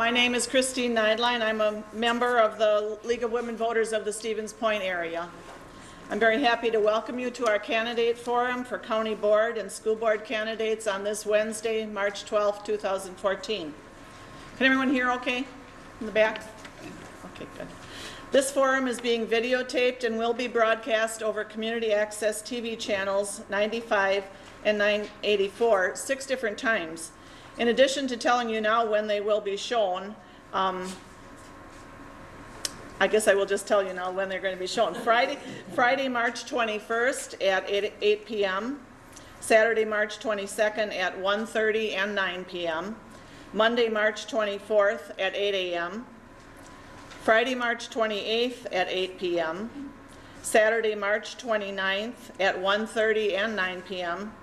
My name is Christine Neidlein. I'm a member of the League of Women Voters of the Stevens Point area. I'm very happy to welcome you to our candidate forum for county board and school board candidates on this Wednesday, March 12, 2014. Can everyone hear okay in the back? Okay, good. This forum is being videotaped and will be broadcast over community access TV channels 95 and 984 6 different times. In addition to telling you now when they will be shown, I guess I will just tell you now when they're going to be shown. Friday, March 21st at 8 p.m., Saturday, March 22nd at 1:30 and 9 p.m., Monday, March 24th at 8 a.m., Friday, March 28th at 8 p.m., Saturday, March 29th at 1:30 and 9 p.m.,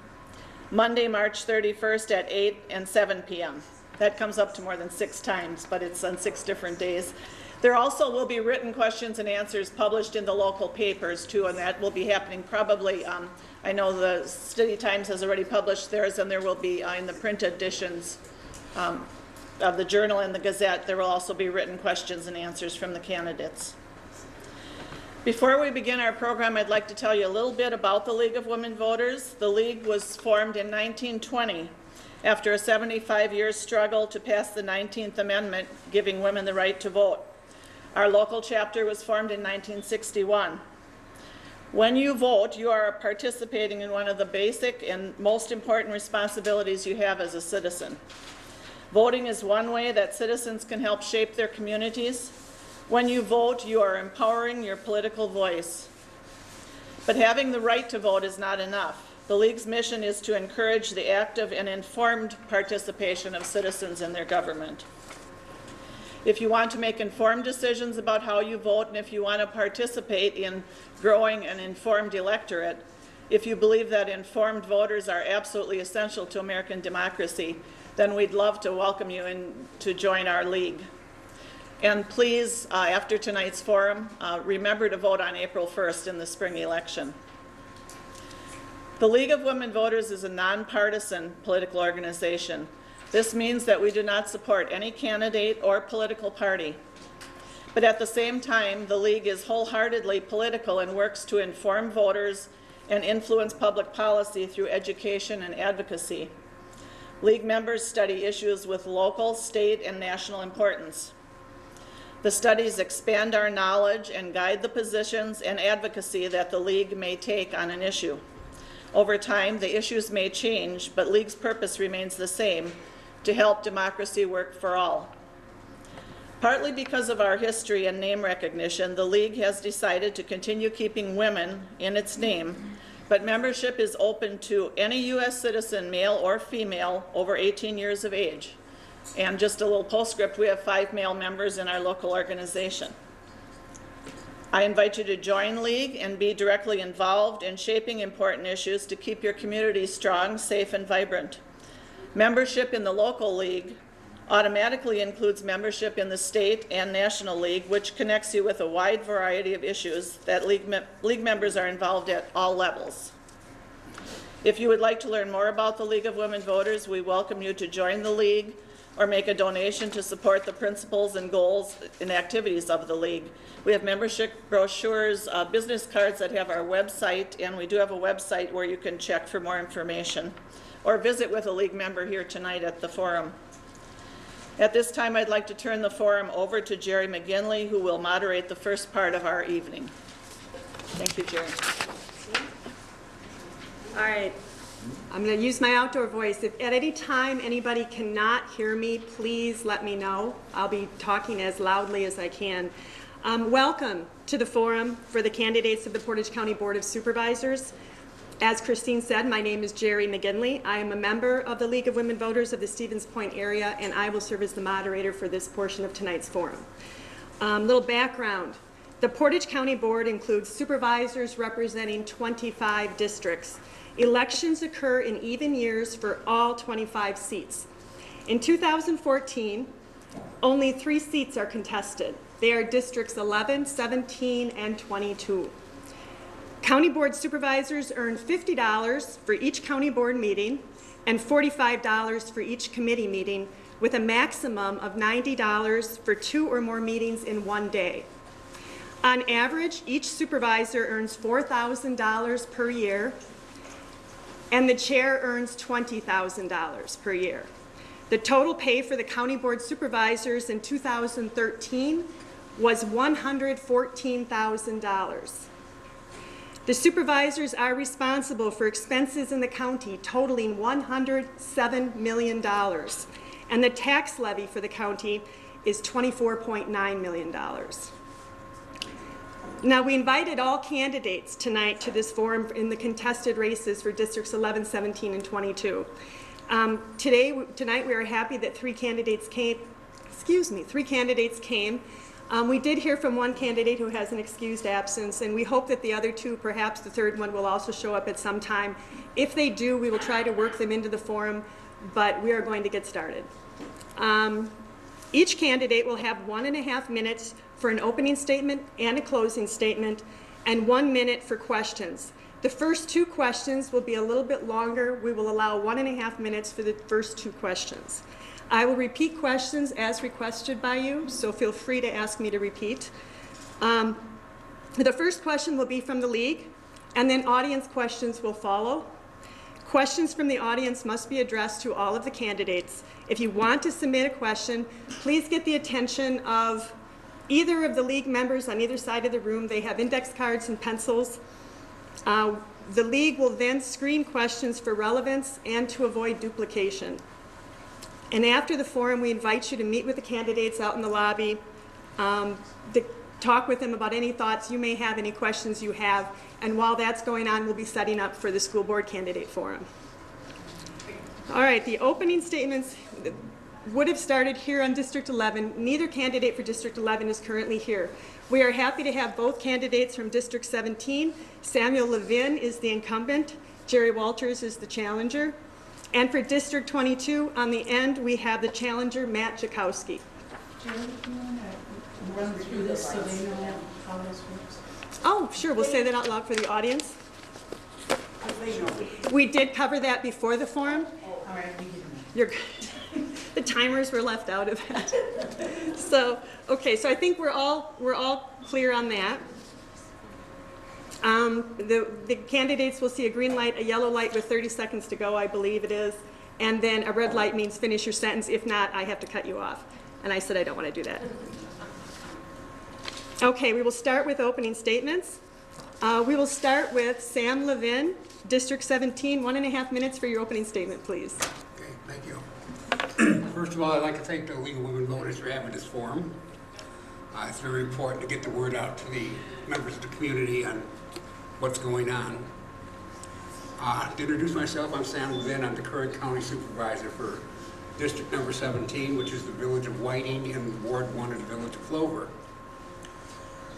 Monday, March 31st at 8 and 7 p.m. That comes up to more than 6 times, but it's on 6 different days. There also will be written questions and answers published in the local papers too, and that will be happening probably, I know the City Times has already published theirs, and there will be in the print editions of the Journal and the Gazette, there will also be written questions and answers from the candidates. Before we begin our program, I'd like to tell you a little bit about the League of Women Voters. The League was formed in 1920 after a 75-year struggle to pass the 19th Amendment, giving women the right to vote. Our local chapter was formed in 1961. When you vote, you are participating in one of the basic and most important responsibilities you have as a citizen. Voting is one way that citizens can help shape their communities. When you vote, you are empowering your political voice. But having the right to vote is not enough. The League's mission is to encourage the active and informed participation of citizens in their government. If you want to make informed decisions about how you vote, and if you want to participate in growing an informed electorate, if you believe that informed voters are absolutely essential to American democracy, then we'd love to welcome you in to join our League. And please, after tonight's forum, remember to vote on April 1st in the spring election. The League of Women Voters is a nonpartisan political organization. This means that we do not support any candidate or political party. But at the same time, the League is wholeheartedly political and works to inform voters and influence public policy through education and advocacy. League members study issues with local, state, and national importance. The studies expand our knowledge and guide the positions and advocacy that the League may take on an issue. Over time, the issues may change, but League's purpose remains the same: to help democracy work for all. Partly because of our history and name recognition, the League has decided to continue keeping women in its name, but membership is open to any U.S. citizen, male or female, over 18 years of age. And just a little postscript, we have 5 male members in our local organization. I invite you to join League and be directly involved in shaping important issues to keep your community strong, safe, and vibrant. Membership in the local League automatically includes membership in the state and national League, which connects you with a wide variety of issues that League members are involved at all levels. If you would like to learn more about the League of Women Voters, we welcome you to join the League or make a donation to support the principles and goals and activities of the League. We have membership brochures, business cards that have our website, and we do have a website where you can check for more information or visit with a League member here tonight at the forum. At this time, I'd like to turn the forum over to Jerry McGinley, who will moderate the first part of our evening. Thank you, Jerry. All right. I'm going to use my outdoor voice. If at any time anybody cannot hear me, please let me know. I'll be talking as loudly as I can. Welcome to the forum for the candidates of the Portage County Board of Supervisors. As Christine said, my name is Jerry McGinley. I am a member of the League of Women Voters of the Stevens Point area, and I will serve as the moderator for this portion of tonight's forum. Little background. The Portage County Board includes supervisors representing 25 districts. Elections occur in even years for all 25 seats. In 2014, only 3 seats are contested. They are districts 11, 17, and 22. County Board Supervisors earn $50 for each county board meeting and $45 for each committee meeting, with a maximum of $90 for 2 or more meetings in one day. On average, each supervisor earns $4,000 per year, and the chair earns $20,000 per year. The total pay for the county board supervisors in 2013 was $114,000. The supervisors are responsible for expenses in the county totaling $107 million, and the tax levy for the county is $24.9 million. Now, we invited all candidates tonight to this forum in the contested races for Districts 11, 17, and 22. Tonight we are happy that three candidates came. We did hear from one candidate who has an excused absence, and we hope that the other two, perhaps the third one, will also show up at some time. If they do, we will try to work them into the forum, but we are going to get started. Each candidate will have 1.5 minutes for an opening statement and a closing statement, and 1 minute for questions. The first 2 questions will be a little bit longer. We will allow 1.5 minutes for the first 2 questions. I will repeat questions as requested by you, so feel free to ask me to repeat. The first question will be from the league, and then audience questions will follow. Questions from the audience must be addressed to all of the candidates. If you want to submit a question, please get the attention of either of the league members on either side of the room. They have index cards and pencils. The league will then screen questions for relevance and to avoid duplication. And after the forum, we invite you to meet with the candidates out in the lobby, to talk with them about any thoughts you may have, any questions you have. And while that's going on, we'll be setting up for the school board candidate forum. All right, the opening statements would have started here on District 11. Neither candidate for District 11 is currently here. We are happy to have both candidates from District 17. Samuel Levin is the incumbent. Jerry Walters is the challenger. And for District 22, on the end, we have the challenger, Matt Jakowski. Jerry, do you want to run through this so they know how this works? Oh, sure, we'll say that out loud for the audience. We did cover that before the forum. All right, we didn't. You're good. The timers were left out of that. So, okay, so I think we're all clear on that. The candidates will see a green light, a yellow light with 30 seconds to go, I believe it is, and then a red light means finish your sentence. If not, I have to cut you off. And I said I don't want to do that. Okay, we will start with opening statements. We will start with Sam Levin, District 17. 1.5 minutes for your opening statement, please. Okay, thank you. First of all, I'd like to thank the League of Women Voters for having this forum. It's very important to get the word out to the members of the community on what's going on. To introduce myself, I'm Sam Levin. I'm the current county supervisor for District number 17, which is the village of Whiting and Ward 1 of the village of Clover.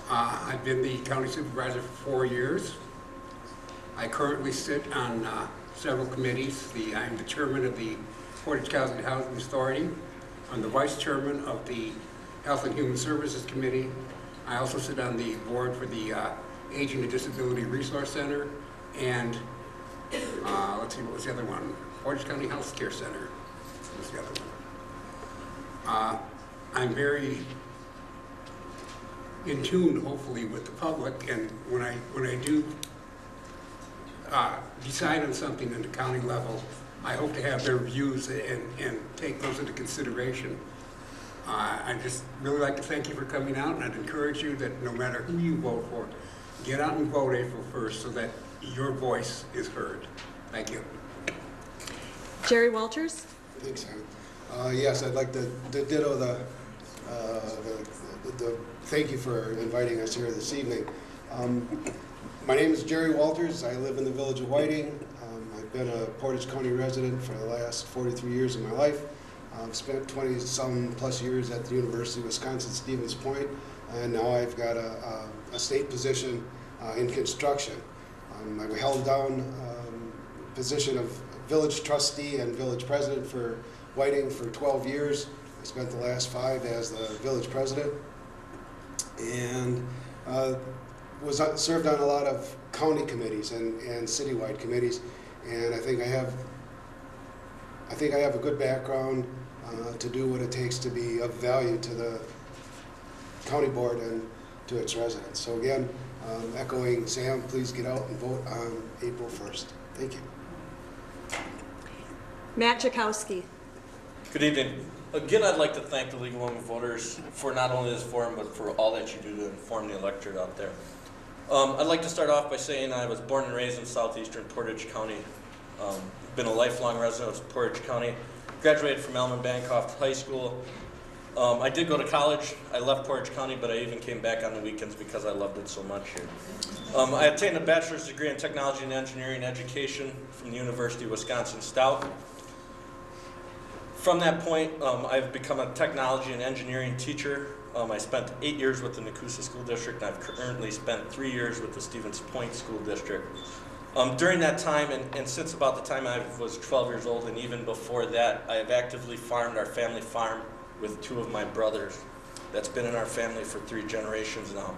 I've been the county supervisor for 4 years. I currently sit on several committees. I'm the chairman of the Portage County Housing Authority. I'm the vice chairman of the Health and Human Services Committee. I also sit on the board for the Aging and Disability Resource Center, and let's see, what was the other one? Portage County Health Care Center was the other one. I'm very in tune, hopefully, with the public, and when I do decide on something at the county level, I hope to have their views and take those into consideration. I'd just really like to thank you for coming out, and I'd encourage you that no matter who you vote for, get out and vote April 1st so that your voice is heard. Thank you. Jerry Walters. Thanks, Sam. Yes, I'd like to ditto the thank you for inviting us here this evening. My name is Jerry Walters. I live in the village of Whiting. I've been a Portage County resident for the last 43 years of my life. I've spent 20-some plus years at the University of Wisconsin-Stevens Point, and now I've got a state position in construction. I held down position of village trustee and village president for Whiting for 12 years. I spent the last 5 as the village president. And served on a lot of county committees and citywide committees, and I think I have a good background to do what it takes to be of value to the county board and to its residents. So again, echoing Sam, please get out and vote on April 1st. Thank you. Matt Jakowski. Good evening. Again, I'd like to thank the League of Women Voters for not only this forum, but for all that you do to inform the electorate out there. I'd like to start off by saying I was born and raised in southeastern Portage County. Been a lifelong resident of Portage County. Graduated from Elman Bancroft High School. I did go to college. I left Portage County, but I even came back on the weekends because I loved it so much here. I obtained a bachelor's degree in technology and engineering education from the University of Wisconsin-Stout. From that point, I've become a technology and engineering teacher. I spent 8 years with the Nakusa School District, and I've currently spent 3 years with the Stevens Point School District. During that time, and since about the time I was 12 years old, and even before that, I have actively farmed our family farm with 2 of my brothers. That's been in our family for 3 generations now.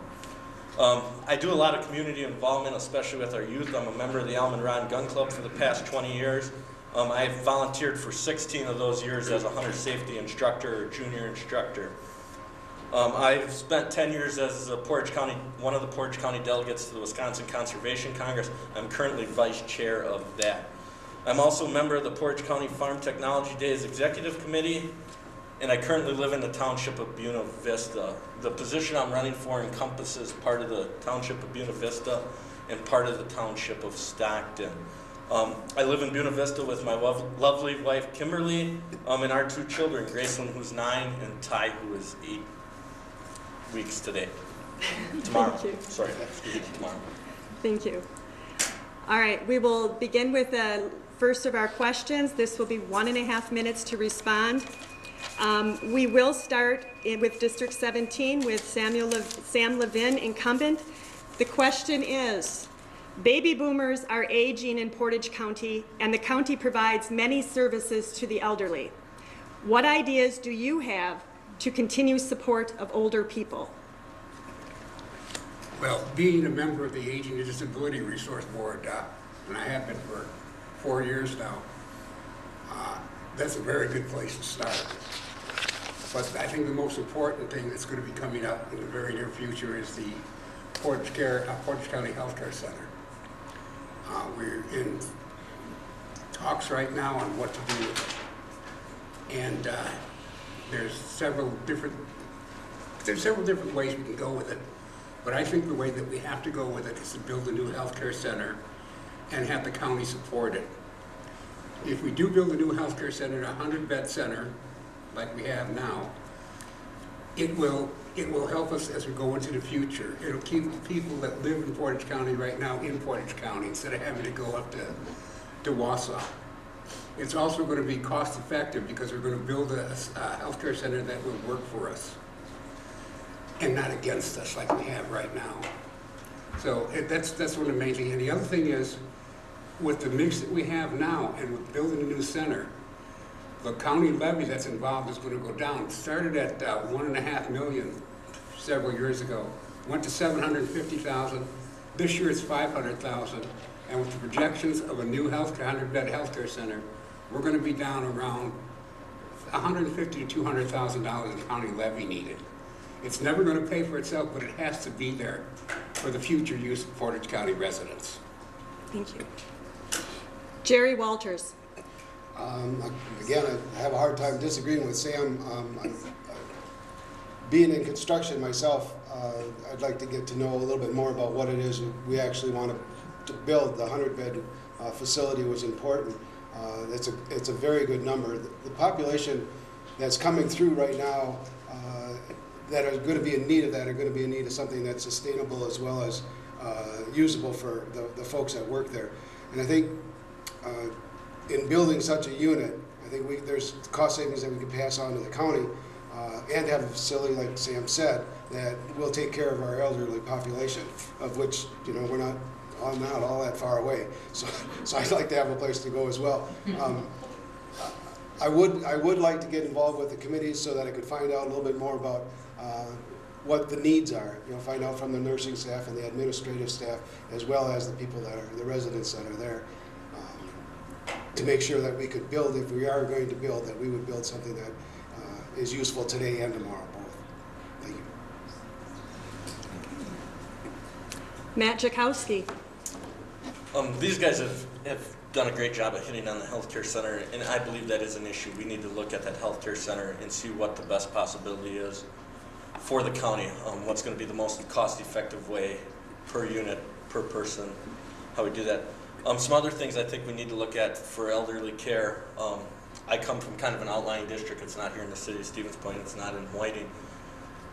I do a lot of community involvement, especially with our youth. I'm a member of the Almond Ron Gun Club for the past 20 years. I've volunteered for 16 of those years as a hunter safety instructor or junior instructor. I've spent 10 years as a one of the Portage County delegates to the Wisconsin Conservation Congress. I'm currently vice chair of that. I'm also a member of the Portage County Farm Technology Days Executive Committee, and I currently live in the township of Buena Vista. The position I'm running for encompasses part of the township of Buena Vista and part of the township of Stockton. I live in Buena Vista with my lovely wife, Kimberly, and our 2 children, Graceland, who's 9, and Ty, who is 8 weeks today. Tomorrow. Thank you. Sorry, tomorrow. Thank you. All right, we will begin with the first of our questions. This will be 1.5 minutes to respond. We will start with District 17 with Sam Levin, incumbent. The question is, baby boomers are aging in Portage County, and the county provides many services to the elderly. What ideas do you have to continue support of older people? Well, being a member of the Aging and Disability Resource Board, and I have been for 4 years now, that's a very good place to start. But I think the most important thing that's going to be coming up in the very near future is the Portage County Healthcare Center. We're in talks right now on what to do with it. And there's several different ways we can go with it. But I think the way that we have to go with it is to build a new healthcare center and have the county support it. If we do build a new healthcare center, a 100-bed center, like we have now, it will help us as we go into the future. It'll keep the people that live in Portage County right now in Portage County instead of having to go up to Wausau. It's also going to be cost effective because we're going to build a healthcare center that will work for us and not against us like we have right now. So that's one of the main things. And the other thing is, with the mix that we have now and with building a new center, the county levy that's involved is going to go down. It started at $1.5 million several years ago, went to $750,000. This year it's $500,000, and with the projections of a new 100-bed healthcare center, we're going to be down around $150,000 to $200,000 in county levy needed. It's never going to pay for itself, but it has to be there for the future use of Portage County residents. Thank you. Jerry Walters. Again, I have a hard time disagreeing with Sam. Being in construction myself, I'd like to get to know a little bit more about what it is we actually want to build. The 100-bed facility was important. It's a very good number. The population that's coming through right now that are going to be in need of that are going to be in need of something that's sustainable as well as usable for the folks that work there. And I think in building such a unit, I think there's cost savings that we can pass on to the county and have a facility, like Sam said, that will take care of our elderly population, of which, we're not all that far away. So I'd like to have a place to go as well. I would like to get involved with the committees so that I could find out a little bit more about what the needs are, find out from the nursing staff and the administrative staff, as well as the people that are, the residents that are there, to make sure that we could build, if we are going to build, that we would build something that is useful today and tomorrow both. Thank you. Matt Jakowski. These guys have done a great job of hitting on the healthcare center, and I believe that is an issue. We need to look at that healthcare center and see what the best possibility is for the county, what's going to be the most cost-effective way per unit, per person, how we do that. Some other things I think we need to look at for elderly care. I come from kind of an outlying district. It's not here in the city of Stevens Point. It's not in Whiting.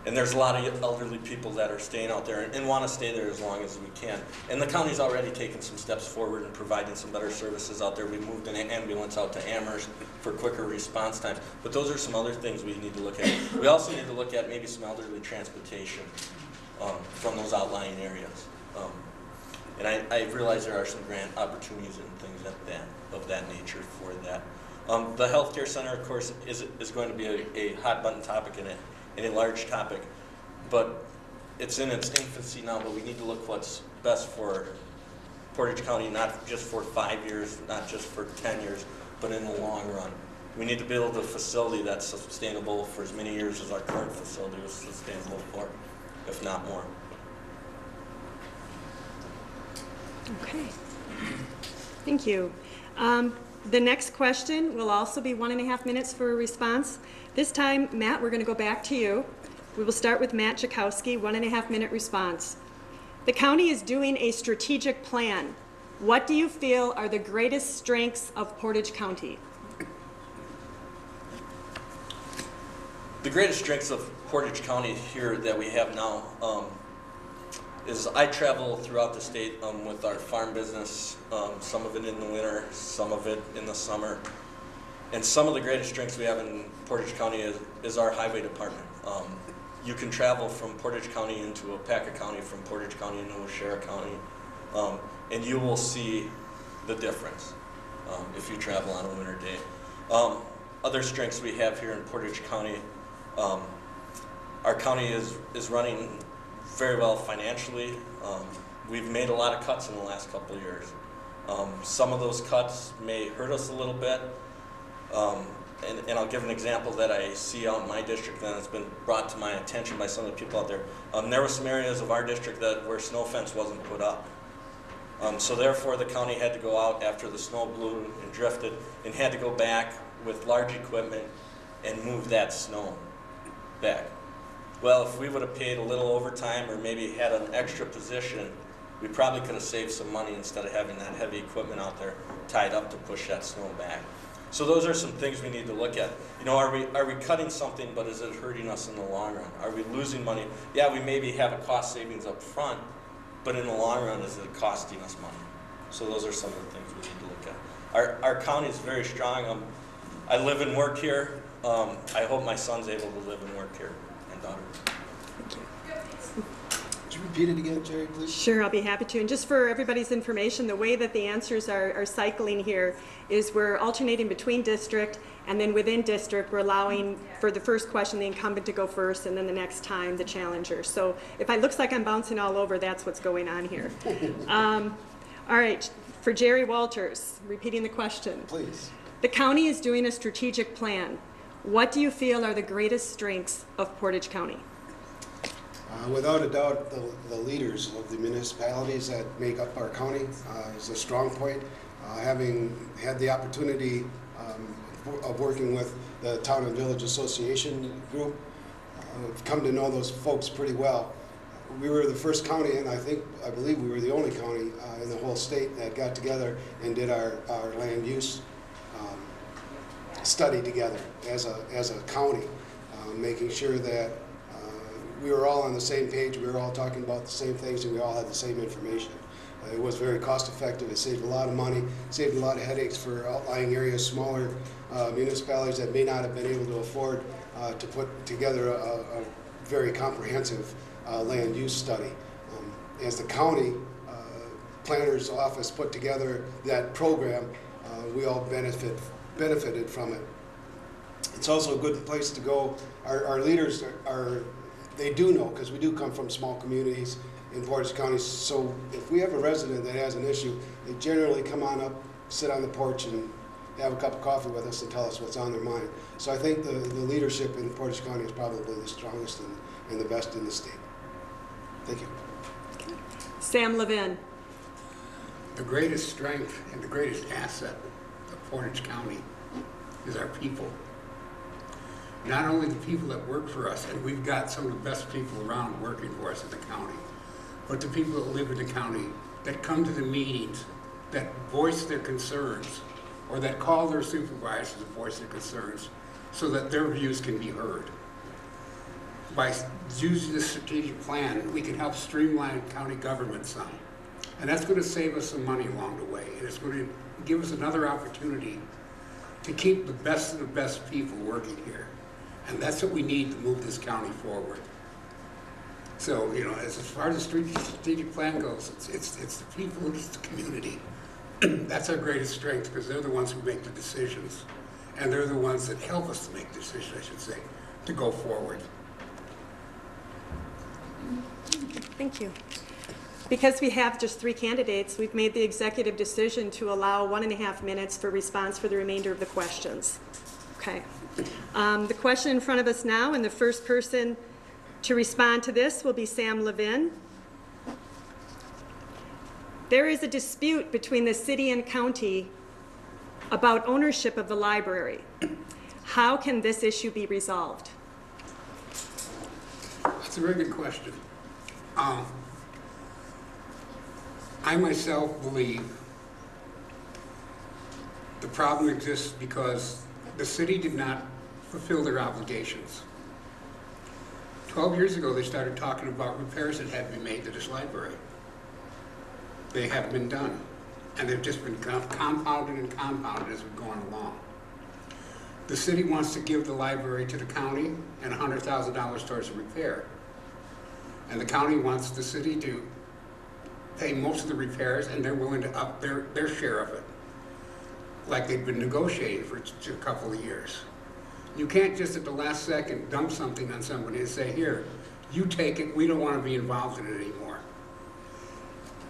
And there's a lot of elderly people that are staying out there and want to stay there as long as we can. And the county's already taken some steps forward in providing some better services out there. We moved an ambulance out to Amherst for quicker response times. But those are some other things we need to look at. We also need to look at maybe some elderly transportation from those outlying areas. And I realize there are some grant opportunities and things of that nature for that. The healthcare center, of course, is going to be a hot button topic and a large topic, but it's in its infancy now, but we need to look what's best for Portage County, not just for 5 years, not just for 10 years, but in the long run. We need to build a facility that's sustainable for as many years as our current facility was sustainable for, if not more. Okay. Thank you. The next question will also be 1.5 minutes for a response. This time, Matt, we're going to go back to you. We will start with Matt Jakowski, 1.5 minute response. The county is doing a strategic plan. What do you feel are the greatest strengths of Portage County? The greatest strengths of Portage County here that we have now is I travel throughout the state with our farm business, some of it in the winter, some of it in the summer. And some of the greatest strengths we have in Portage County is our highway department. You can travel from Portage County into Opaka County, from Portage County into O'Shara County, and you will see the difference if you travel on a winter day. Other strengths we have here in Portage County, our county is running very well financially. We've made a lot of cuts in the last couple of years. Some of those cuts may hurt us a little bit. And I'll give an example that I see out in my district and it's been brought to my attention by some of the people out there. There were some areas of our district where snow fence wasn't put up. So therefore the county had to go out after the snow blew and drifted and had to go back with large equipment and move that snow back. Well, if we would have paid a little overtime or maybe had an extra position, we probably could have saved some money instead of having that heavy equipment out there tied up to push that snow back. So those are some things we need to look at. Are we cutting something, but is it hurting us in the long run? Are we losing money? Yeah, we maybe have a cost savings up front, but in the long run, is it costing us money? So those are some of the things we need to look at. Our county is very strong. I live and work here. I hope my son's able to live and work here, and daughter. Thank you. Could you repeat it again, Jerry, please? Sure, I'll be happy to. And just for everybody's information, the way that the answers are cycling here is we're alternating between district, and then within district, we're allowing for the first question the incumbent to go first, and then the next time the challenger. So if it looks like I'm bouncing all over, that's what's going on here. All right, for Jerry Walters, repeating the question. Please. The county is doing a strategic plan. What do you feel are the greatest strengths of Portage County? Without a doubt, the leaders of the municipalities that make up our county is a strong point. Having had the opportunity of working with the Town and Village Association group, I've come to know those folks pretty well. We were the first county, and I believe we were the only county in the whole state that got together and did our land use study together as a county, making sure that we were all on the same page, we were all talking about the same things, and we all had the same information. It was very cost effective, it saved a lot of money, saved a lot of headaches for outlying areas, smaller municipalities that may not have been able to afford to put together a very comprehensive land use study. As the county planner's office put together that program, we all benefited from it. It's also a good place to go. Our leaders are they do know, because we do come from small communities in Portage County. So if we have a resident that has an issue, they generally come on up, sit on the porch, and have a cup of coffee with us and tell us what's on their mind. So I think the leadership in Portage County is probably the strongest and the best in the state. Thank you. Sam Levin. The greatest strength and the greatest asset of Portage County is our people. Not only the people that work for us, and we've got some of the best people around working for us in the county, but the people that live in the county, that come to the meetings, that voice their concerns, or that call their supervisors to voice their concerns, so that their views can be heard. By using this strategic plan, we can help streamline county government some. And that's going to save us some money along the way. And it's going to give us another opportunity to keep the best of the best people working here. And that's what we need to move this county forward. So, you know, as far as the strategic plan goes, it's the people, it's the community. That's our greatest strength, because they're the ones who make the decisions. And they're the ones that help us to make decisions, I should say, to go forward. Thank you. Because we have just 3 candidates, we've made the executive decision to allow 1.5 minutes for response for the remainder of the questions. Okay. The question in front of us now, and the first person to respond to this will be Sam Levin. There is a dispute between the city and county about ownership of the library. How can this issue be resolved? That's a very good question. I myself believe the problem exists because the city did not fulfill their obligations. 12 years ago, they started talking about repairs that had to be made to this library. They haven't been done, and they've just been compounded and compounded as we're going along. The city wants to give the library to the county and $100,000 towards a repair. And the county wants the city to pay most of the repairs, and they're willing to up their share of it, like they've been negotiating for a couple of years. You can't just at the last second dump something on somebody and say, here, you take it, we don't want to be involved in it anymore.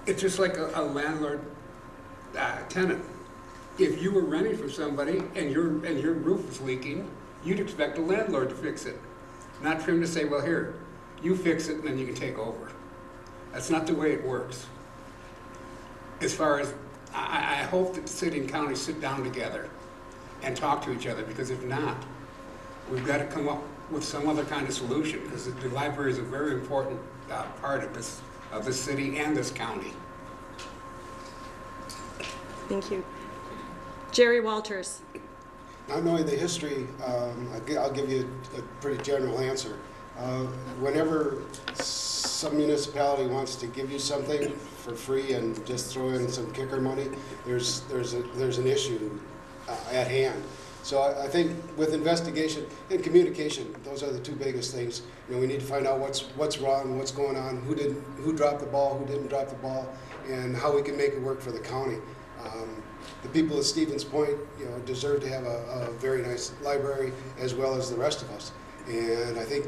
It's just like a landlord tenant. If you were renting from somebody and your roof was leaking, you'd expect the landlord to fix it, not for him to say, well, here, you fix it and then you can take over. That's not the way it works. As far as, I hope that the city and county sit down together and talk to each other, because if not, we've got to come up with some other kind of solution, because the library is a very important part of this city and this county. Thank you. Jerry Walters. Not knowing the history, I'll give you a pretty general answer. Whenever some municipality wants to give you something for free and just throw in some kicker money, there's an issue at hand. So I think with investigation and communication, those are the 2 biggest things. You know, we need to find out what's wrong, what's going on, who dropped the ball, who didn't drop the ball, and how we can make it work for the county. The people at Stevens Point, you know, deserve to have a very nice library, as well as the rest of us. And I think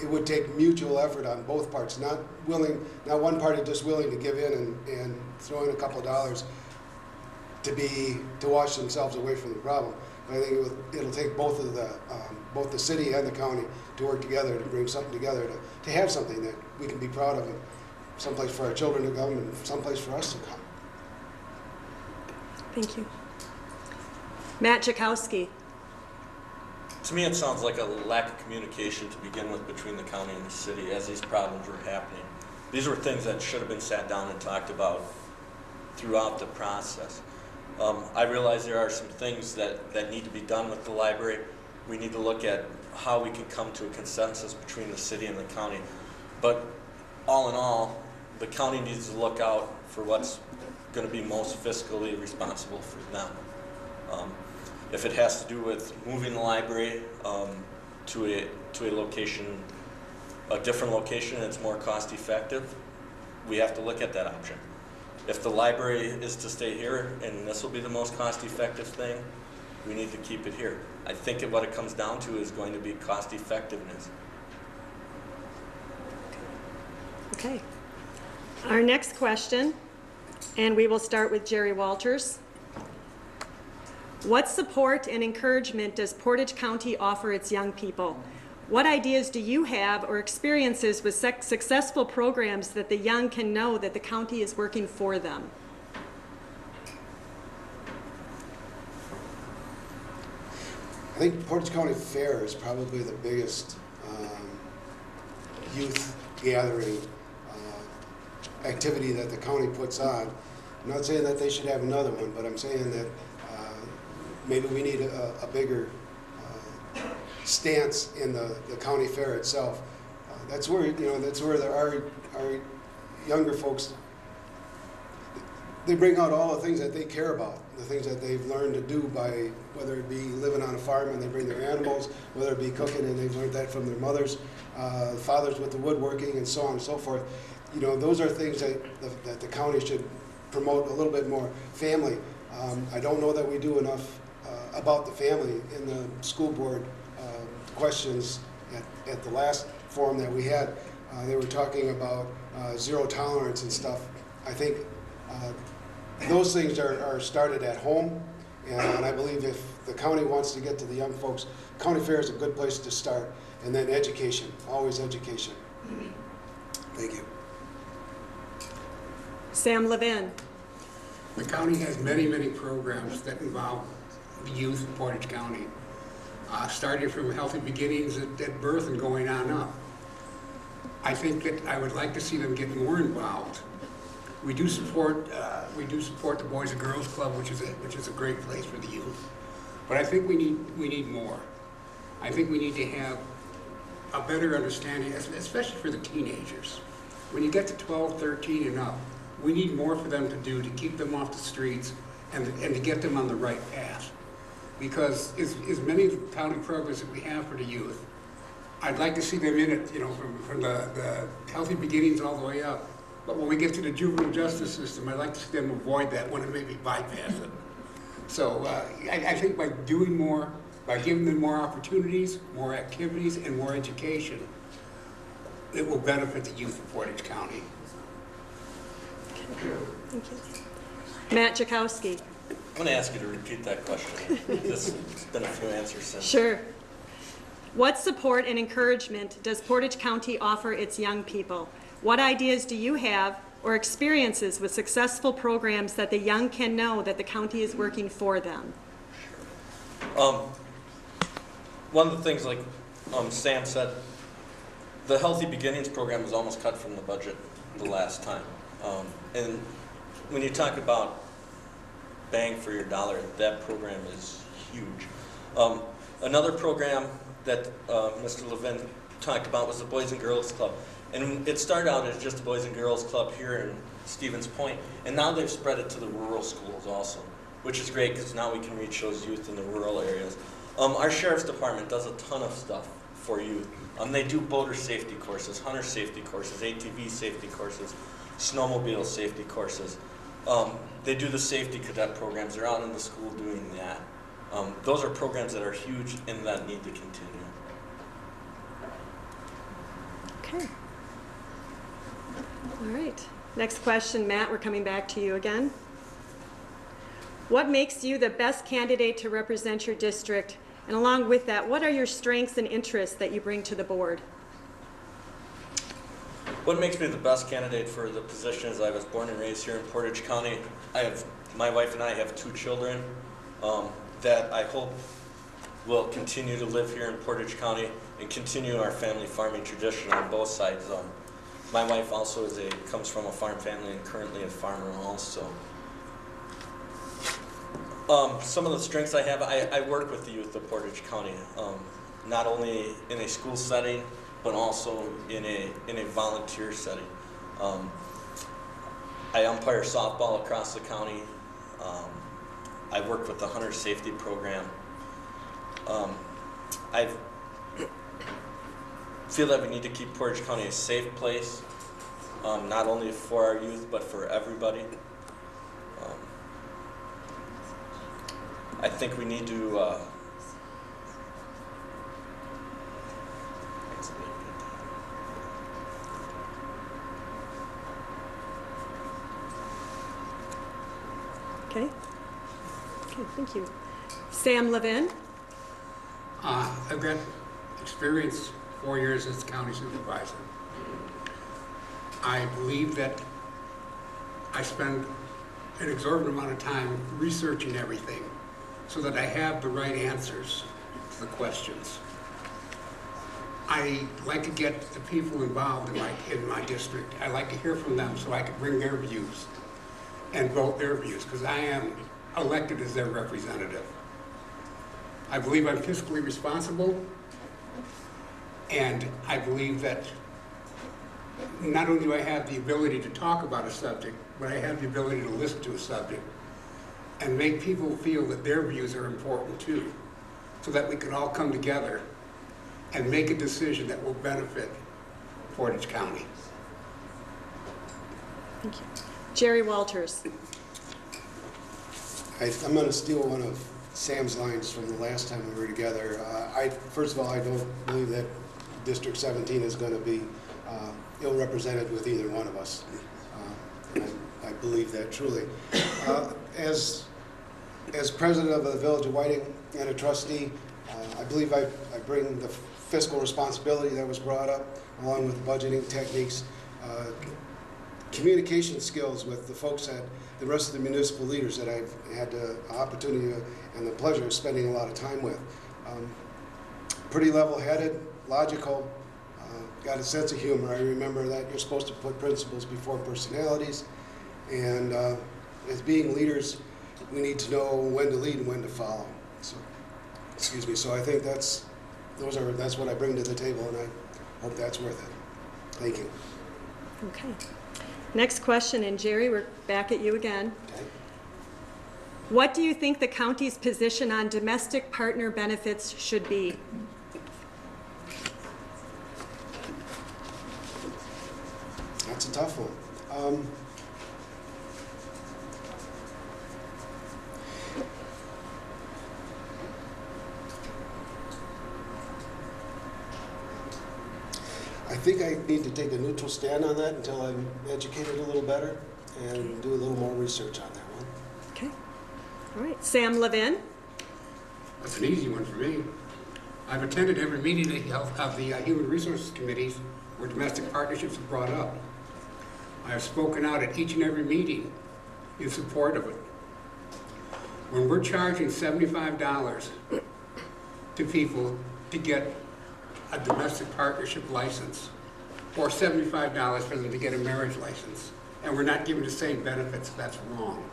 it would take mutual effort on both parts, not one party just willing to give in and throw in a couple of dollars to wash themselves away from the problem. I think it'll take both the city and the county to work together to bring something together to have something that we can be proud of, and someplace for our children to come and someplace for us to come. Thank you. Matt Jakowski. To me, it sounds like a lack of communication to begin with between the county and the city as these problems were happening. These were things that should have been sat down and talked about throughout the process. I realize there are some things that need to be done with the library. We need to look at how we can come to a consensus between the city and the county. But all in all, the county needs to look out for what's going to be most fiscally responsible for them. If it has to do with moving the library to a location, a different location that's more cost effective, we have to look at that option. If the library is to stay here and this will be the most cost effective thing, we need to keep it here. I think what it comes down to is going to be cost effectiveness. Okay. Our next question, and we will start with Jerry Walters. What support and encouragement does Portage County offer its young people? What ideas do you have or experiences with successful programs that the young can know that the county is working for them? I think Portage County Fair is probably the biggest youth gathering activity that the county puts on. I'm not saying that they should have another one, but I'm saying that maybe we need a bigger stance in the county fair itself. That's where, that's where our younger folks, they bring out all the things that they care about, the things that they've learned to do by, whether it be living on a farm and they bring their animals, whether it be cooking and they've learned that from their mothers, fathers with the woodworking and so on and so forth. Those are things that the county should promote a little bit more. Family. I don't know that we do enough about the family in the school board questions at the last forum that we had. They were talking about zero tolerance and stuff. I think those things are started at home, and I believe if the county wants to get to the young folks, county fair is a good place to start. And then education, always education. Thank you. Sam Levin. The county has many, many programs that involve the youth in Portage County, starting from Healthy Beginnings at birth and going on up. I think that I would like to see them get more involved. We do support the Boys and Girls Club, which is a great place for the youth. But I think we need more. I think we need to have a better understanding, especially for the teenagers. When you get to 12, 13 and up, we need more for them to do to keep them off the streets and to get them on the right path. Because as many of the county programs that we have for the youth, I'd like to see them in it, from the Healthy Beginnings all the way up. But when we get to the juvenile justice system, I'd like to see them avoid that one and maybe bypass it. So I think by doing more, by giving them more opportunities, more activities, and more education, it will benefit the youth of Portage County. Thank you. Matt Jakowski. I'm going to ask you to repeat that question. There's been a few answers since. Sure. What support and encouragement does Portage County offer its young people? What ideas do you have or experiences with successful programs that the young can know that the county is working for them? One of the things, like Sam said, the Healthy Beginnings program was almost cut from the budget the last time. And when you talk about bang for your dollar, that program is huge. Another program that Mr. Levin talked about was the Boys and Girls Club. And it started out as just the Boys and Girls Club here in Stevens Point, and now they've spread it to the rural schools also, which is great because now we can reach those youth in the rural areas. Our Sheriff's Department does a ton of stuff for youth. They do boater safety courses, hunter safety courses, ATV safety courses, snowmobile safety courses. They do the safety cadet programs. They're out in the school doing that. Those are programs that are huge and that need to continue. Okay. All right. Next question, Matt, we're coming back to you again. What makes you the best candidate to represent your district? And along with that, what are your strengths and interests that you bring to the board? What makes me the best candidate for the position is I was born and raised here in Portage County. My wife and I have 2 children that I hope will continue to live here in Portage County and continue our family farming tradition on both sides. My wife also comes from a farm family and currently a farmer also. Some of the strengths I have, I work with the youth of Portage County, not only in a school setting, but also in a volunteer setting. I umpire softball across the county. I work with the hunter safety program. I feel that we need to keep Portage County a safe place, not only for our youth, but for everybody. I think we need to Okay, thank you. Sam Levin? I've got experience 4 years as county supervisor. I believe that I spend an exorbitant amount of time researching everything so that I have the right answers to the questions. I like to get the people involved in my district. I like to hear from them so I can bring their views and vote their views, because I am elected as their representative. I believe I'm fiscally responsible, and I believe that not only do I have the ability to talk about a subject, but I have the ability to listen to a subject and make people feel that their views are important too, so that we can all come together and make a decision that will benefit Portage County. Thank you. Jerry Walters? I'm going to steal one of Sam's lines from the last time we were together. First of all, I don't believe that District 17 is going to be ill-represented with either one of us. And I believe that truly. As president of the Village of Whiting and a trustee, I believe I bring the fiscal responsibility that was brought up, along with budgeting techniques, communication skills with the folks at the rest of the municipal leaders that I've had the opportunity and the pleasure of spending a lot of time with. Pretty level-headed, logical, got a sense of humor. I remember that you're supposed to put principles before personalities, and as being leaders, we need to know when to lead and when to follow. So, excuse me. So I think that's what I bring to the table, and I hope that's worth it. Thank you. Okay. Next question, and Jerry, we're back at you again. Okay. What do you think the county's position on domestic partner benefits should be? That's a tough one. I think I need to take a neutral stand on that until I'm educated a little better and do a little more research on that one. Okay. All right. Sam Levin? That's an easy one for me. I've attended every meeting of the Human Resources Committees where domestic partnerships are brought up. I have spoken out at each and every meeting in support of it. When we're charging $75 to people to get a domestic partnership license, or $75 for them to get a marriage license, and we're not giving the same benefits, that's wrong.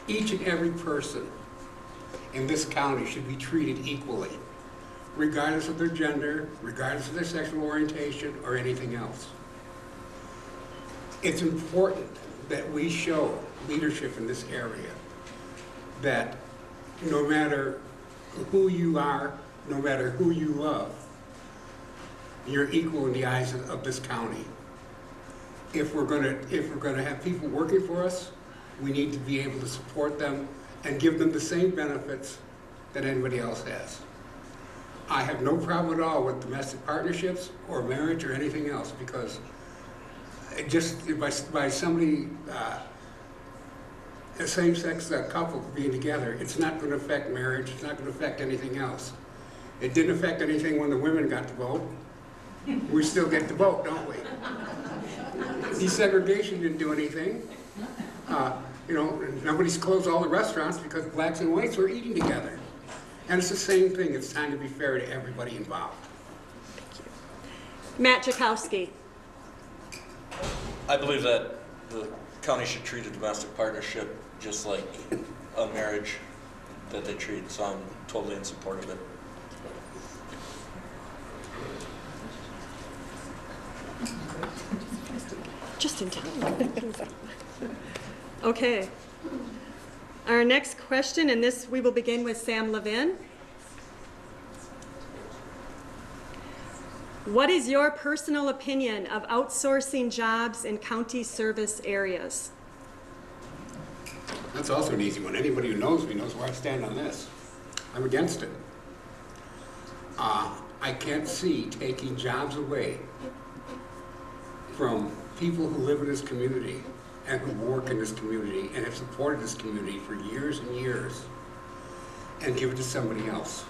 Each and every person in this county should be treated equally, regardless of their gender, regardless of their sexual orientation, or anything else. It's important that we show leadership in this area, that no matter who you are, no matter who you love, you're equal in the eyes of this county. If we're gonna have people working for us, we need to be able to support them and give them the same benefits that anybody else has. I have no problem at all with domestic partnerships or marriage or anything else, because just by somebody, a same-sex couple being together, it's not going to affect marriage, it's not going to affect anything else. It didn't affect anything when the women got to vote. We still get to vote, don't we? Desegregation didn't do anything. Nobody's closed all the restaurants because blacks and whites were eating together. And it's the same thing. It's time to be fair to everybody involved. Matt Jakowski. I believe that the county should treat a domestic partnership just like a marriage that they treat, so I'm totally in support of it. Just in time. Okay. Our next question, and this we will begin with Sam Levin. What is your personal opinion of outsourcing jobs in county service areas? That's also an easy one. Anybody who knows me knows where I stand on this. I'm against it. I can't see taking jobs away from people who live in this community and who work in this community and have supported this community for years and years and give it to somebody else.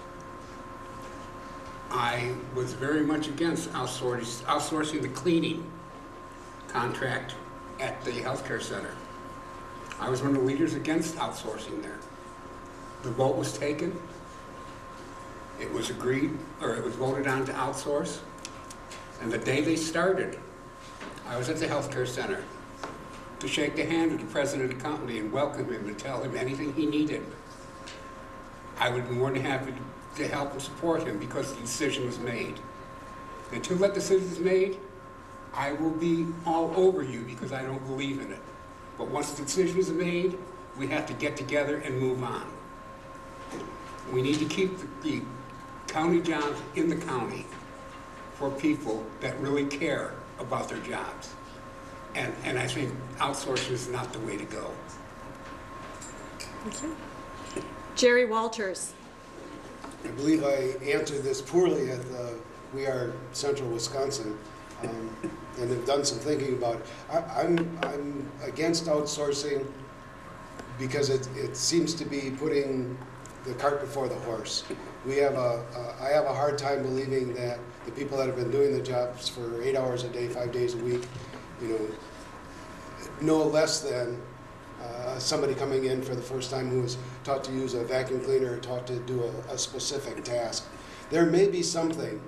I was very much against outsourcing the cleaning contract at the healthcare center. I was one of the leaders against outsourcing there. The vote was taken. It was agreed, or it was voted on to outsource. And the day they started, I was at the healthcare center to shake the hand of the president of the company and welcome him and tell him anything he needed. I would be more than happy to help and support him because the decision was made. Until that decision is made, I will be all over you because I don't believe in it. But once the decision is made, we have to get together and move on. We need to keep the county jobs in the county for people that really care about their jobs. And I think outsourcing is not the way to go. Thank you. Jerry Walters. I believe I answered this poorly at We Are Central Wisconsin, and have done some thinking about it. I'm against outsourcing because it seems to be putting the cart before the horse. I have a hard time believing that the people that have been doing the jobs for 8 hours a day, 5 days a week, no less than somebody coming in for the first time who was taught to use a vacuum cleaner or taught to do a specific task. There may be something,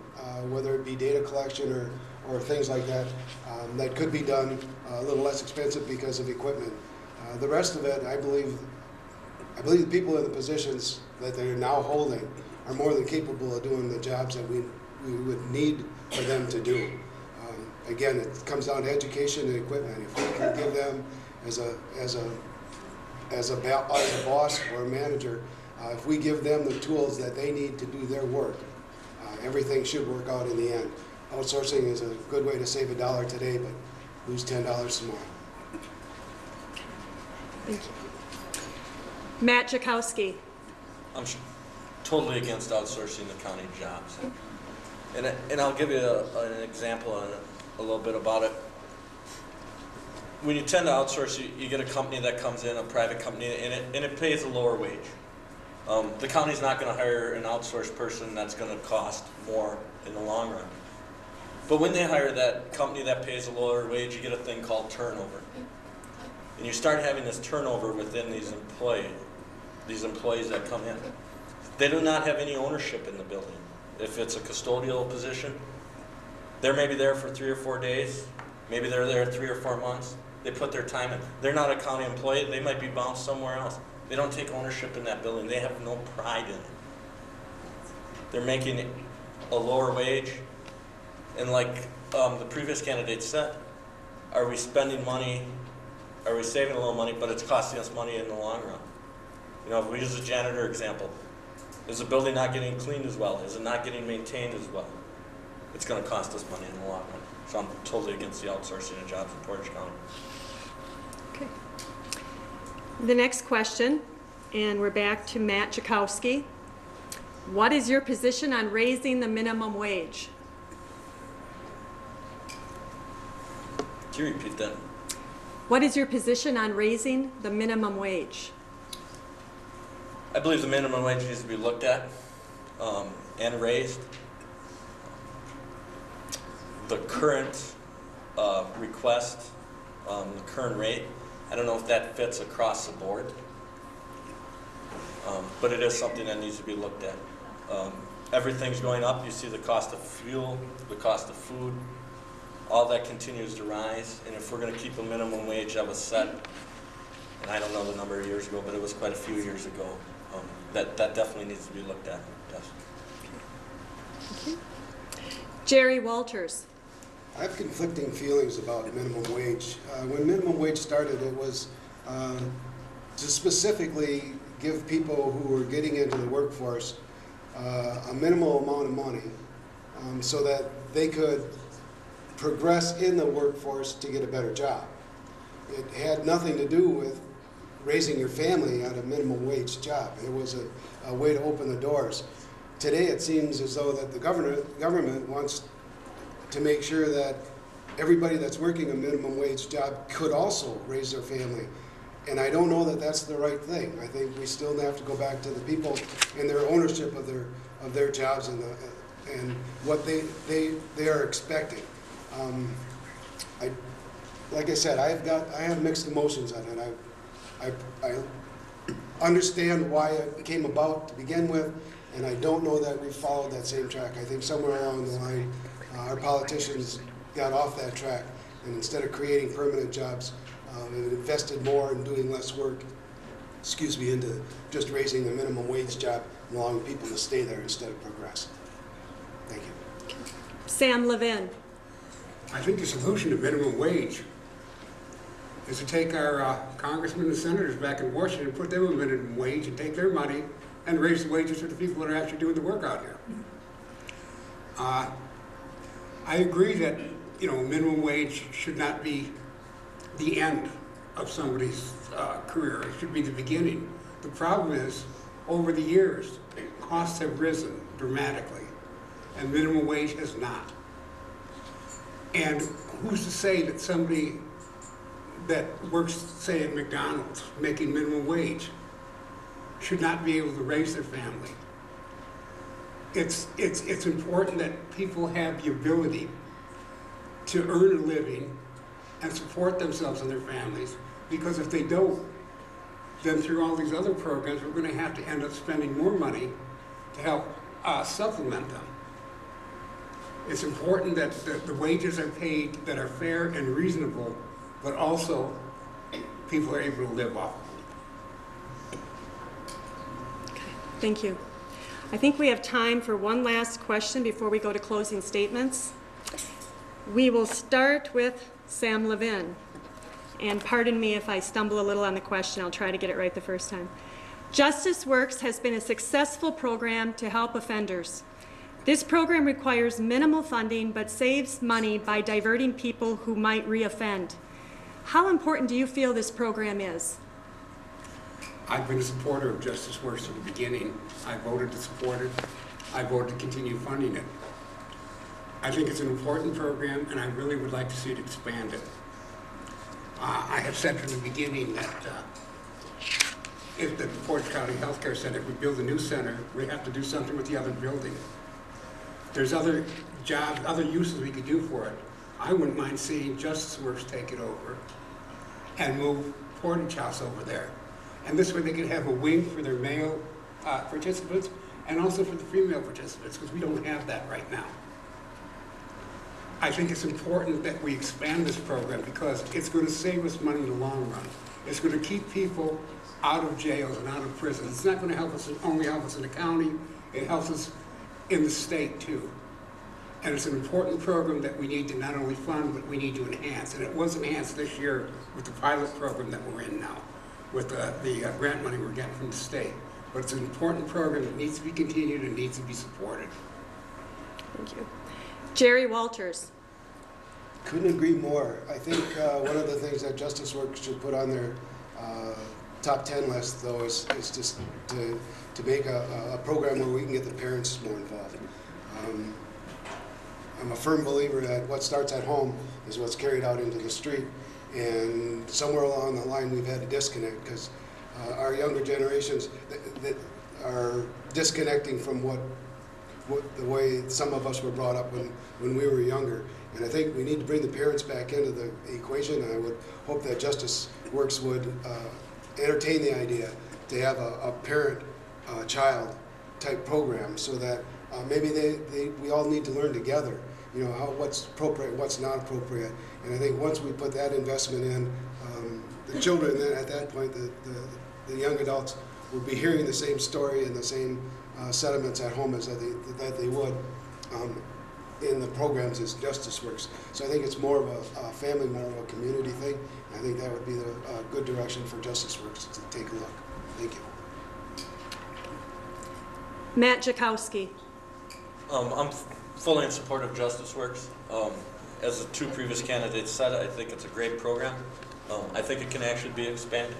whether it be data collection or things like that, that could be done a little less expensive because of equipment. The rest of it, I believe the people in the positions that they're now holding are more than capable of doing the jobs that we would need for them to do. Again, it comes down to education and equipment. If we can give them as a boss or a manager, if we give them the tools that they need to do their work, everything should work out in the end. Outsourcing is a good way to save $1 today, but lose $10 tomorrow. Thank you. Matt Jakowski. I'm totally against outsourcing the county jobs. And I'll give you an example and a little bit about it. When you tend to outsource, you get a company that comes in, a private company, and it pays a lower wage. The county's not going to hire an outsourced person that's going to cost more in the long run. But when they hire that company that pays a lower wage, you get a thing called turnover. And you start having this turnover within these employees that come in. They do not have any ownership in the building. If it's a custodial position, they're maybe there for 3 or 4 days. Maybe they're there 3 or 4 months. They put their time in. They're not a county employee. They might be bounced somewhere else. They don't take ownership in that building. They have no pride in it. They're making a lower wage. And like the previous candidate said, are we spending money? Are we saving a little money, but it's costing us money in the long run? If we use a janitor example, is the building not getting cleaned as well? Is it not getting maintained as well? It's going to cost us money in the long run. So I'm totally against the outsourcing of jobs in Portage County. Okay. The next question, and we're back to Matt Jakowski. What is your position on raising the minimum wage? Can you repeat that? What is your position on raising the minimum wage? I believe the minimum wage needs to be looked at and raised. The current request, the current rate, I don't know if that fits across the board, but it is something that needs to be looked at. Everything's going up. You see the cost of fuel, the cost of food, all that continues to rise. And if we're going to keep a minimum wage that was set, and I don't know the number of years ago, but it was quite a few years ago, that definitely needs to be looked at. Yes. Okay. Jerry Walters. I have conflicting feelings about minimum wage. When minimum wage started, it was to specifically give people who were getting into the workforce a minimal amount of money so that they could progress in the workforce to get a better job. It had nothing to do with raising your family at a minimum wage job. It was a way to open the doors. Today it seems as though that the government wants to make sure that everybody that's working a minimum wage job could also raise their family And I don't know that that's the right thing. I think we still have to go back to the people and their ownership of their jobs and what they are expecting. Like I said, I have mixed emotions on it. I understand why it came about to begin with, and I don't know that we followed that same track. I think somewhere along the line, our politicians got off that track, and instead of creating permanent jobs, invested more in doing less work, into just raising the minimum wage job and allowing people to stay there instead of progress. Thank you. Sam Levin. I think the solution to minimum wage is to take our congressmen and senators back in Washington and put them a minimum wage and take their money and raise the wages of the people that are actually doing the work out here. I agree that, minimum wage should not be the end of somebody's career. It should be the beginning. The problem is, over the years, costs have risen dramatically, and minimum wage has not. And who's to say that somebody that works, say, at McDonald's, making minimum wage, should not be able to raise their family? It's important that people have the ability to earn a living and support themselves and their families, because if they don't, then through all these other programs, we're going to have to end up spending more money to help supplement them. It's important that the wages are paid that are fair and reasonable, but also people are able to live off of them. Okay, thank you. I think we have time for one last question before we go to closing statements. We will start with Sam Levin. And pardon me if I stumble a little on the question. I'll try to get it right the first time. Justice Works has been a successful program to help offenders. This program requires minimal funding but saves money by diverting people who might reoffend. How important do you feel this program is? I've been a supporter of Justice Works from the beginning. I voted to support it. I voted to continue funding it. I think it's an important program, and I really would like to see it expanded. I have said from the beginning that if the Portage County Healthcare Center, if we build a new center, we have to do something with the other building. There's other jobs, other uses we could do for it. I wouldn't mind seeing Justice Works take it over and move Portage House over there. And this way they could have a wing for their male participants and also for the female participants, because we don't have that right now. I think it's important that we expand this program because it's going to save us money in the long run. It's going to keep people out of jails and out of prisons. It's not going to help us, only help us in the county, it helps us in the state too. And it's an important program that we need to not only fund, but we need to enhance. And it was enhanced this year with the pilot program that we're in now, with the grant money we're getting from the state. But it's an important program that needs to be continued and needs to be supported. Thank you. Jerry Walters. Couldn't agree more. I think one of the things that Justice Works should put on their top 10 list, though, is just to make a program where we can get the parents more involved. I'm a firm believer that what starts at home is what's carried out into the street, and somewhere along the line we've had a disconnect because our younger generations that are disconnecting from what the way some of us were brought up when we were younger. And I think we need to bring the parents back into the equation, and I would hope that Justice Works would entertain the idea to have a parent-child type program so that maybe we all need to learn together, what's appropriate, what's not appropriate. And I think once we put that investment in, the children, then at that point, the young adults will be hearing the same story and the same sentiments at home as that they would in the programs as Justice Works. So I think it's more of a family, more of a community thing. I think that would be the good direction for Justice Works to take a look. Thank you. Matt Jakowski. I'm fully in support of Justice Works. As the two previous candidates said, I think it's a great program. I think it can actually be expanded.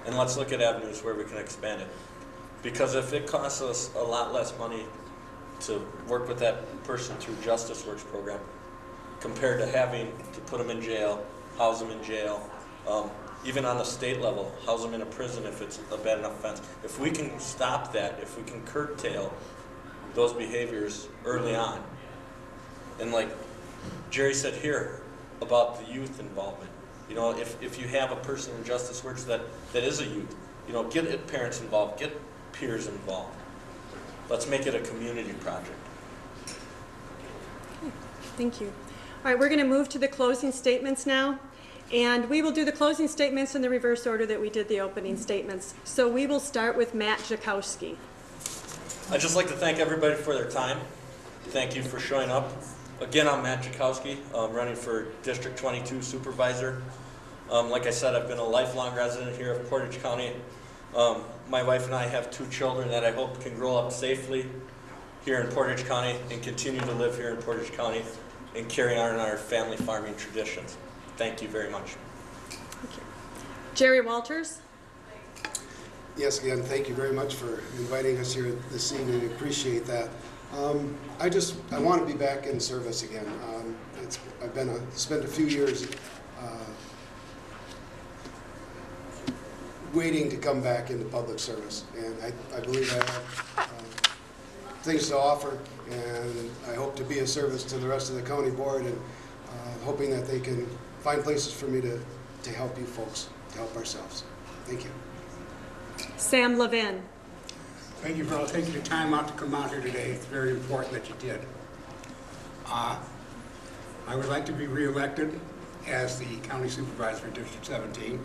And let's look at avenues where we can expand it. Because if it costs us a lot less money to work with that person through Justice Works program, compared to having to put them in jail, house them in jail, even on the state level, house them in a prison if it's a bad enough offense. If we can stop that, if we can curtail those behaviors early on, and like Jerry said here about the youth involvement, you know, if you have a person in justice works that is a youth, you know, get parents involved, get peers involved. Let's make it a community project. Thank you. All right, we're going to move to the closing statements now. And we will do the closing statements in the reverse order that we did the opening statements. So we will start with Matt Jakowski. I'd just like to thank everybody for their time. Thank you for showing up. Again, I'm Matt Jakowski. I'm running for District 22 Supervisor. Like I said, I've been a lifelong resident here of Portage County. My wife and I have 2 children that I hope can grow up safely here in Portage County and continue to live here in Portage County and carry on our family farming traditions. Thank you very much. Thank you. Jerry Walters. Yes, again, thank you very much for inviting us here this evening. We appreciate that. I want to be back in service again. I've spent a few years waiting to come back into public service, and I believe I have things to offer, and I hope to be of service to the rest of the county board, and hoping that they can find places for me to help you folks, to help ourselves. Thank you. Sam Levin. Thank you for taking the time out to come out here today. It's very important that you did. I would like to be reelected as the county supervisor in District 17.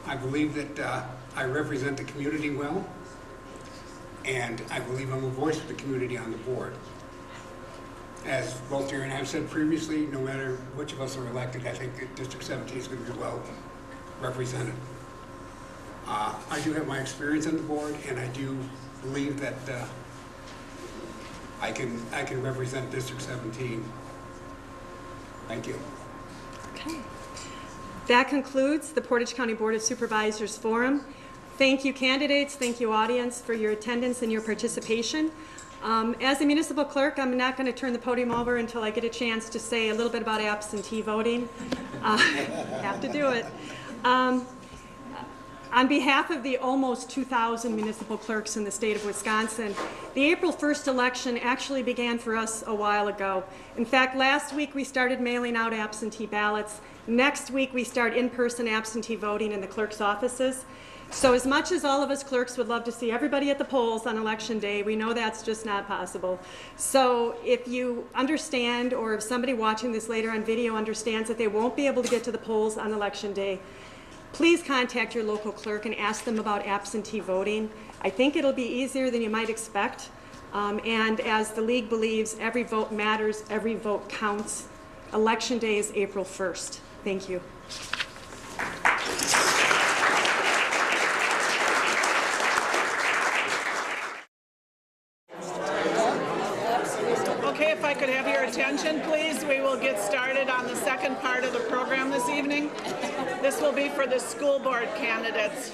I believe that I represent the community well, and I believe I'm a voice for the community on the board. As both Jerry and I have said previously, no matter which of us are elected, I think that District 17 is going to be well represented. I do have my experience on the board, and I do believe that I can represent District 17. Thank you. Okay. That concludes the Portage County Board of Supervisors Forum. Thank you, candidates. Thank you, audience, for your attendance and your participation. As a municipal clerk, I'm not going to turn the podium over until I get a chance to say a little bit about absentee voting. Have to do it. On behalf of the almost 2,000 municipal clerks in the state of Wisconsin, the April 1st election actually began for us a while ago. In fact, last week we started mailing out absentee ballots. Next week we start in-person absentee voting in the clerk's offices. So as much as all of us clerks would love to see everybody at the polls on election day, we know that's just not possible. So if you understand, or if somebody watching this later on video understands that they won't be able to get to the polls on election day, please contact your local clerk and ask them about absentee voting. I think it'll be easier than you might expect. And as the league believes, every vote matters, every vote counts. Election day is April 1st. Thank you. Okay, if I could have your attention, please, we will get started on the second part of the program this evening. This will be for the school board candidates.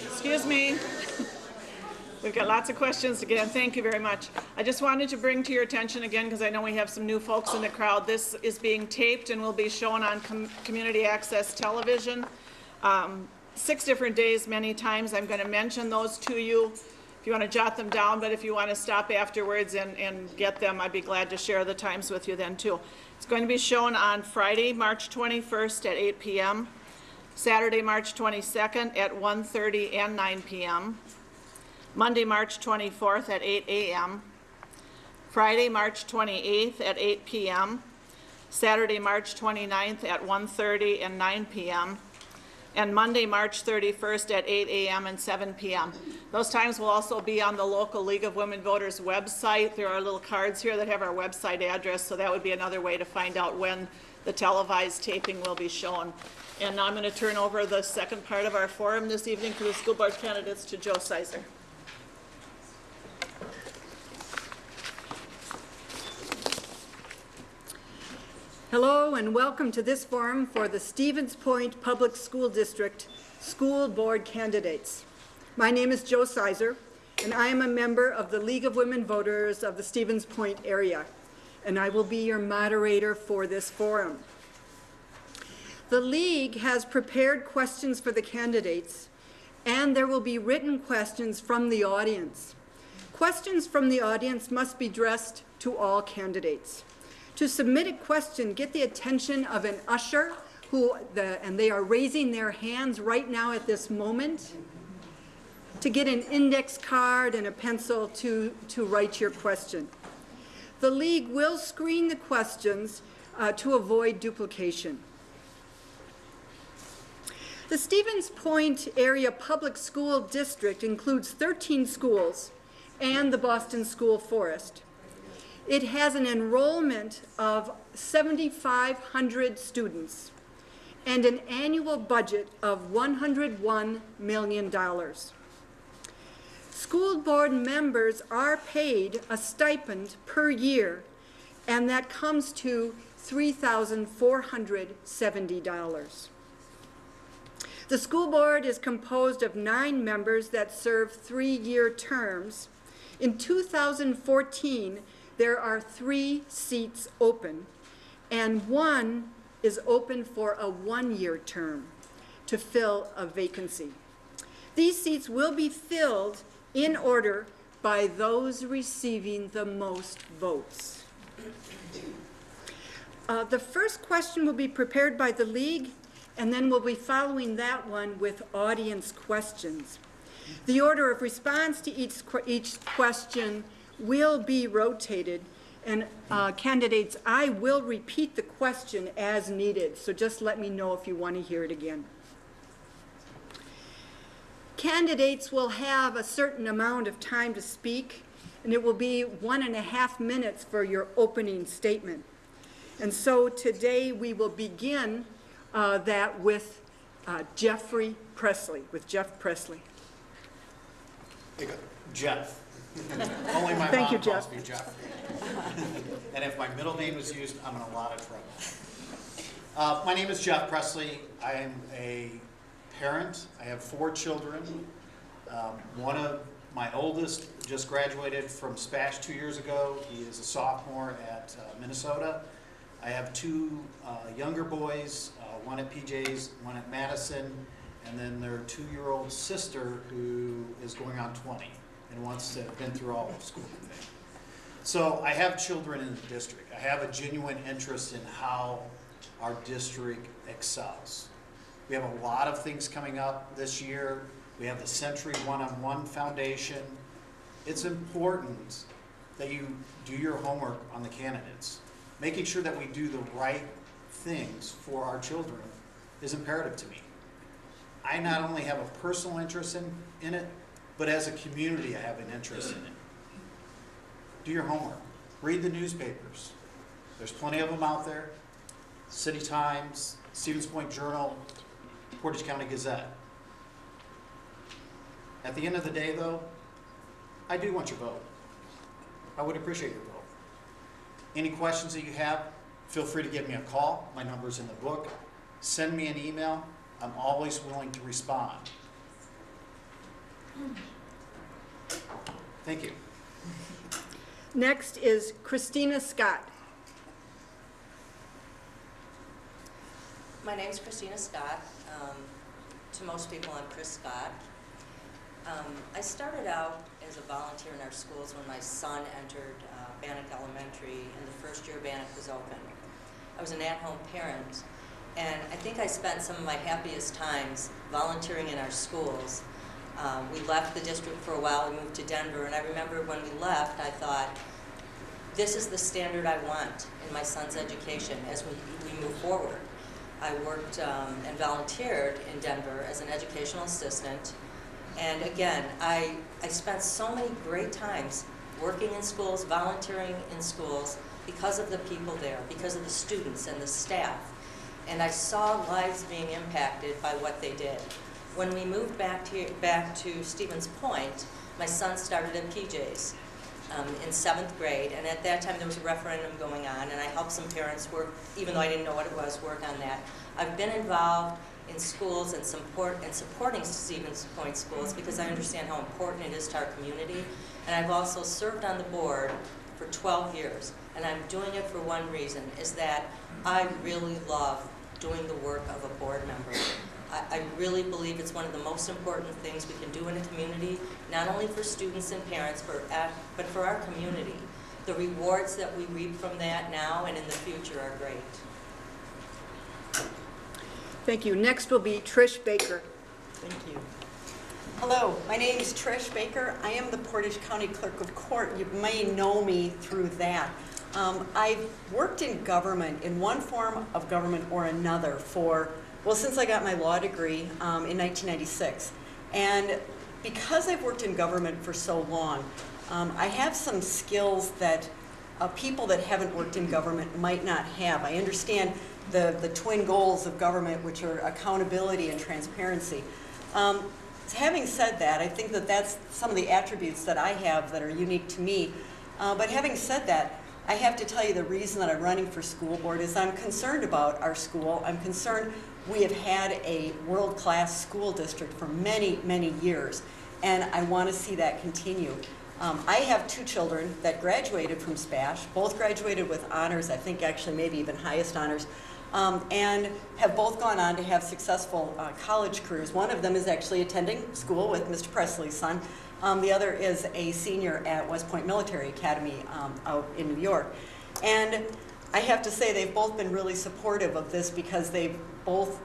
Excuse me. We've got lots of questions to get in. Thank you very much. I just wanted to bring to your attention again, because I know we have some new folks in the crowd, this is being taped and will be shown on community access television 6 different days, many times. I'm going to mention those to you if you want to jot them down, but if you want to stop afterwards and get them, I'd be glad to share the times with you then too. It's going to be shown on Friday, March 21st at 8 p.m., Saturday, March 22nd at 1:30 and 9 p.m., Monday, March 24th at 8 a.m., Friday, March 28th at 8 p.m., Saturday, March 29th at 1:30 and 9 p.m., and Monday, March 31st at 8 a.m. and 7 p.m. Those times will also be on the local League of Women Voters website. There are little cards here that have our website address, so that would be another way to find out when the televised taping will be shown. And now I'm going to turn over the second part of our forum this evening for the school board candidates to Joe Sizer. Hello and welcome to this forum for the Stevens Point Public School District School Board candidates. My name is Joe Sizer, and I am a member of the League of Women Voters of the Stevens Point area, and I will be your moderator for this forum. The League has prepared questions for the candidates, and there will be written questions from the audience. Questions from the audience must be addressed to all candidates. To submit a question, get the attention of an usher, and they are raising their hands right now at this moment, to get an index card and a pencil to write your question. The League will screen the questions to avoid duplication. The Stevens Point Area Public School District includes 13 schools and the Boston School Forest. It has an enrollment of 7,500 students and an annual budget of $101 million. School board members are paid a stipend per year, and that comes to $3,470. The school board is composed of 9 members that serve 3-year terms. In 2014, there are 3 seats open, and 1 is open for a 1-year term to fill a vacancy. These seats will be filled in order by those receiving the most votes. The first question will be prepared by the League, and then we'll be following that one with audience questions. The order of response to each question will be rotated, and candidates, I will repeat the question as needed, so just let me know if you want to hear it again. Candidates will have a certain amount of time to speak, and it will be 1.5 minutes for your opening statement. And so today we will begin that with Jeff Presley. Jeff. Only my Thank mom you, calls Jeff. me Jeff. And if my middle name is used, I'm in a lot of trouble. My name is Jeff Presley. I am a parent. I have 4 children. One of my oldest just graduated from SPASH 2 years ago. He is a sophomore at Minnesota. I have 2 younger boys, one at PJ's, one at Madison, and then their 2-year-old sister who is going on 20 and wants to have been through all of school. So I have children in the district. I have a genuine interest in how our district excels. We have a lot of things coming up this year. We have the Century One-on-One Foundation. It's important that you do your homework on the candidates. Making sure that we do the right things for our children is imperative to me. I not only have a personal interest in it, but as a community I have an interest in it. Do your homework. Read the newspapers. There's plenty of them out there. City Times, Stevens Point Journal, Portage County Gazette. At the end of the day, though, I do want your vote. I would appreciate your vote. Any questions that you have, feel free to give me a call. My number's in the book. Send me an email. I'm always willing to respond. Thank you. Next is Christina Scott. My name is Christina Scott. To most people, I'm Chris Scott. I started out as a volunteer in our schools when my son entered Bannock Elementary and the first year Bannock was open. I was an at-home parent, and I think I spent some of my happiest times volunteering in our schools. We left the district for a while, we moved to Denver, and I remember when we left, I thought, this is the standard I want in my son's education as we move forward. I worked and volunteered in Denver as an educational assistant. And again, I spent so many great times working in schools, volunteering in schools because of the people there, because of the students and the staff. And I saw lives being impacted by what they did. When we moved back to Stevens Point, my son started at PJ's in 7th grade, and at that time there was a referendum going on, and I helped some parents work, even though I didn't know what it was, work on that. I've been involved in schools and supporting Stevens Point schools because I understand how important it is to our community, and I've also served on the board for 12 years, and I'm doing it for one reason, is that I really love doing the work of a board member. I really believe it's one of the most important things we can do in a community, not only for students and parents, but for our community. The rewards that we reap from that now and in the future are great. Thank you. Next will be Trish Baker. Thank you. Hello, my name is Trish Baker. I am the Portage County Clerk of Court. You may know me through that. I've worked in government, in one form of government or another since I got my law degree in 1996. And because I've worked in government for so long, I have some skills that people that haven't worked in government might not have. I understand the twin goals of government, which are accountability and transparency. Having said that, I think that that's some of the attributes that I have that are unique to me. But having said that, I have to tell you the reason that I'm running for school board is I'm concerned about our school. I'm concerned we have had a world-class school district for many, many years, and I want to see that continue. I have two children that graduated from SPASH, both graduated with honors, I think actually maybe even highest honors, and have both gone on to have successful college careers. One of them is actually attending school with Mr. Presley's son. The other is a senior at West Point Military Academy out in New York. And I have to say they've both been really supportive of this because they both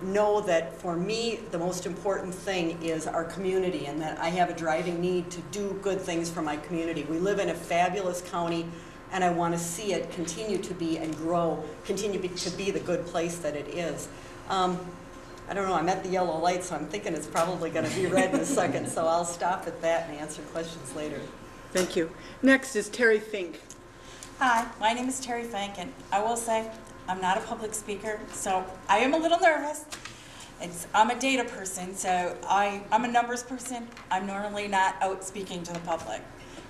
know that for me the most important thing is our community and that I have a driving need to do good things for my community. We live in a fabulous county and I want to see it continue to be and grow, continue to be the good place that it is. I don't know, I'm at the yellow light, so I'm thinking it's probably going to be red in a second, so I'll stop at that and answer questions later. Thank you. Next is Terry Fink. Hi, my name is Terry Fink, and I will say I'm not a public speaker, so I am a little nervous. I'm a data person, so I'm a numbers person. I'm normally not out speaking to the public.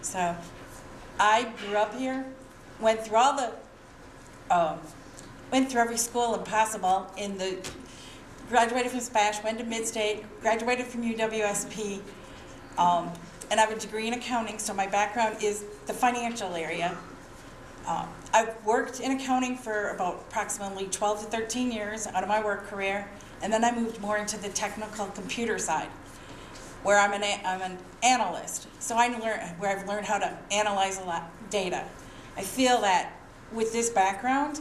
So I grew up here, went through every school possible in the. Graduated from SPASH, went to Midstate, graduated from UWSP, and I have a degree in accounting, so my background is the financial area. I've worked in accounting for about approximately 12 to 13 years out of my work career, and then I moved more into the technical computer side, where I'm an analyst. So where I've learned how to analyze a lot of data. I feel that with this background,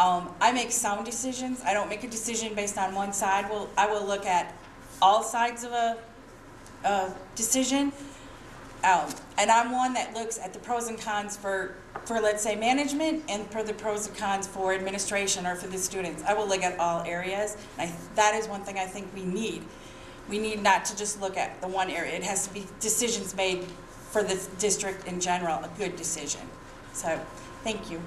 I make sound decisions. I don't make a decision based on one side. I will look at all sides of a decision. And I'm one that looks at the pros and cons for let's say, management and for the pros and cons for administration or for the students. I will look at all areas. That is one thing I think we need. We need not to just look at the one area. It has to be decisions made for the district in general, a good decision. So, thank you.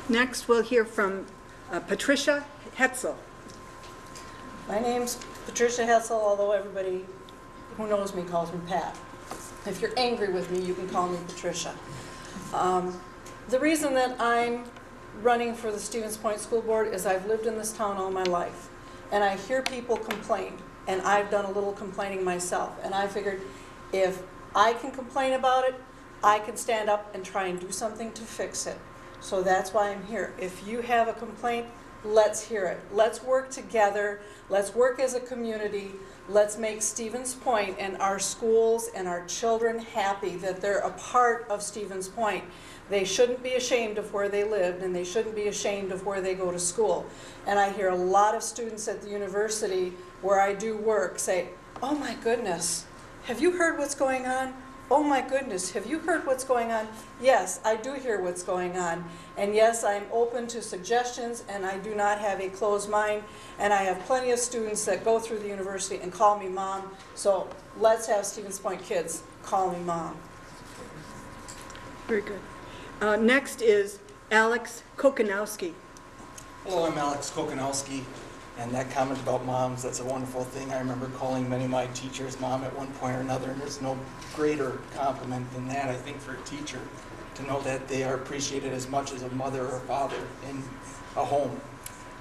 Next, we'll hear from Patricia Hetzel. My name's Patricia Hetzel, although everybody who knows me calls me Pat. If you're angry with me, you can call me Patricia. The reason that I'm running for the Stevens Point School Board is I've lived in this town all my life, and I hear people complain, and I've done a little complaining myself, and I figured if I can complain about it, I can stand up and try and do something to fix it. So that's why I'm here. If you have a complaint, let's hear it. Let's work together. Let's work as a community. Let's make Stevens Point and our schools and our children happy that they're a part of Stevens Point. They shouldn't be ashamed of where they lived, and they shouldn't be ashamed of where they go to school. And I hear a lot of students at the university where I do work say, "Oh my goodness, have you heard what's going on? Oh my goodness, have you heard what's going on?" Yes, I do hear what's going on. And yes, I'm open to suggestions, and I do not have a closed mind. And I have plenty of students that go through the university and call me mom. So let's have Stevens Point kids call me mom. Very good. Next is Alex Kokanowski. Hello, I'm Alex Kokanowski, and that comment about moms, that's a wonderful thing. I remember calling many of my teachers mom at one point or another, and there's no greater compliment than that, I think, for a teacher, to know that they are appreciated as much as a mother or a father in a home.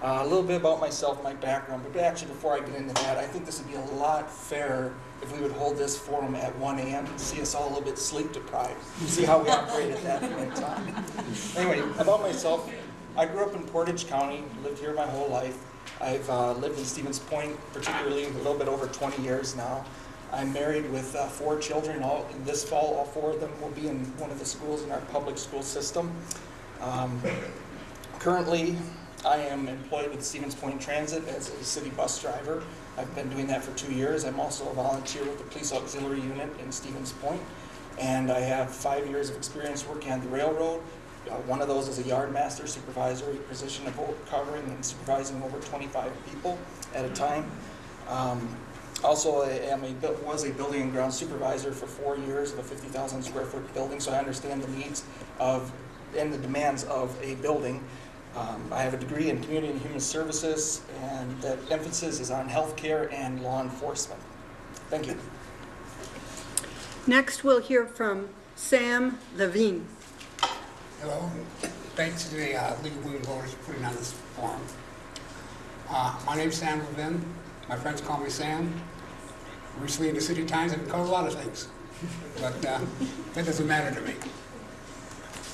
A little bit about myself, my background, but actually before I get into that, I think this would be a lot fairer if we would hold this forum at 1 a.m. and see us all a little bit sleep deprived, see how we operate at that point in time. Anyway, about myself, I grew up in Portage County, lived here my whole life. I've lived in Stevens Point, particularly a little bit over 20 years now. I'm married with 4 children. This fall, all 4 of them will be in one of the schools in our public school system. Currently, I am employed with Stevens Point Transit as a city bus driver. I've been doing that for 2 years. I'm also a volunteer with the Police Auxiliary Unit in Stevens Point, and I have 5 years of experience working on the railroad. One of those is a yardmaster supervisory position of covering and supervising over 25 people at a time. Also, I was a building and ground supervisor for 4 years of a 50,000 square foot building, so I understand the needs of and the demands of a building. I have a degree in community and human services, and the emphasis is on healthcare and law enforcement. Thank you. Next, we'll hear from Sam Levine. Hello. Thanks to the League of Women Voters for putting on this forum. My name's Sam Levine. My friends call me Sam. Recently in the City Times, I've been called a lot of things, but that doesn't matter to me.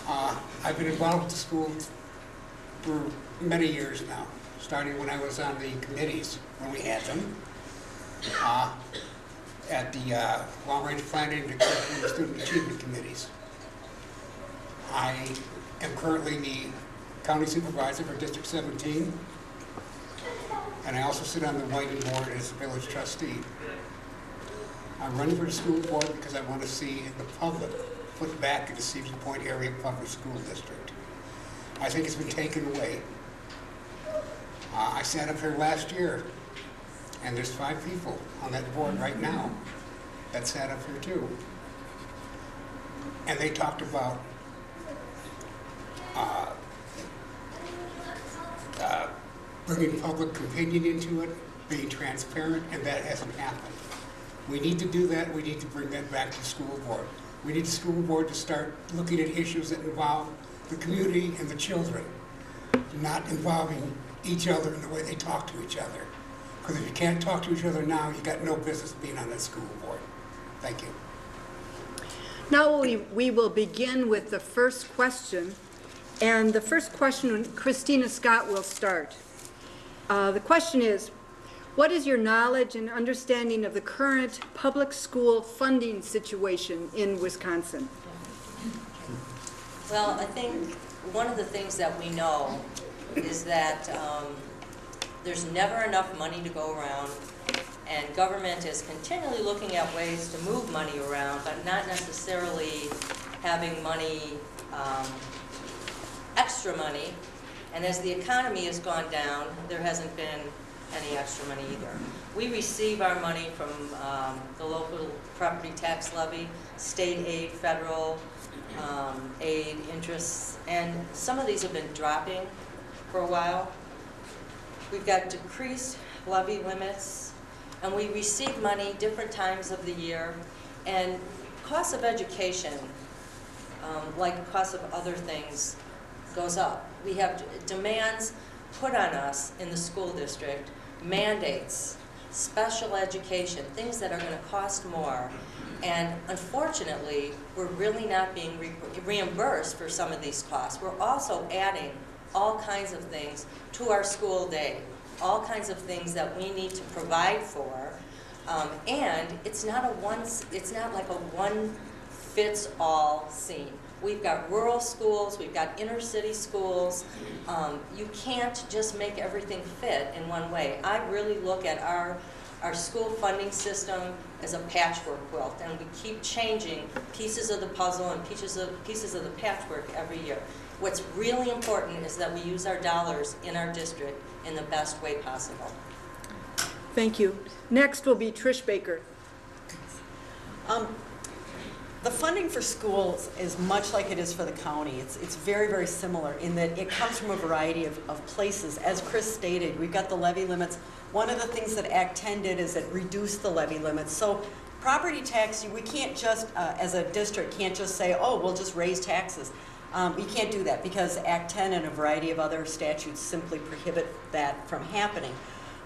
I've been involved with the school for many years now, starting when I was on the committees, when we had them, at the long-range planning and the student achievement committees. I am currently the county supervisor for District 17, and I also sit on the Whiting Board as a village trustee. I'm running for the school board because I want to see the public put back in the Stevens Point Area Public School District. I think it's been taken away. I sat up here last year, and there's 5 people on that board right now that sat up here too. And they talked about bringing public opinion into it, being transparent, and that hasn't happened. We need to do that. We need to bring that back to the school board. We need the school board to start looking at issues that involve the community and the children, not involving each other in the way they talk to each other. Because if you can't talk to each other now, you got no business being on that school board. Thank you. Now we will begin with the first question. And the first question, Christina Scott will start. The question is, what is your knowledge and understanding of the current public school funding situation in Wisconsin? Well, I think one of the things that we know is that there's never enough money to go around, and government is continually looking at ways to move money around, but not necessarily having money, extra money. And as the economy has gone down, there hasn't been any extra money either. We receive our money from the local property tax levy, state aid, federal aid, interests, and some of these have been dropping for a while. We've got decreased levy limits, and we receive money different times of the year, and cost of education, like cost of other things, goes up. We have demands put on us in the school district, mandates, special education, things that are going to cost more. And unfortunately, we're really not being reimbursed for some of these costs. We're also adding all kinds of things to our school day, all kinds of things that we need to provide for. And it's not like a one-fits-all scene. We've got rural schools, we've got inner city schools. You can't just make everything fit in one way. I really look at our school funding system as a patchwork quilt, and we keep changing pieces of the puzzle and pieces of the patchwork every year. What's really important is that we use our dollars in our district in the best way possible. Thank you. Next will be Trish Baker. The funding for schools is much like it is for the county. It's very, very similar in that it comes from a variety of places. As Chris stated, we've got the levy limits. One of the things that Act 10 did is it reduced the levy limits. So property tax, we can't just, as a district, can't just say, oh, we'll just raise taxes. We can't do that because Act 10 and a variety of other statutes simply prohibit that from happening.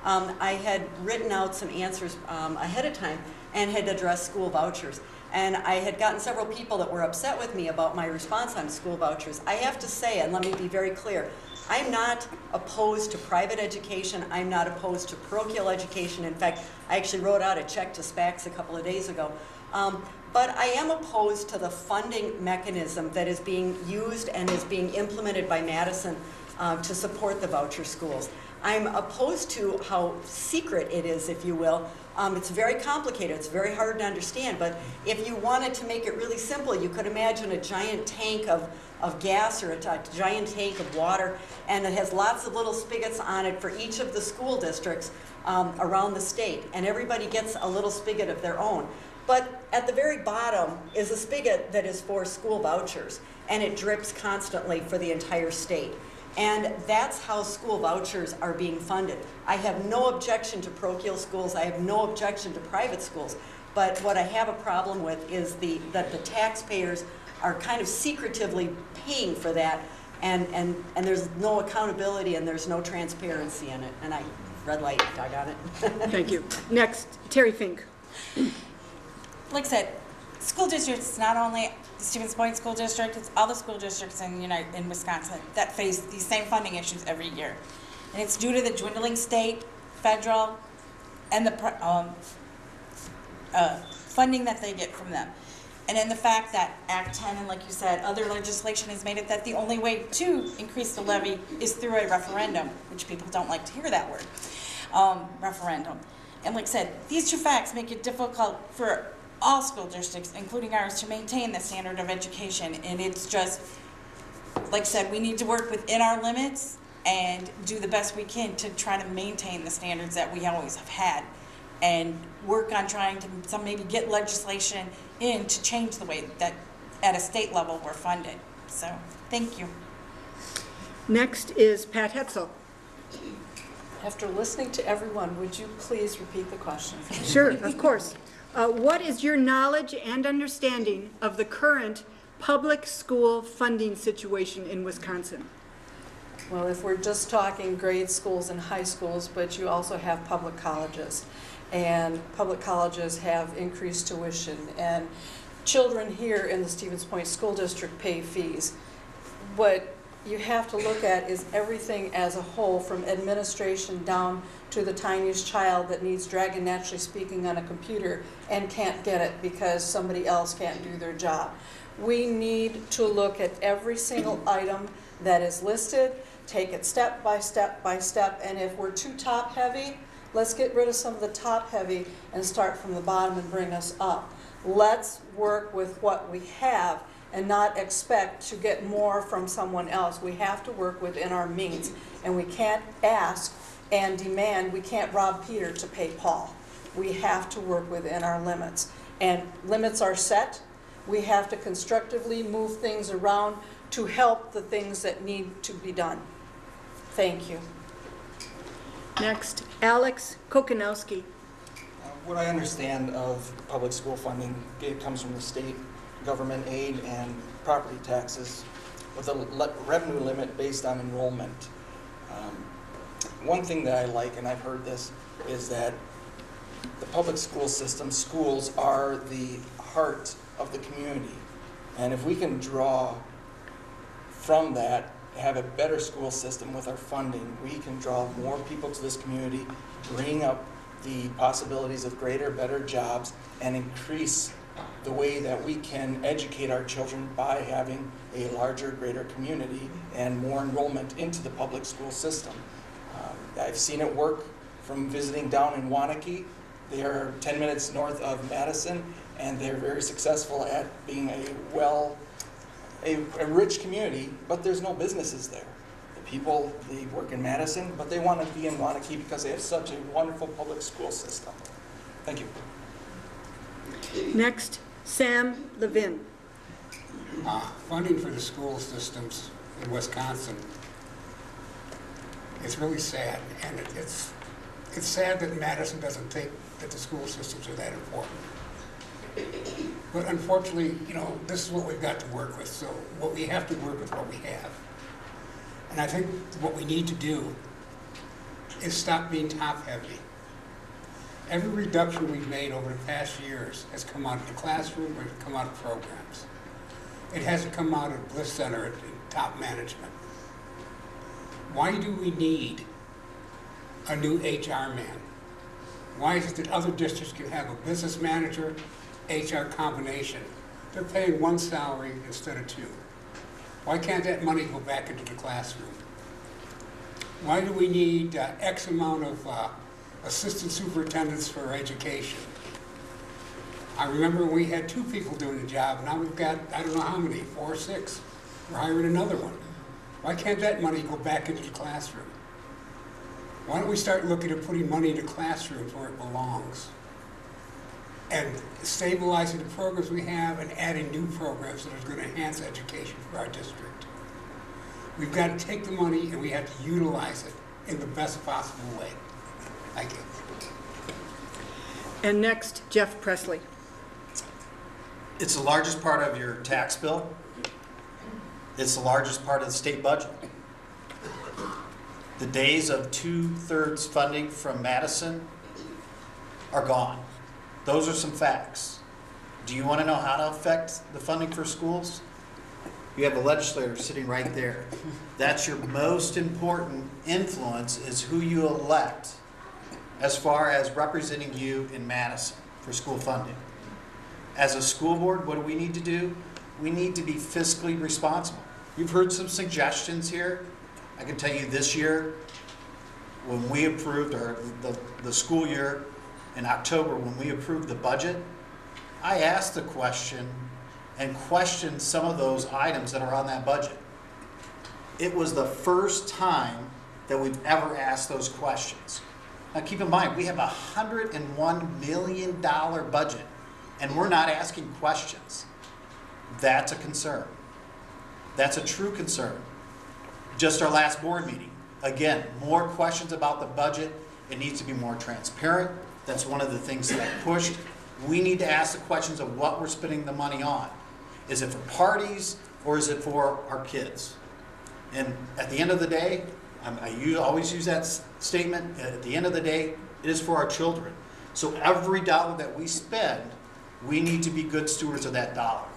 I had written out some answers ahead of time and had addressed school vouchers. And I had gotten several people that were upset with me about my response on school vouchers. I have to say, and let me be very clear, I'm not opposed to private education. I'm not opposed to parochial education. In fact, I actually wrote out a check to SPACs a couple of days ago. But I am opposed to the funding mechanism that is being used and is being implemented by Madison to support the voucher schools. I'm opposed to how secret it is, if you will. It's very complicated, it's very hard to understand, but if you wanted to make it really simple, you could imagine a giant tank of gas or a giant tank of water, and it has lots of little spigots on it for each of the school districts around the state, and everybody gets a little spigot of their own. But at the very bottom is a spigot that is for school vouchers, and it drips constantly for the entire state. And that's how school vouchers are being funded. I have no objection to parochial schools. I have no objection to private schools. But what I have a problem with is that the taxpayers are kind of secretively paying for that, and there's no accountability and there's no transparency in it. And red light, I got it. Thank you. Next, Terry Fink. Like I said, school districts, not only the Stevens Point School District, it's all the school districts in Wisconsin that face these same funding issues every year. And it's due to the dwindling state, federal, and the funding that they get from them. And in the fact that Act 10, and like you said, other legislation has made it that the only way to increase the levy is through a referendum, which people don't like to hear that word, referendum. And like I said, these two facts make it difficult for all school districts, including ours, to maintain the standard of education. And it's just, like I said, we need to work within our limits and do the best we can to try to maintain the standards that we always have had, and work on trying to maybe get legislation in to change the way that at a state level we're funded. So, thank you. Next is Pat Hetzel. After listening to everyone, would you please repeat the question? Sure, of course. What is your knowledge and understanding of the current public school funding situation in Wisconsin? Well, if we're just talking grade schools and high schools, but you also have public colleges, and public colleges have increased tuition, and children here in the Stevens Point School District pay fees. What you have to look at is everything as a whole, from administration down to the tiniest child that needs Dragon Naturally Speaking on a computer and can't get it because somebody else can't do their job. We need to look at every single item that is listed, take it step by step by step, and if we're too top heavy, let's get rid of some of the top heavy and start from the bottom and bring us up. Let's work with what we have and not expect to get more from someone else. We have to work within our means, and we can't ask and demand. We can't rob Peter to pay Paul. We have to work within our limits, and limits are set. We have to constructively move things around to help the things that need to be done. Thank you. Next, Alex Kokanowski. What I understand of public school funding, it comes from the state government aid and property taxes with a revenue limit based on enrollment. One thing that I like, and I've heard this, is that the public school system, schools are the heart of the community. And if we can draw from that, have a better school system with our funding, we can draw more people to this community, bring up the possibilities of greater, better jobs, and increase the way that we can educate our children by having a larger, greater community and more enrollment into the public school system. I've seen it work from visiting down in Waunakee. They are 10 minutes north of Madison, and they're very successful at being a rich community, but there's no businesses there. The people, they work in Madison, but they want to be in Waunakee because they have such a wonderful public school system. Thank you. Next, Sam Levin. Funding for the school systems in Wisconsin is really sad, and it's sad that Madison doesn't think that the school systems are that important. But unfortunately, this is what we've got to work with, so we have to work with what we have. And I think what we need to do is stop being top-heavy Every reduction we've made over the past years has come out of the classroom or come out of programs. It hasn't come out of Bliss Center at top management. Why do we need a new HR man? Why is it that other districts can have a business manager, HR combination? They're paying one salary instead of two. Why can't that money go back into the classroom? Why do we need X amount of assistant superintendents for education? I remember we had 2 people doing the job, now we've got, I don't know how many, 4 or 6. We're hiring another one. Why can't that money go back into the classroom? Why don't we start looking at putting money into classrooms where it belongs? And stabilizing the programs we have and adding new programs that are going to enhance education for our district. We've got to take the money and we have to utilize it in the best possible way. Thank you. And next, Jeff Presley. It's the largest part of your tax bill. It's the largest part of the state budget. The days of 2/3 funding from Madison are gone. Those are some facts. Do you want to know how to affect the funding for schools? You have a legislator sitting right there. That's your most important influence, is who you elect as far as representing you in Madison for school funding. As a school board, what do we need to do? We need to be fiscally responsible. You've heard some suggestions here. I can tell you this year, when we approved the school year in October, when we approved the budget, I asked the question and questioned some of those items that are on that budget. It was the first time that we've ever asked those questions. Now keep in mind, we have a $101 million budget, and we're not asking questions. That's a concern. That's a true concern. Just our last board meeting, again, more questions about the budget. It needs to be more transparent. That's one of the things that I pushed. We need to ask the questions of what we're spending the money on. Is it for parties or is it for our kids? And at the end of the day, I always use that statement, at the end of the day, it is for our children. So every dollar that we spend, we need to be good stewards of that dollar.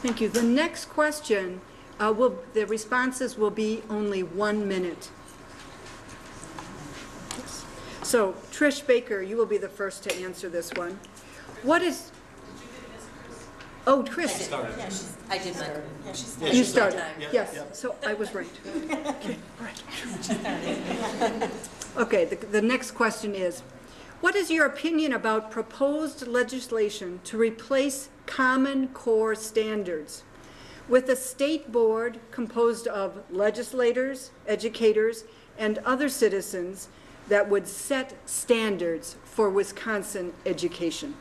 Thank you. The next question, the responses will be only 1 minute. So, Trish Baker, you will be the first to answer this one. What is... Oh, Chris. I did my. You started. Yes, Yep. so I was right. Okay, all right. Okay, the next question is, what is your opinion about proposed legislation to replace Common Core standards with a state board composed of legislators, educators, and other citizens that would set standards for Wisconsin education?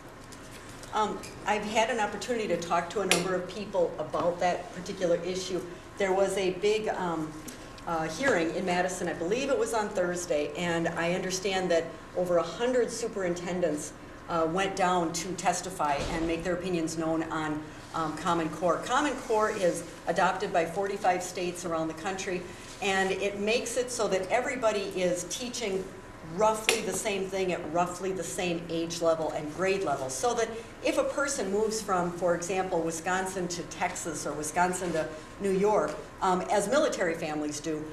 I've had an opportunity to talk to a number of people about that particular issue. There was a big hearing in Madison, I believe it was on Thursday, and I understand that over 100 superintendents went down to testify and make their opinions known on Common Core. Common Core is adopted by 45 states around the country, and it makes it so that everybody is teaching roughly the same thing at roughly the same age level and grade level, so that if a person moves from, for example, Wisconsin to Texas or Wisconsin to New York, as military families do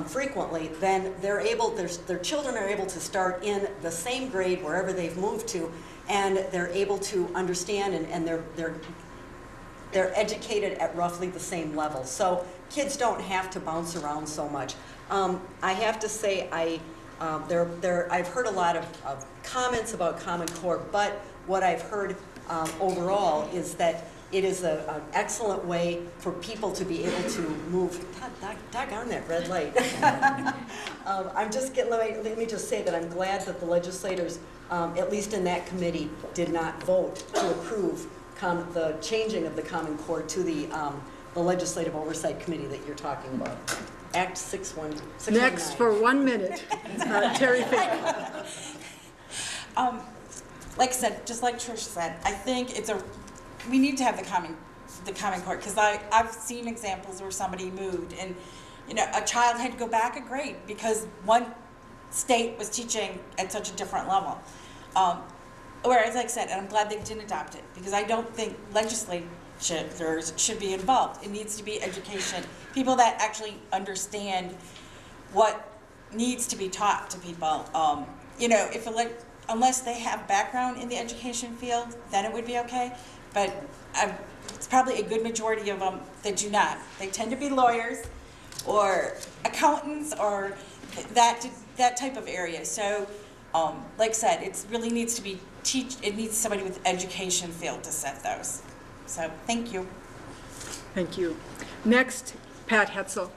frequently, then they're able, their children are able to start in the same grade wherever they've moved to, and they're able to understand, and they're educated at roughly the same level. So kids don't have to bounce around so much. I have to say, I've heard a lot of comments about Common Core, but what I've heard overall is that it is an excellent way for people to be able to move. Doggone that red light. Let me just say that I'm glad that the legislators, at least in that committee, did not vote to approve the changing of the Common Core to the Legislative Oversight Committee that you're talking about. Act 619. Next, for 1 minute, Terry Fink. Like I said, just like Trish said, I think we need to have the Common Core, because I've seen examples where somebody moved and a child had to go back a grade because state was teaching at such a different level. Whereas, like I said, and I'm glad they didn't adopt it, because I don't think legislators should be involved. It needs to be education, people that actually understand what needs to be taught to people. You know, unless they have background in the education field, then it would be okay. But it's probably a good majority of them that do not. They tend to be lawyers or accountants or that type of area. So, like I said, it really needs to be it needs somebody with education field to set those. So, thank you. Thank you. Next, Pat Hetzel.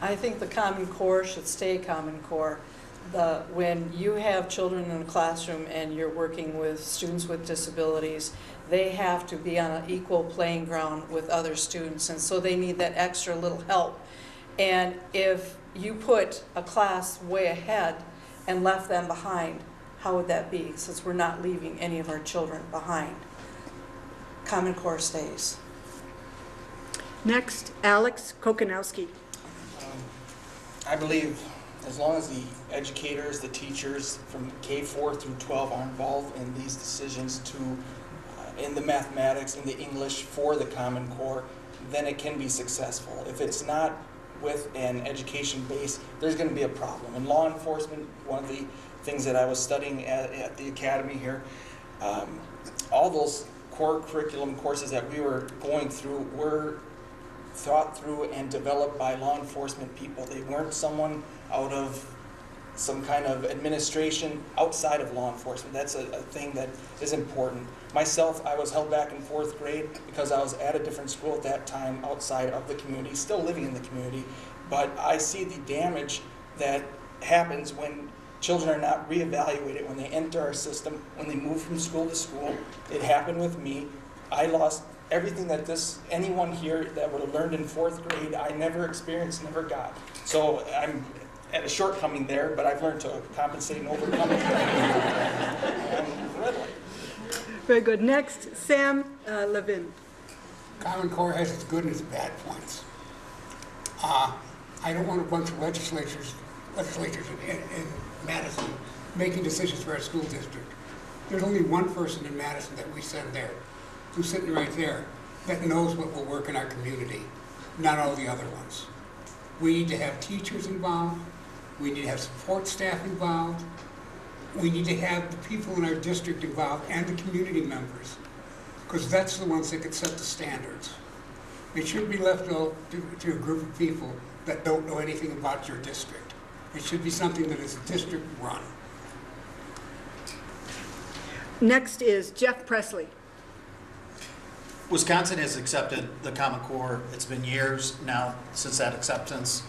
I think the Common Core should stay Common Core. When you have children in a classroom and you're working with students with disabilities, they have to be on an equal playing ground with other students, and so they need that extra little help. And if you put a class way ahead and left them behind, how would that be, since we're not leaving any of our children behind? Common Core stays. Next, Alex Kokanowski. I believe as long as the educators, the teachers from K4 through 12 are involved in these decisions in the mathematics, in the English for the Common Core, then it can be successful. If it's not with an education base, there's going to be a problem. In law enforcement, one of the things that I was studying at the academy here, all those core curriculum courses that we were going through were thought through and developed by law enforcement people. They weren't someone out of some kind of administration outside of law enforcement. That's a thing that is important. Myself, I was held back in 4th grade because I was at a different school at that time outside of the community, still living in the community, but I see the damage that happens when children are not reevaluated, when they enter our system, when they move from school to school. It happened with me. I lost everything that anyone here that would have learned in 4th grade, I never experienced, never got. So I'm at a shortcoming there, but I've learned to compensate and overcome it. Very good. Next, Sam Levin. Common Core has its good and its bad points. I don't want a bunch of legislators in Madison making decisions for our school district. There's only one person in Madison that we send there, who's sitting right there, that knows what will work in our community, not all the other ones. We need to have teachers involved. We need to have support staff involved. We need to have the people in our district involved and the community members, because that's the ones that can set the standards. It should be left to a group of people that don't know anything about your district. It should be something that is district run. Next is Jeff Presley. Wisconsin has accepted the Common Core. It's been years now since that acceptance.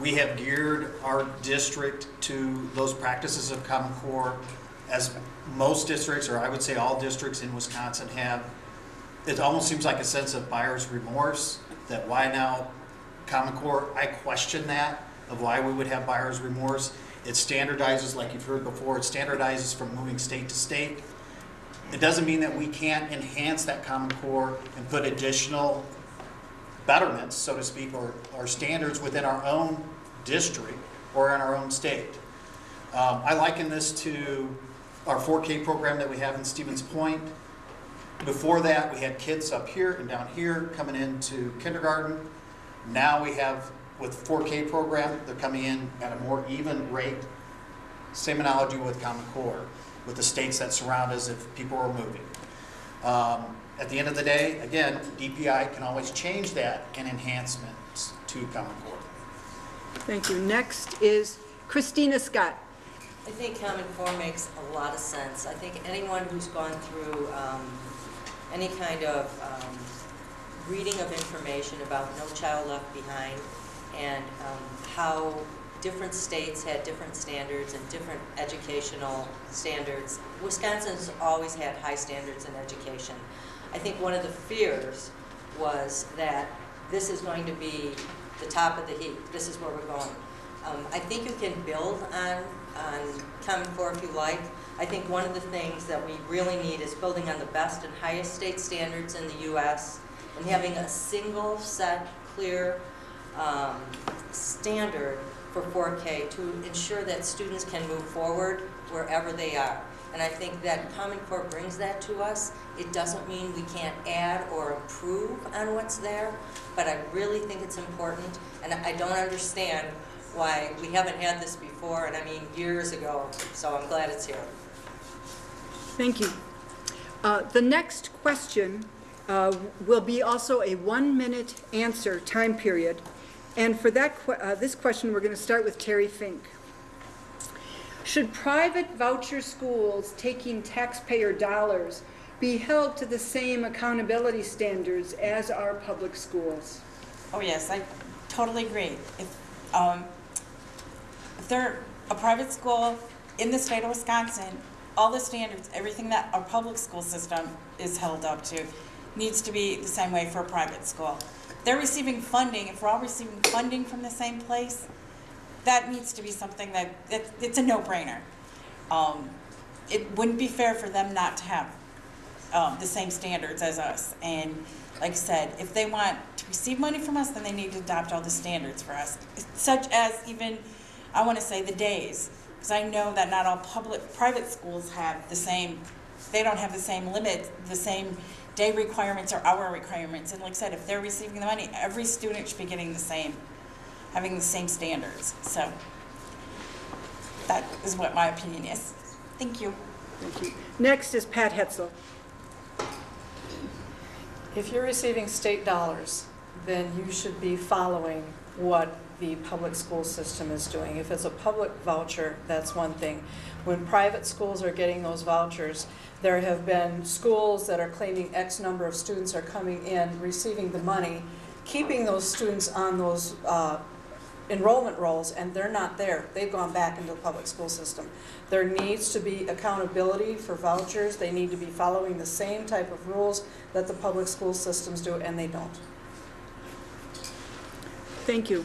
We have geared our district to those practices of Common Core, as most districts, or I would say all districts in Wisconsin have. It almost seems like a sense of buyer's remorse, that why now Common Core? I question that, of why we would have buyer's remorse. It standardizes, like you've heard before, it standardizes from moving state to state. It doesn't mean that we can't enhance that Common Core and put additional betterments, so to speak, or standards within our own district or in our own state. I liken this to our 4K program that we have in Stevens Point. Before that, we had kids up here and down here coming into kindergarten. Now we have, with 4K program, they're coming in at a more even rate. Same analogy with Common Core, with the states that surround us if people are moving. At the end of the day, again, DPI can always change that in enhancements to Common Core. Thank you. Next is Christina Scott. I think Common Core makes a lot of sense. I think anyone who's gone through any kind of reading of information about No Child Left Behind and how different states had different standards and different educational standards. Wisconsin's always had high standards in education. I think one of the fears was that this is going to be the top of the heap. This is where we're going. I think you can build on Common Core if you like. I think one of the things that we really need is building on the best and highest state standards in the U.S. and having a single set, clear standard for 4K to ensure that students can move forward wherever they are. And I think that Common Core brings that to us. It doesn't mean we can't add or improve on what's there, but I really think it's important, and I don't understand why we haven't had this before, and I mean years ago, so I'm glad it's here. Thank you. The next question will be also a 1-minute answer time period. And for that, this question, we're going to start with Terry Fink. Should private voucher schools taking taxpayer dollars be held to the same accountability standards as our public schools? Oh yes, I totally agree. If they're a private school in the state of Wisconsin, all the standards, everything that our public school system is held up to, needs to be the same way for a private school. They're receiving funding. If we're all receiving funding from the same place, that needs to be something that it's a no-brainer. It wouldn't be fair for them not to have the same standards as us. And like I said, if they want to receive money from us, then they need to adopt all the standards for us, such as even, I want to say, the days. Because I know that not all private schools have the same, they don't have the same limit, the same day requirements or hour requirements. And like I said, if they're receiving the money, every student should be getting the same, having the same standards. So that is what my opinion is. Thank you. Thank you. Next is Pat Hetzel. If you're receiving state dollars, then you should be following what the public school system is doing. If it's a public voucher, that's one thing. When private schools are getting those vouchers, there have been schools that are claiming X number of students are coming in, receiving the money, keeping those students on those enrollment rolls, and they're not there. They've gone back into the public school system. There needs to be accountability for vouchers. They need to be following the same type of rules that the public school systems do, and they don't. Thank you.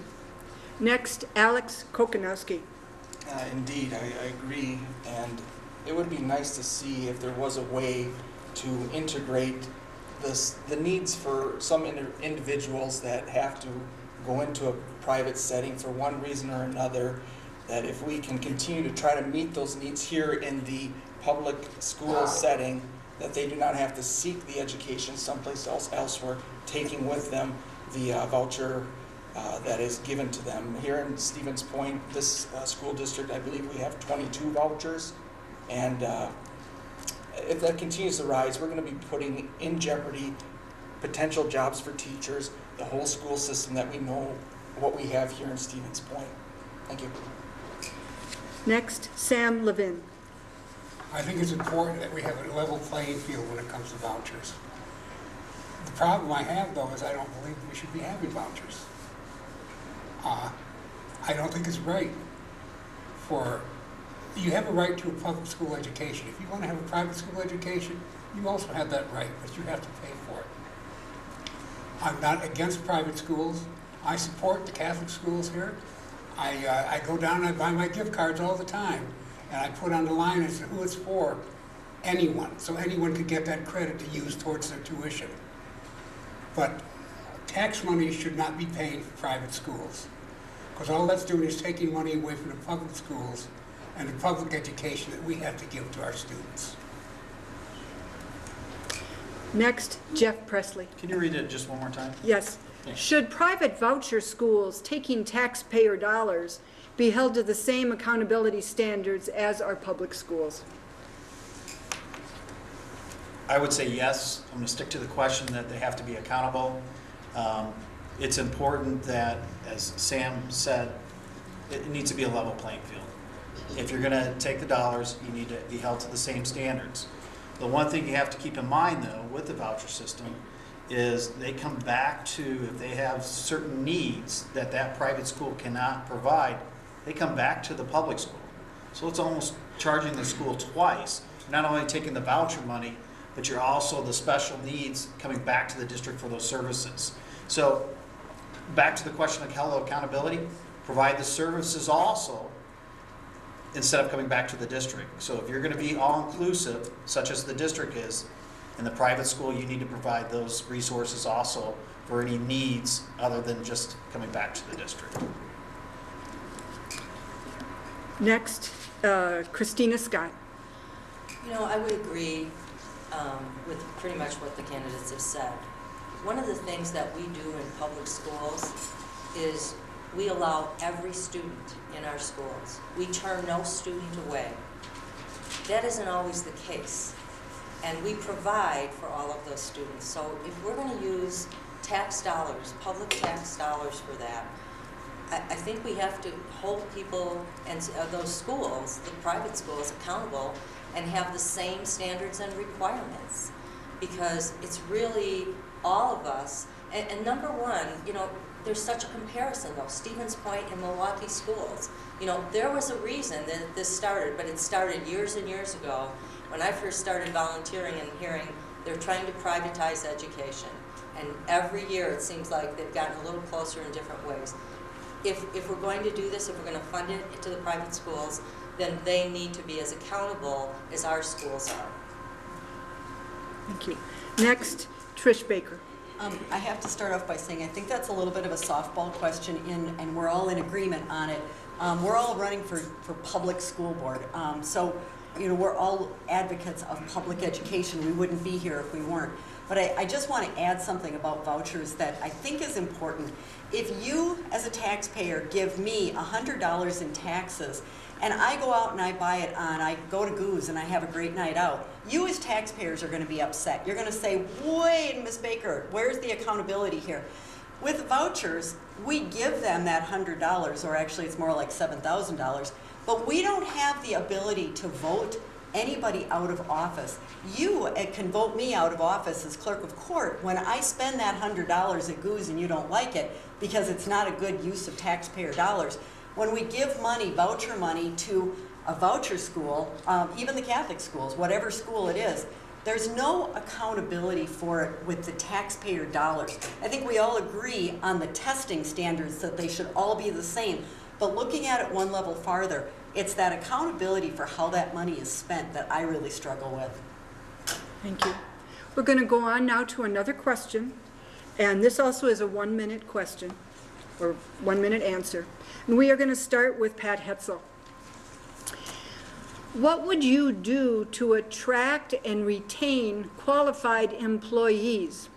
Next, Alex Kokonowski. Indeed, I agree, and it would be nice to see if there was a way to integrate the needs for some individuals that have to go into a private setting for one reason or another, that if we can continue to try to meet those needs here in the public school setting, that they do not have to seek the education someplace else elsewhere, taking with them the voucher that is given to them. Here in Stevens Point, this school district, I believe we have 22 vouchers, and if that continues to rise, we're going to be putting in jeopardy potential jobs for teachers, the whole school system that we know what we have here in Stevens Point. Thank you. Next, Sam Levin. I think it's important that we have a level playing field when it comes to vouchers. The problem I have, though, is I don't believe we should be having vouchers. I don't think it's right you have a right to a public school education. If you want to have a private school education, you also have that right, but you have to pay for it. I'm not against private schools. I support the Catholic schools here. I go down and I buy my gift cards all the time, and I put on the line as to who it's for. Anyone, so anyone could get that credit to use towards their tuition. But tax money should not be paying for private schools, because all that's doing is taking money away from the public schools and the public education that we have to give to our students. Next, Jeff Presley. Can you read it just one more time? Yes. Thanks. Should private voucher schools taking taxpayer dollars be held to the same accountability standards as our public schools? I would say yes. I'm going to stick to the question that they have to be accountable. It's important that, as Sam said, it needs to be a level playing field. If you're going to take the dollars, you need to be held to the same standards. The one thing you have to keep in mind, though, with the voucher system is they come back to, if they have certain needs that that private school cannot provide, they come back to the public school. So it's almost charging the school twice. You're not only taking the voucher money, but you're also the special needs coming back to the district for those services. So back to the question of hello accountability, provide the services also instead of coming back to the district. So if you're going to be all-inclusive, such as the district is, in the private school, you need to provide those resources also for any needs other than just coming back to the district. Next, Christina Scott. You know, I would agree with pretty much what the candidates have said. One of the things that we do in public schools is we allow every student in our schools. We turn no student away. That isn't always the case. And we provide for all of those students. So if we're going to use tax dollars, public tax dollars for that, I think we have to hold people and those schools, the private schools, accountable and have the same standards and requirements. Because it's really all of us. And number one, you know, there's such a comparison though. Stevens Point and Milwaukee schools. You know, there was a reason that this started, but it started years and years ago when I first started volunteering and hearing they're trying to privatize education. And every year it seems like they've gotten a little closer in different ways. If we're going to do this, if we're going to fund it to the private schools, then they need to be as accountable as our schools are. Thank you. Next, Trish Baker. I have to start off by saying I think that's a little bit of a softball question, and we're all in agreement on it. We're all running for public school board. So, you know, we're all advocates of public education. We wouldn't be here if we weren't. But I just want to add something about vouchers that I think is important. If you, as a taxpayer, give me $100 in taxes, and I go out and I buy it I go to Goose and I have a great night out, you as taxpayers are going to be upset. You're going to say, wait, Ms. Baker, where's the accountability here? With vouchers, we give them that $100, or actually it's more like $7,000, but we don't have the ability to vote anybody out of office. You can vote me out of office as clerk of court when I spend that $100 at Goose and you don't like it because it's not a good use of taxpayer dollars. When we give money, voucher money, to a voucher school, even the Catholic schools, whatever school it is, there's no accountability for it with the taxpayer dollars. I think we all agree on the testing standards that they should all be the same, but looking at it one level farther, it's that accountability for how that money is spent that I really struggle with. Thank you. We're going to go on now to another question, and this also is a 1-minute question, or 1-minute answer. And we are going to start with Pat Hetzel. What would you do to attract and retain qualified employees?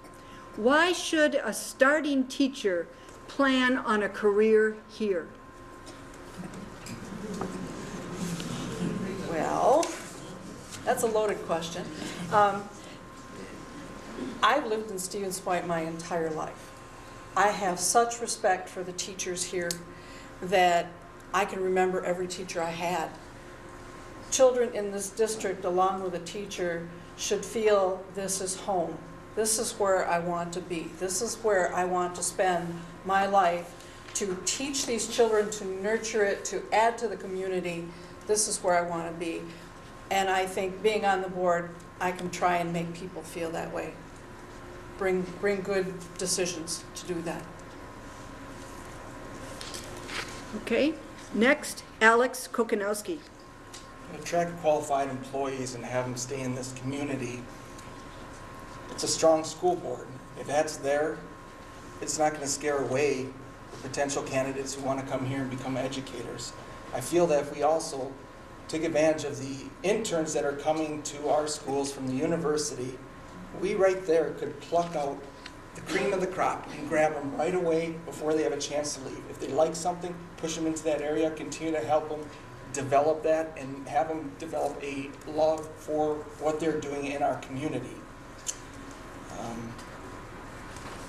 Why should a starting teacher plan on a career here? Well, that's a loaded question. I've lived in Stevens Point my entire life. I have such respect for the teachers here that I can remember every teacher I had. Children in this district, along with a teacher, should feel this is home. This is where I want to be. This is where I want to spend my life, to teach these children, to nurture it, to add to the community. This is where I want to be. And I think being on the board, I can try and make people feel that way. Bring good decisions to do that. Okay. Next, Alex Kokanowski. Attract qualified employees and have them stay in this community. It's a strong school board. If that's there, it's not going to scare away the potential candidates who want to come here and become educators. I feel that if we also take advantage of the interns that are coming to our schools from the university, we right there could pluck out the cream of the crop and grab them right away before they have a chance to leave. If they like something, push them into that area, continue to help them develop that, and have them develop a love for what they're doing in our community.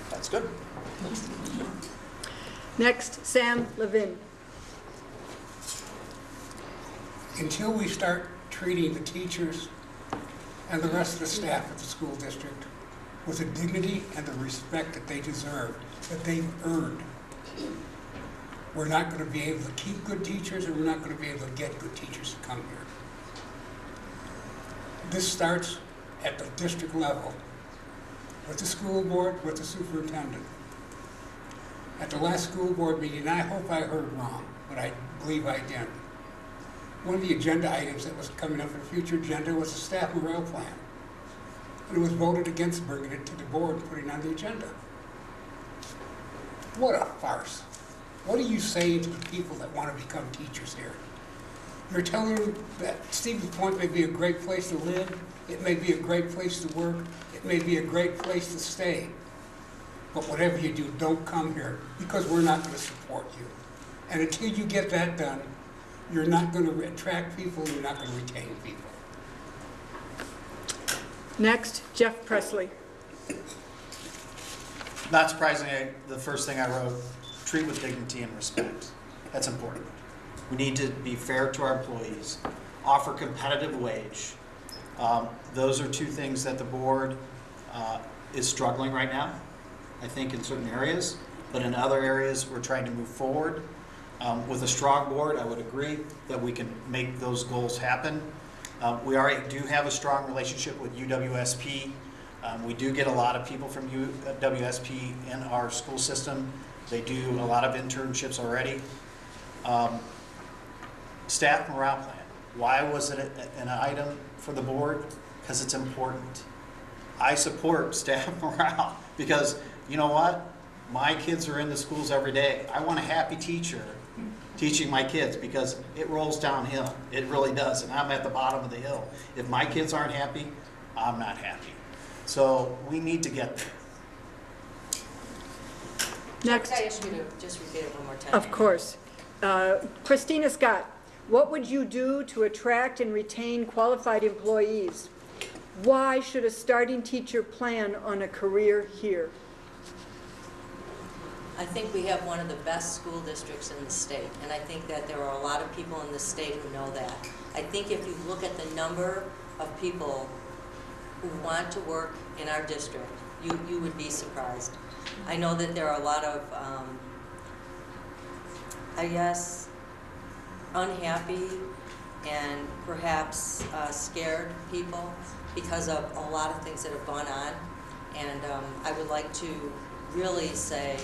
That's good. Next, Sam Levin. Until we start treating the teachers and the rest of the staff at the school district with the dignity and the respect that they deserve, that they've earned, we're not going to be able to keep good teachers, and we're not going to be able to get good teachers to come here. This starts at the district level, with the school board, with the superintendent. At the last school board meeting, I hope I heard wrong, but I believe I didn't. One of the agenda items that was coming up for the future agenda was the staff morale plan. And it was voted against bringing it to the board and putting it on the agenda. What a farce. What are you saying to the people that want to become teachers here? You're telling them that Stevens Point may be a great place to live, it may be a great place to work, it may be a great place to stay. But whatever you do, don't come here, because we're not going to support you. And until you get that done, you're not going to attract people, you're not going to retain people. Next, Jeff Presley. Not surprisingly, the first thing I wrote, treat with dignity and respect. That's important. We need to be fair to our employees, offer competitive wage. Those are two things that the board is struggling right now, I think in certain areas, but in other areas we're trying to move forward. With a strong board, I would agree that we can make those goals happen. We already do have a strong relationship with UWSP. We do get a lot of people from UWSP in our school system. They do a lot of internships already. Staff morale plan. Why was it an item for the board? Because it's important. I support staff morale because, you know what? My kids are in the schools every day. I want a happy teacher teaching my kids because it rolls downhill. It really does, and I'm at the bottom of the hill. If my kids aren't happy, I'm not happy. So we need to get there. Next. Can I ask you to just repeat it one more time? Of course. Christina Scott, what would you do to attract and retain qualified employees? Why should a starting teacher plan on a career here? I think we have one of the best school districts in the state, and I think that there are a lot of people in the state who know that. I think if you look at the number of people who want to work in our district, you would be surprised. I know that there are a lot of, I guess, unhappy and perhaps scared people because of a lot of things that have gone on. And I would like to really say,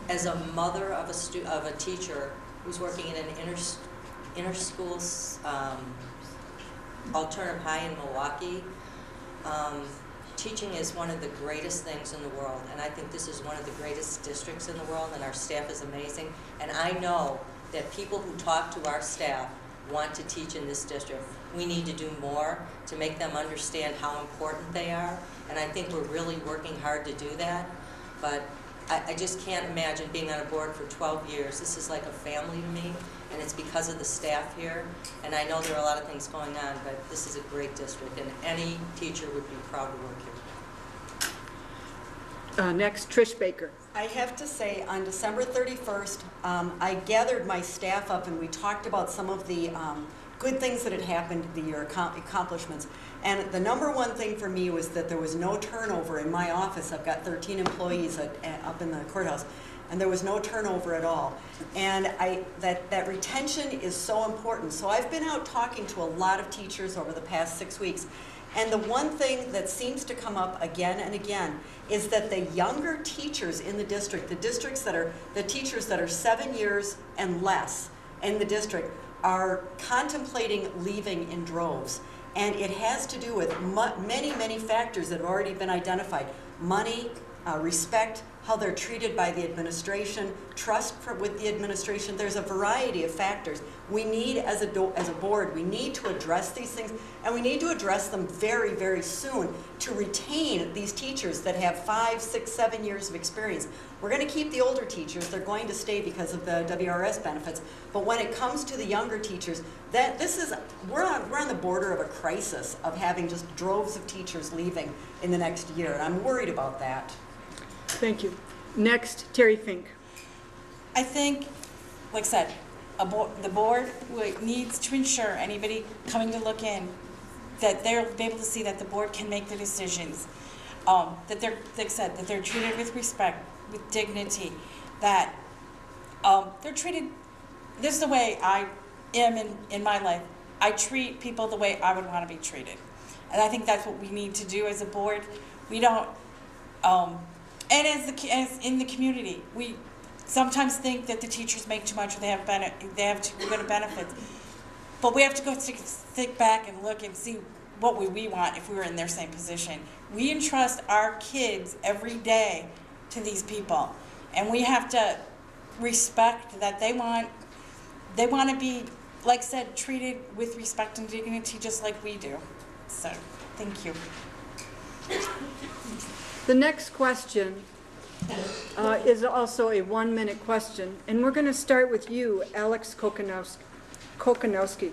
as a mother of a teacher who's working in an inter-school alternative high in Milwaukee, teaching is one of the greatest things in the world, and I think this is one of the greatest districts in the world, and our staff is amazing. And I know that people who talk to our staff want to teach in this district. We need to do more to make them understand how important they are, and I think we're really working hard to do that. But I just can't imagine being on a board for 12 years. This is like a family to me, and it's because of the staff here. And I know there are a lot of things going on, but this is a great district, and any teacher would be proud to work here. Next, Trish Baker. I have to say, on December 31st, I gathered my staff up and we talked about some of the good things that had happened the year, accomplishments. And the number one thing for me was that there was no turnover in my office. I've got 13 employees up in the courthouse, and there was no turnover at all. And that retention is so important. So I've been out talking to a lot of teachers over the past 6 weeks. And the one thing that seems to come up again and again is that the younger teachers in the district, the teachers that are 7 years and less in the district, are contemplating leaving in droves. And it has to do with many, many factors that have already been identified. Money, respect, how they're treated by the administration, trust with the administration. There's a variety of factors. We need, as a board, we need to address these things, and we need to address them very, very soon to retain these teachers that have 5, 6, 7 years of experience. We're going to keep the older teachers. They're going to stay because of the WRS benefits. But when it comes to the younger teachers, we're on the border of a crisis of having just droves of teachers leaving in the next year, and I'm worried about that. Thank you. Next, Terry Fink. I think, like I said, the board needs to ensure anybody coming to look in that they'll be able to see that the board can make the decisions, that they're, like I said, that they're treated with respect, with dignity, that they're treated. This is the way I am in my life. I treat people the way I would want to be treated, and I think that's what we need to do as a board. We don't. And as in the community, we sometimes think that the teachers make too much or they have too good of benefits. But we have to go think back and look and see what would we want if we were in their same position. We entrust our kids every day to these people, and we have to respect that they want to be like I said, treated with respect and dignity just like we do. So, thank you. The next question is also a 1-minute question, and we're going to start with you, Alex Kokonowski.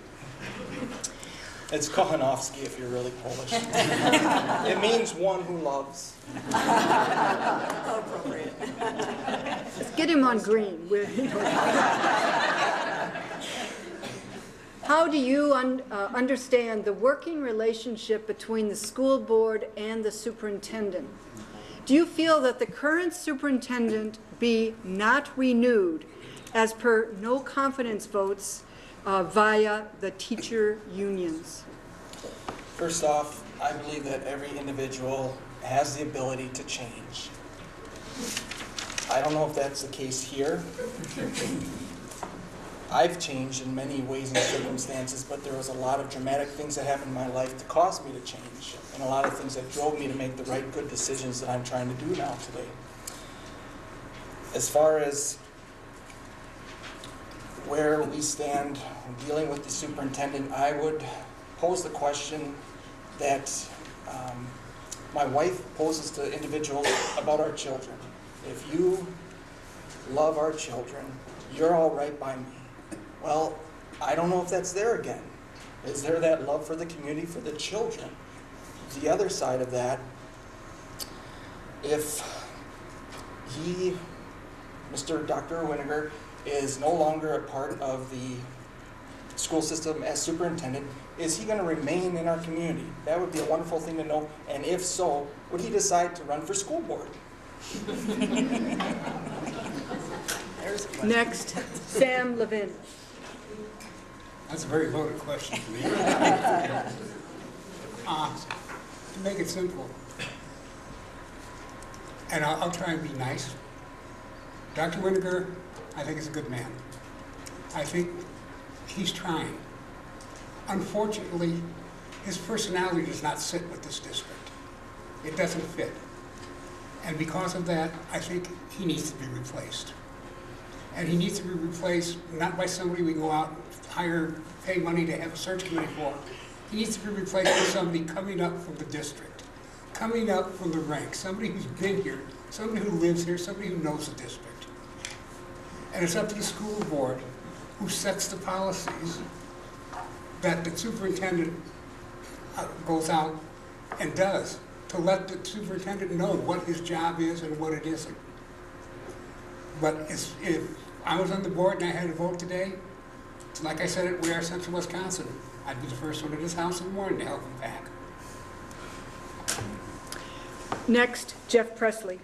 It's Kochanowski if you're really Polish. It means one who loves. Appropriate. Let's get him on green. How do you understand the working relationship between the school board and the superintendent? Do you feel that the current superintendent be not renewed as per no confidence votes via the teacher unions? First off, I believe that every individual has the ability to change. I don't know if that's the case here. I've changed in many ways and circumstances, but there was a lot of dramatic things that happened in my life that caused me to change, and a lot of things that drove me to make the right, good decisions that I'm trying to do now today. As far as where we stand dealing with the superintendent, I would pose the question that my wife poses to individuals about our children. If you love our children, you're all right by me. Well, I don't know if that's there again. Is there that love for the community, for the children? The other side of that, if he, Mr. Dr. Winiger, is no longer a part of the school system as superintendent, is he going to remain in our community? That would be a wonderful thing to know. And if so, would he decide to run for school board? Next, Sam Levin. That's a very loaded question for me. To make it simple, and I'll try and be nice. Dr. Winiger, I think is a good man. I think he's trying. Unfortunately, his personality does not sit with this district. It doesn't fit. And because of that, I think he needs to be replaced. And he needs to be replaced not by somebody we go out and hire, pay money to have a search committee for. He needs to be replaced by somebody coming up from the district, coming up from the ranks, somebody who's been here, somebody who lives here, somebody who knows the district. And it's up to the school board who sets the policies that the superintendent goes out and does to let the superintendent know what his job is and what it isn't. But if I was on the board and I had to vote today, like I said at We Are Central Wisconsin, I'd be the first one in this house in the morning to help him back. Next, Jeff Presley.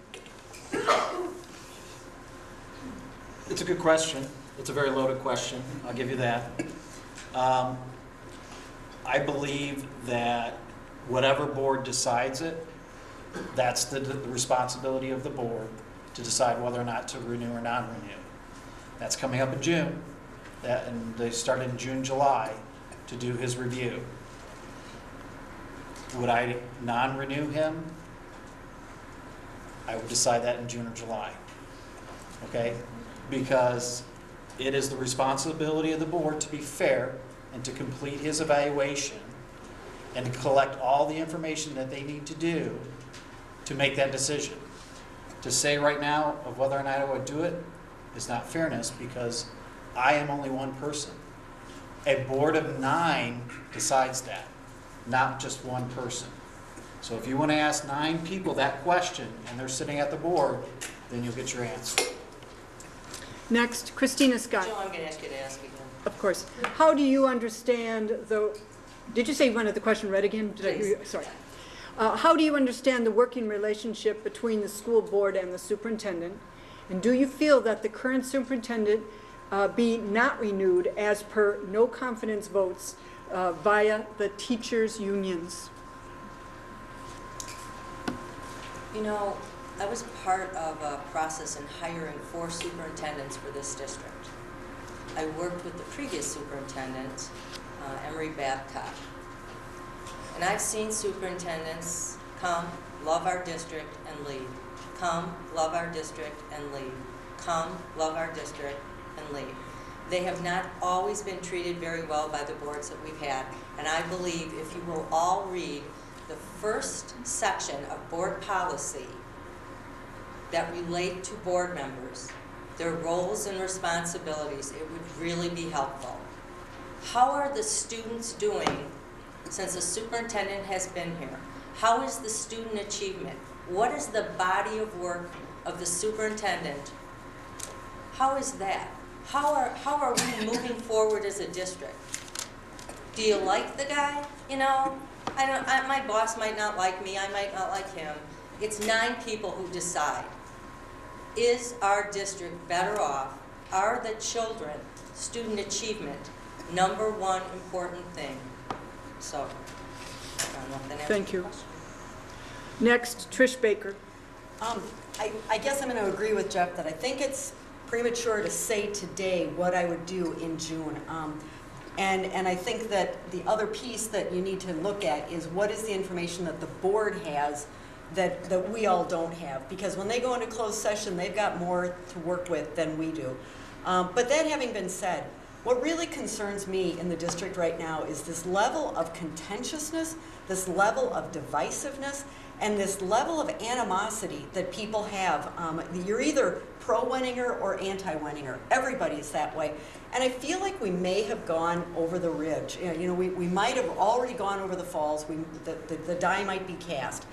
It's a good question. It's a very loaded question. I'll give you that. I believe that whatever board decides it, that's the responsibility of the board to decide whether or not to renew or non-renew. That's coming up in June, and they start in June, July to do his review. Would I non-renew him? I would decide that in June or July, okay? Because it is the responsibility of the board to be fair and to complete his evaluation and to collect all the information that they need to do to make that decision. To say right now of whether or not I would do it is not fairness, because I am only one person. A board of 9 decides that, not just one person. So if you want to ask 9 people that question and they're sitting at the board, then you'll get your answer. Next, Christina Scott. Joe, I'm going to ask you to ask again. Of course. How do you understand the, did you say you wanted the question read again? Did I hear you? Sorry. How do you understand the working relationship between the school board and the superintendent? And do you feel that the current superintendent be not renewed as per no confidence votes via the teachers' unions? You know, I was part of a process in hiring 4 superintendents for this district. I worked with the previous superintendent, Emery Babcock. And I've seen superintendents come, love our district, and leave. Come, love our district, and leave. Come, love our district, and leave. They have not always been treated very well by the boards that we've had. And I believe if you will all read the first section of board policy that relate to board members, their roles and responsibilities, it would really be helpful. How are the students doing since the superintendent has been here? How is the student achievement? What is the body of work of the superintendent? How is that? How are we moving forward as a district? Do you like the guy? You know, my boss might not like me, I might not like him. It's 9 people who decide. Is our district better off? Are the children, student achievement, #1 important thing? So, I don't know if that answers Thank your you. question. Next, Trish Baker. I guess I'm going to agree with Jeff that I think it's premature to say today what I would do in June. And I think that the other piece that you need to look at is what is the information that the board has that we all don't have. Because when they go into closed session, they've got more to work with than we do. But that having been said, what really concerns me in the district right now is this level of contentiousness, this level of divisiveness, and this level of animosity that people have. You're either pro-Wenninger or anti-Wenninger. Everybody is that way. And I feel like we may have gone over the ridge. You know, we might have already gone over the falls. The die might be cast.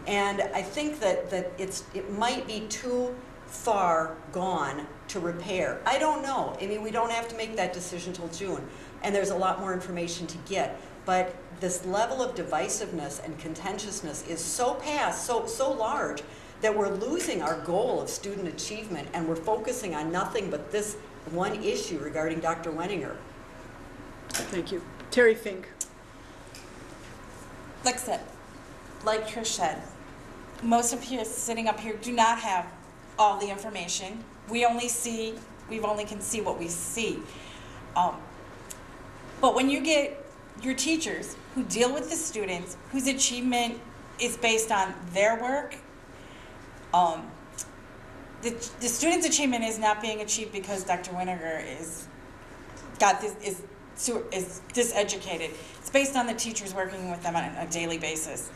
And I think that it might be too far gone to repair. I don't know. I mean, we don't have to make that decision till June. And there's a lot more information to get. But this level of divisiveness and contentiousness is so past, so large, that we're losing our goal of student achievement, and we're focusing on nothing but this one issue regarding Dr. Wenninger. Thank you. Terry Fink. Like Trish said, most of you sitting up here do not have all the information. We only can see what we see. But when you get your teachers who deal with the students, whose achievement is based on their work, the student's achievement is not being achieved because Dr. Wenninger is diseducated. It's based on the teachers working with them on a daily basis,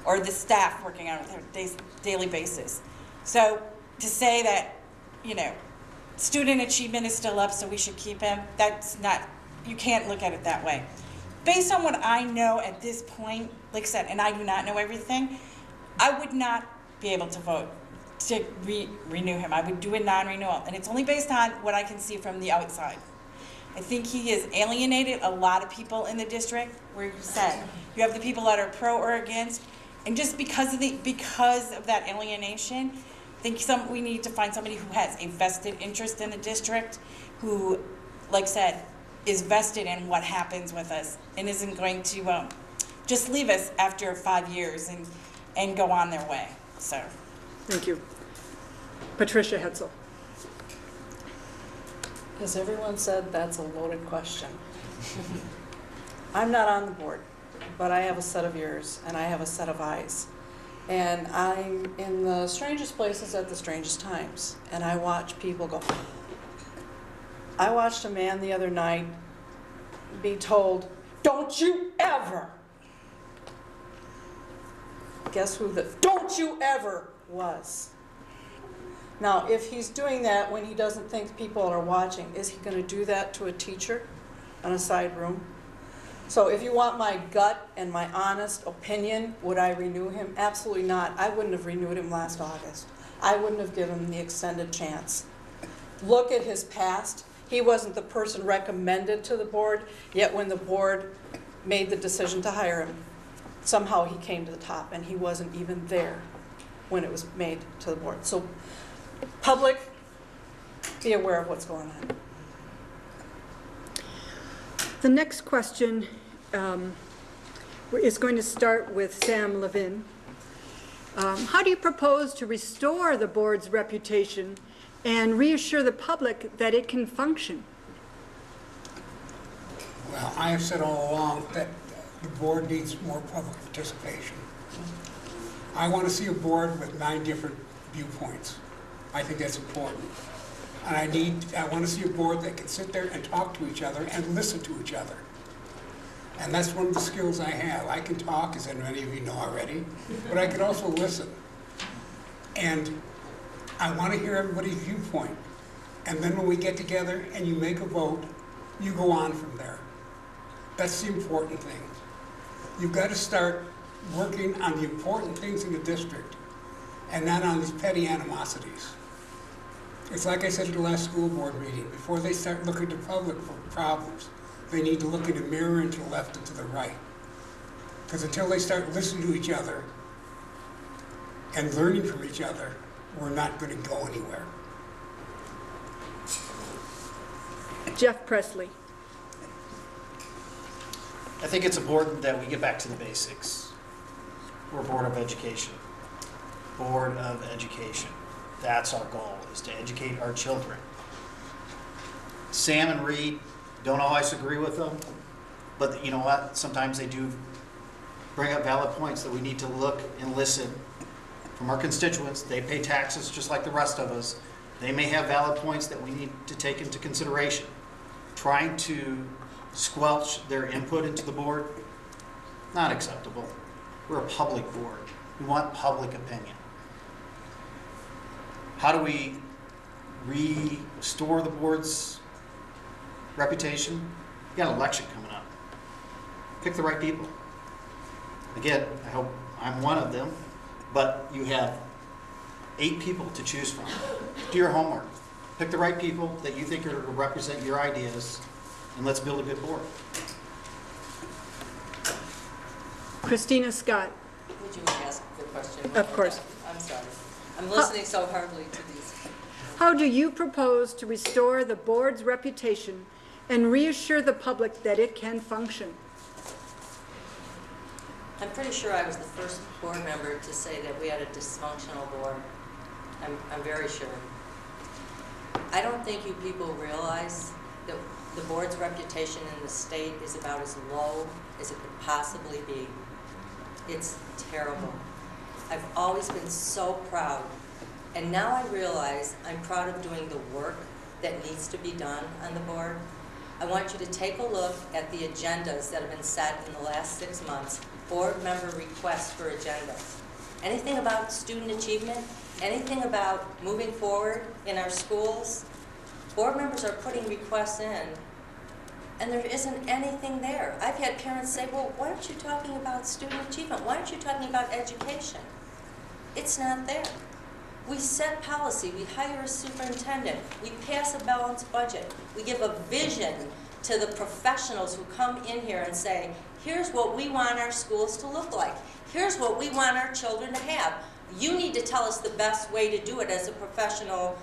or the staff working on it on a daily basis. So to say that, you know, student achievement is still up, so we should keep him, that's not, you can't look at it that way. Based on what I know at this point, like I said, and I do not know everything, I would not be able to vote to renew him. I would do a non-renewal, and it's only based on what I can see from the outside. I think he has alienated a lot of people in the district, where you said you have the people that are pro or against, and just because of that alienation, I think we need to find somebody who has a vested interest in the district, who, like I said, is vested in what happens with us, and isn't going to just leave us after 5 years and go on their way. So, thank you. Patricia Hetzel. As everyone said, that's a loaded question. I'm not on the board, but I have a set of ears and I have a set of eyes. And I'm in the strangest places at the strangest times. And I watch people go. I watched a man the other night be told, "Don't you ever." Guess who the "don't you ever" was? Now, if he's doing that when he doesn't think people are watching, is he going to do that to a teacher in a side room? So if you want my gut and my honest opinion, would I renew him? Absolutely not. I wouldn't have renewed him last August. I wouldn't have given him the extended chance. Look at his past. He wasn't the person recommended to the board, yet when the board made the decision to hire him, somehow he came to the top, and he wasn't even there when it was made to the board. So public, be aware of what's going on. The next question is going to start with Sam Levin. How do you propose to restore the board's reputation and reassure the public that it can function? Well, I have said all along that the board needs more public participation. I want to see a board with 9 different viewpoints. I think that's important. And I want to see a board that can sit there and talk to each other and listen to each other. And that's one of the skills I have. I can talk, as many of you know already, but I can also listen. And I want to hear everybody's viewpoint. And then when we get together and you make a vote, you go on from there. That's the important thing. You've got to start working on the important things in the district and not on these petty animosities. It's like I said at the last school board meeting, before they start looking to public for problems, they need to look in the mirror and to the left and to the right. Because until they start listening to each other and learning from each other, we're not going to go anywhere. Jeff Presley. I think it's important that we get back to the basics. We're Board of Education. Board of Education. That's our goal, is to educate our children. Sam and Reed, don't always agree with them, but you know what? Sometimes they do bring up valid points that we need to look and listen from our constituents. They pay taxes just like the rest of us. They may have valid points that we need to take into consideration. Trying to squelch their input into the board, not acceptable. We're a public board. We want public opinion. How do we restore the board's reputation? You got an election coming up. Pick the right people. Again, I hope I'm one of them, but you have 8 people to choose from. Do your homework. Pick the right people that you think are going to represent your ideas, and let's build a good board. Christina Scott. Would you ask the question? Of course. I'm sorry. I'm listening so hardly to these. How do you propose to restore the board's reputation and reassure the public that it can function? I'm pretty sure I was the first board member to say that we had a dysfunctional board. I'm very sure. I don't think you people realize that the board's reputation in the state is about as low as it could possibly be. It's terrible. I've always been so proud, and now I realize I'm proud of doing the work that needs to be done on the board. I want you to take a look at the agendas that have been set in the last 6 months, board member requests for agendas. Anything about student achievement, anything about moving forward in our schools, board members are putting requests in, and there isn't anything there. I've had parents say, well, why aren't you talking about student achievement? Why aren't you talking about education? It's not there. We set policy, we hire a superintendent, we pass a balanced budget, we give a vision to the professionals who come in here and say, here's what we want our schools to look like. Here's what we want our children to have. You need to tell us the best way to do it as a professional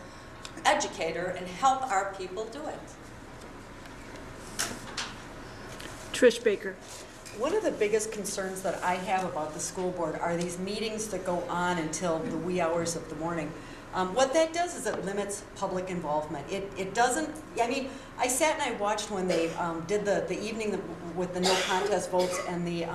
educator and help our people do it. Trish Baker. One of the biggest concerns that I have about the school board are these meetings that go on until the wee hours of the morning. What that does is it limits public involvement. It doesn't, I mean, I sat and I watched when they did the evening with the no contest votes and the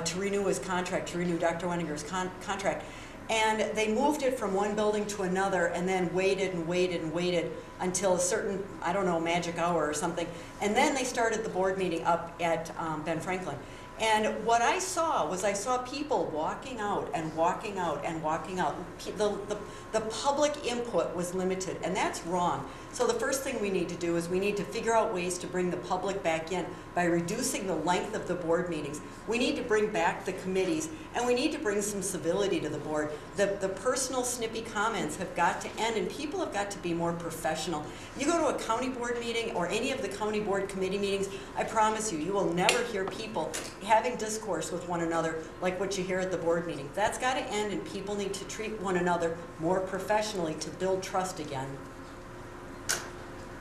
to renew his contract, to renew Dr. Wenninger's contract. And they moved it from one building to another and then waited and waited and waited until a certain, I don't know, magic hour or something. And then they started the board meeting up at Ben Franklin. And what I saw was people walking out and walking out and walking out. The public input was limited, and that's wrong. So the first thing we need to do is we need to figure out ways to bring the public back in by reducing the length of the board meetings. We need to bring back the committees, and we need to bring some civility to the board. The personal snippy comments have got to end, and people have got to be more professional. You go to a county board meeting or any of the county board committee meetings, I promise you, you will never hear people having discourse with one another like what you hear at the board meeting. That's got to end, and people need to treat one another more professionally to build trust again.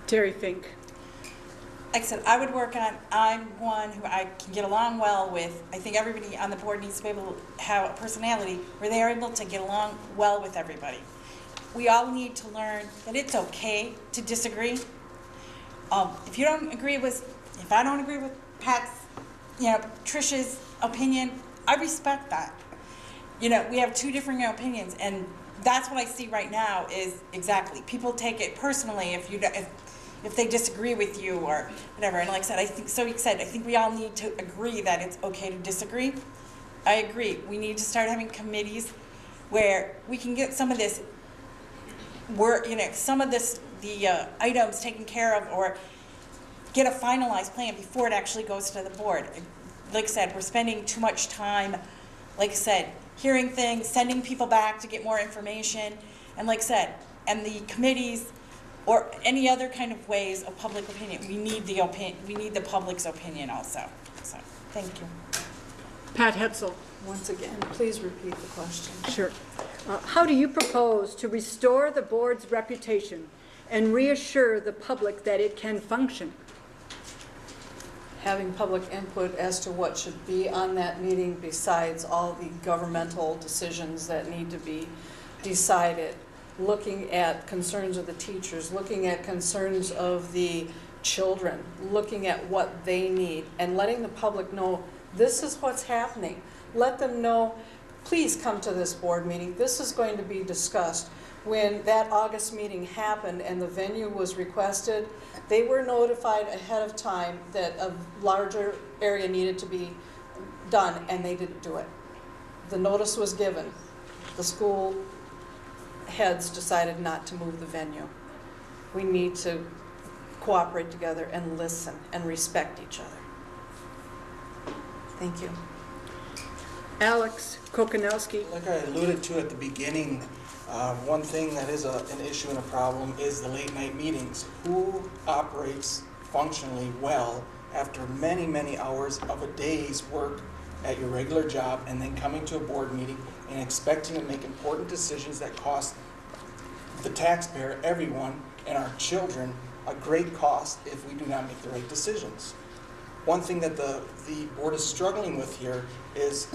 Terry Fink. Like I said, I would work on, I'm one who I can get along well with. I think everybody on the board needs to be able to have a personality where they are able to get along well with everybody. We all need to learn that it's okay to disagree. If you don't agree with, if I don't agree with Pat's, Trish's opinion, I respect that. We have 2 different opinions, and that's what I see right now is exactly, people take it personally if they disagree with you or whatever. And like I said, I think we all need to agree that it's okay to disagree. I agree. We need to start having committees where we can get some of this some of the items taken care of, or get a finalized plan before it actually goes to the board. Like I said, we're spending too much time, like I said, hearing things, sending people back to get more information, and like I said, and the committees or any other kind of ways of public opinion. We need the public's opinion also. So, thank you. Pat Hetzel. Once again, please repeat the question. Sure. How do you propose to restore the board's reputation and reassure the public that it can function? Having public input as to what should be on that meeting besides all the governmental decisions that need to be decided, looking at concerns of the teachers, looking at concerns of the children, looking at what they need, and letting the public know this is what's happening. Let them know, please come to this board meeting. This is going to be discussed. When that August meeting happened and the venue was requested, they were notified ahead of time that a larger area needed to be done, and they didn't do it. The notice was given. The school heads decided not to move the venue. We need to cooperate together and listen and respect each other. Thank you. Alex Kokonowski. Like I alluded to at the beginning, one thing that is an issue and a problem is the late night meetings. Who operates functionally well after many, many hours of a day's work at your regular job and then coming to a board meeting and expecting to make important decisions that cost the taxpayer, everyone, and our children a great cost if we do not make the right decisions? One thing that the board is struggling with here is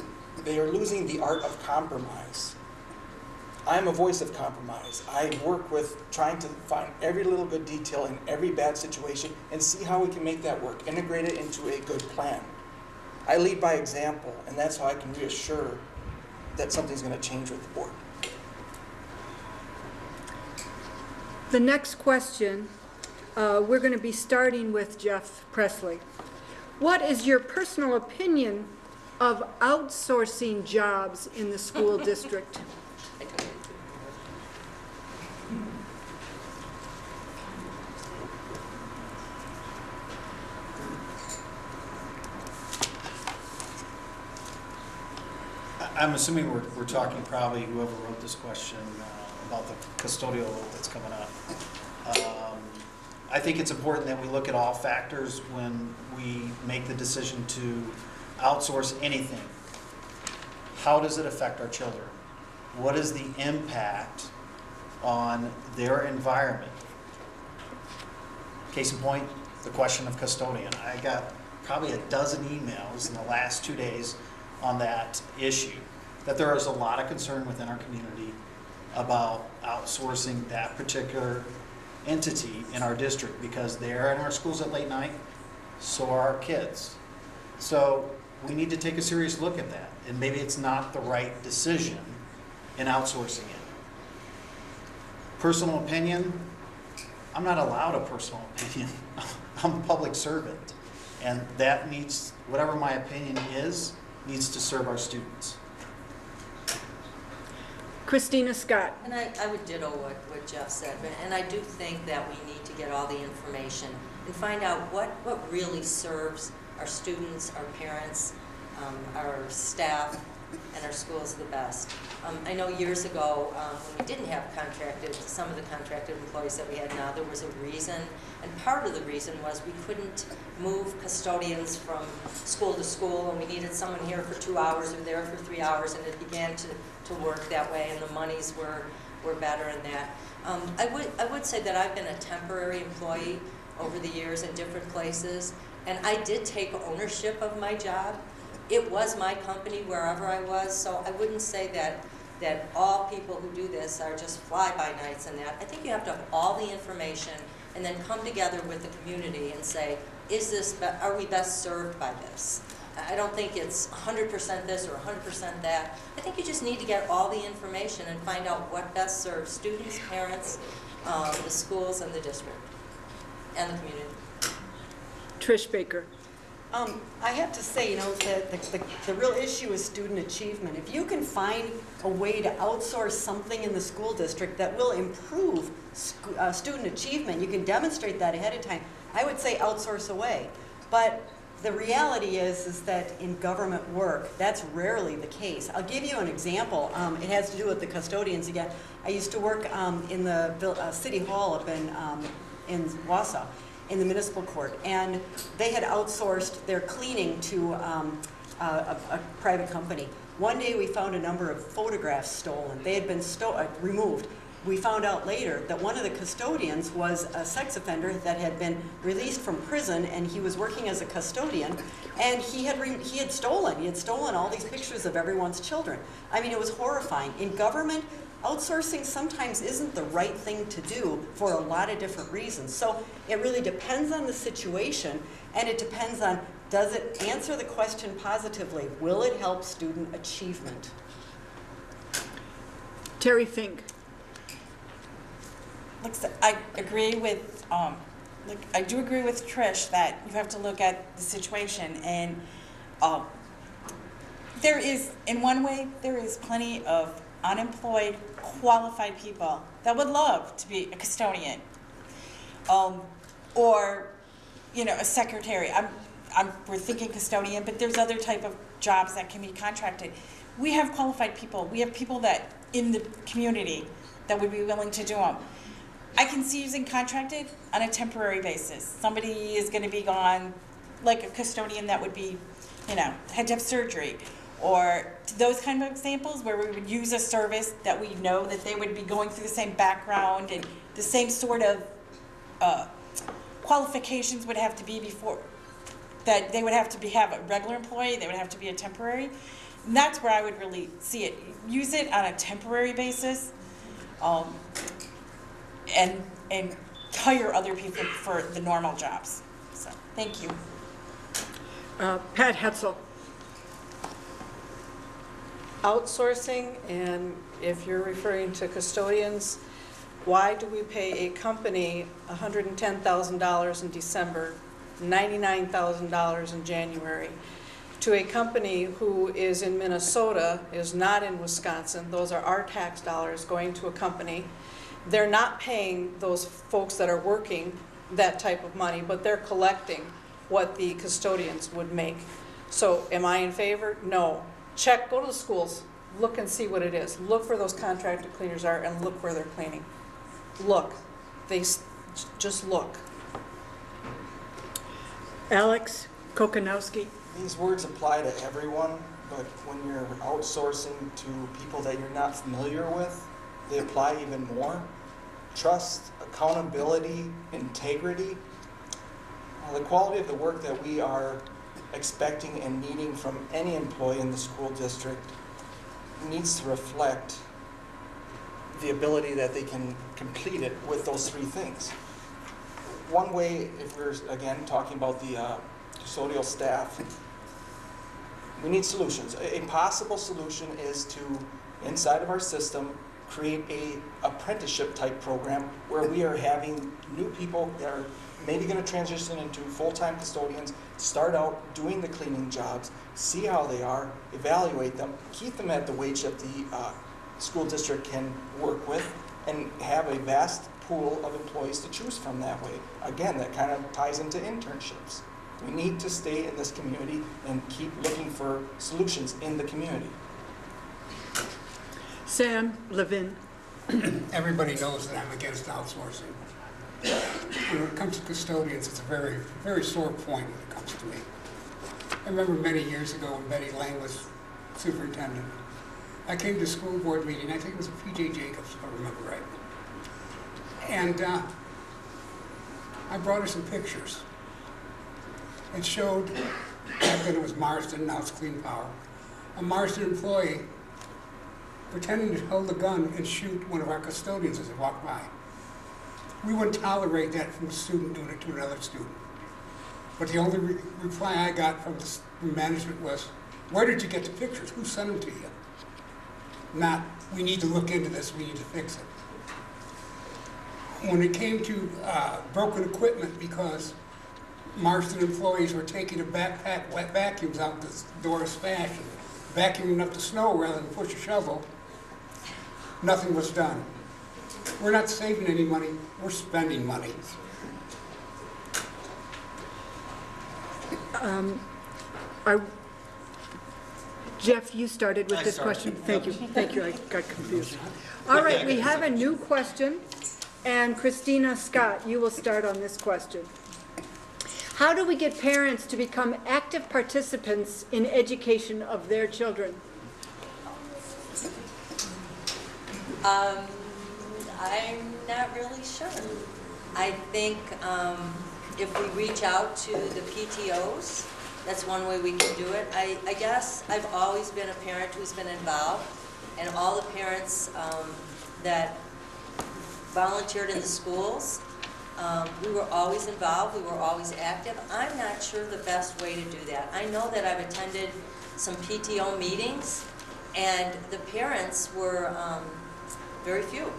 they are losing the art of compromise. I'm a voice of compromise. I work with trying to find every little good detail in every bad situation and see how we can make that work, integrate it into a good plan. I lead by example, and that's how I can reassure that something's going to change with the board. The next question, we're going to be starting with Jeff Presley. What is your personal opinion of outsourcing jobs in the school district? I'm assuming we're talking probably whoever wrote this question about the custodial role that's coming up. I think it's important that we look at all factors when we make the decision to outsource anything. How does it affect our children? What is the impact on their environment? Case in point, the question of custodian. I got probably a dozen emails in the last 2 days on that issue, that there is a lot of concern within our community about outsourcing that particular entity in our district because they're in our schools at late night, so are our kids. So we need to take a serious look at that, and maybe it's not the right decision in outsourcing it. Personal opinion, I'm not allowed a personal opinion. I'm a public servant, and that needs, whatever my opinion is, needs to serve our students. Christina Scott. And I would ditto what Jeff said, and I do think that we need to get all the information and find out what really serves our students, our parents, our staff, and our schools the best. I know years ago, when we didn't have some of the contracted employees that we had now, there was a reason, and part of the reason was we couldn't move custodians from school to school, and we needed someone here for 2 hours or there for 3 hours, and it began to work that way, and the monies were better in that. I would say that I've been a temporary employee over the years in different places, and I did take ownership of my job. It was my company wherever I was, so I wouldn't say that all people who do this are just fly-by-nights and that. I think you have to have all the information and then come together with the community and say, are we best served by this? I don't think it's 100% this or 100% that. I think you just need to get all the information and find out what best serves students, parents, the schools, and the district, and the community. Trish Baker. I have to say, you know, the real issue is student achievement. If you can find a way to outsource something in the school district that will improve student achievement, you can demonstrate that ahead of time, I would say outsource away. But the reality is that in government work, that's rarely the case. I'll give you an example. It has to do with the custodians again. I used to work in the City Hall up in Wausau, in the municipal court, and they had outsourced their cleaning to a private company. One day we found a number of photographs stolen. They had been removed. We found out later that one of the custodians was a sex offender that had been released from prison, and he was working as a custodian, and he had stolen all these pictures of everyone's children. I mean, it was horrifying. In government, outsourcing sometimes isn't the right thing to do for a lot of different reasons. So it really depends on the situation, and it depends on, does it answer the question positively? Will it help student achievement? Terry Fink. Look, I agree with, I do agree with Trish that you have to look at the situation, and there is, in one way, there is plenty of unemployed, qualified people that would love to be a custodian, or, you know, a secretary. We're thinking custodian, but there's other type of jobs that can be contracted. We have qualified people. We have people that in the community that would be willing to do them. I can see using contracted on a temporary basis. Somebody is going to be gone, like a custodian that would be, you know, had to have surgery, or those kind of examples where we would use a service that we know that they would be going through the same background and the same sort of qualifications would have to be before, that they would have to have a regular employee, they would have to be a temporary. And that's where I would really see it. Use it on a temporary basis, and hire other people for the normal jobs. So, thank you. Pat Hetzel. Outsourcing, and if you're referring to custodians, why do we pay a company $110,000 in December, $99,000 in January, to a company who is in Minnesota, is not in Wisconsin? Those are our tax dollars going to a company. They're not paying those folks that are working that type of money, but they're collecting what the custodians would make. So am I in favor? No. Check, go to the schools, look and see what it is. Look where those contracted cleaners are and look where they're cleaning. Look. Just look. Alex Kokanowski. These words apply to everyone, but when you're outsourcing to people that you're not familiar with, they apply even more. Trust, accountability, integrity. The quality of the work that we are expecting and needing from any employee in the school district needs to reflect the ability that they can complete it with those three things. One way, if we're again talking about the custodial staff, we need solutions. A possible solution is to, inside of our system, create a apprenticeship type program where we are having new people that are maybe going to transition into full-time custodians, start out doing the cleaning jobs, see how they are, evaluate them, keep them at the wage that the school district can work with, and have a vast pool of employees to choose from that way. Again, that kind of ties into internships. We need to stay in this community and keep looking for solutions in the community. Sam Levin. Everybody knows that I'm against outsourcing. When it comes to custodians, it's a very, very sore point when it comes to me. I remember many years ago when Betty Lang was superintendent. I came to a school board meeting, I think it was a P.J. Jacobs, if I remember right. And I brought her some pictures. It showed, back then it was Marsden, now it's Clean Power, a Marsden employee pretending to hold a gun and shoot one of our custodians as they walked by. We wouldn't tolerate that from a student doing it to another student. But the only reply I got from management was, where did you get the pictures? Who sent them to you? Not, we need to look into this, we need to fix it. When it came to broken equipment because Marston employees were taking a backpack wet vacuums out the Doris Spash and vacuuming up the snow rather than push a shovel, nothing was done. We're not saving any money, we're spending money. Jeff, you started with this question. Thank you. Thank you. I got confused. All right, we have a new question. And Christina Scott, you will start on this question. How do we get parents to become active participants in education of their children? I'm not really sure. I think if we reach out to the PTOs, that's one way we can do it. I guess I've always been a parent who's been involved, and all the parents that volunteered in the schools, we were always involved, we were always active. I'm not sure the best way to do that. I know that I've attended some PTO meetings, and the parents were very few.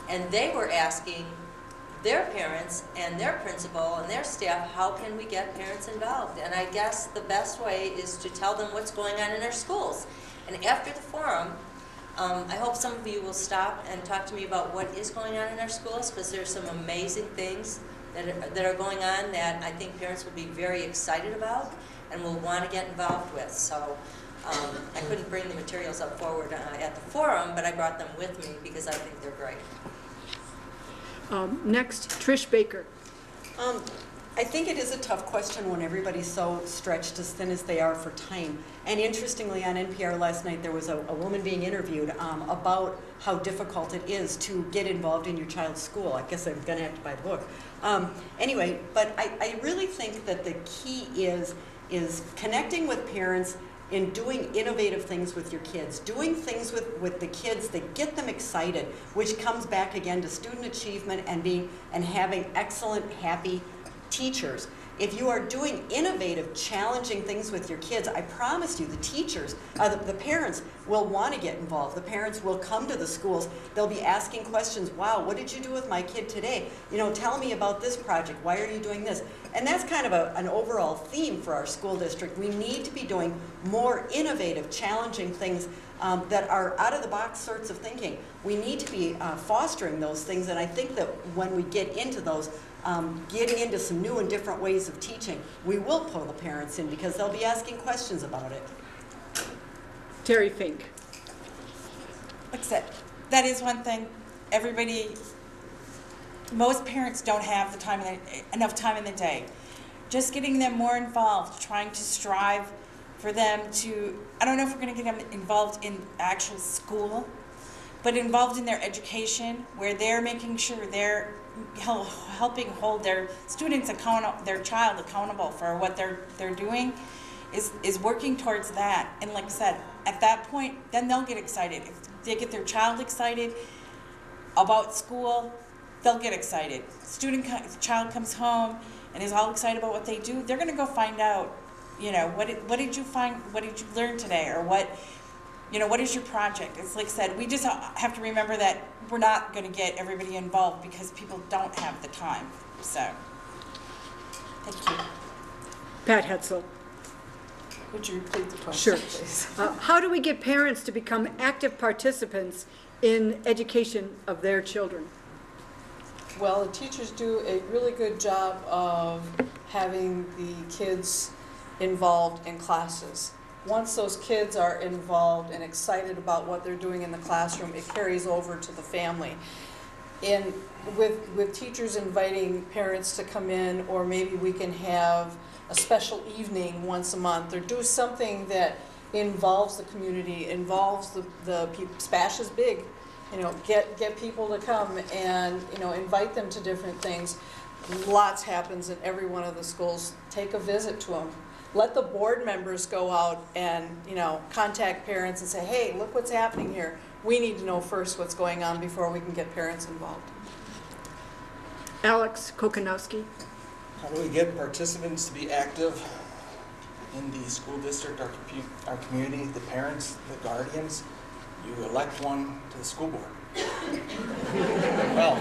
And they were asking their parents and their principal and their staff, how can we get parents involved? And I guess the best way is to tell them what's going on in their schools. And after the forum, I hope some of you will stop and talk to me about what is going on in our schools, because there's some amazing things that are going on that I think parents will be very excited about and will want to get involved with. So I couldn't bring the materials up forward at the forum, but I brought them with me because I think they're great. Next, Trish Baker. I think it is a tough question when everybody's so stretched as thin as they are for time. And interestingly, on NPR last night, there was a woman being interviewed about how difficult it is to get involved in your child's school. I guess I'm going to have to buy the book. Anyway, but I really think that the key is connecting with parents in doing innovative things with your kids, doing things with the kids that get them excited, which comes back again to student achievement and having excellent, happy teachers. If you are doing innovative, challenging things with your kids, I promise you the teachers, the parents will want to get involved. The parents will come to the schools. They'll be asking questions. Wow, what did you do with my kid today? You know, tell me about this project. Why are you doing this? And that's kind of an overall theme for our school district. We need to be doing more innovative, challenging things that are out of the box sorts of thinking. We need to be fostering those things, and I think that when we get into those, getting into some new and different ways of teaching, we will pull the parents in because they'll be asking questions about it. Terry Fink. Like I said, that is one thing. Most parents don't have enough time in the day. Just getting them more involved, trying to strive for them to, I don't know if we're going to get them involved in actual school, but involved in their education, where they're making sure they're helping hold their students accountable, their child accountable for what they're doing, is working towards that. And like I said, at that point, then they'll get excited. If they get their child excited about school, they'll get excited. Child comes home and is all excited about what they do, they're going to go find out, you know, what did you find, what did you learn today, or what is your project? It's like I said, we just have to remember that we're not going to get everybody involved because people don't have the time. So, thank you. Pat Hetzel. Could you repeat the question, Sure. please? How do we get parents to become active participants in education of their children? Well, the teachers do a really good job of having the kids involved in classes. Once those kids are involved and excited about what they're doing in the classroom, it carries over to the family. And with teachers inviting parents to come in, or maybe we can have a special evening once a month, or do something that involves the community, involves the people. Spash is big. You know, get people to come and, you know, invite them to different things. Lots happens in every one of the schools. Take a visit to them. Let the board members go out and, you know, contact parents and say, hey, look what's happening here. We need to know first what's going on before we can get parents involved. Alex Kokanowski. How do we get participants to be active in the school district, our community, the parents, the guardians? You elect one to the school board. Well,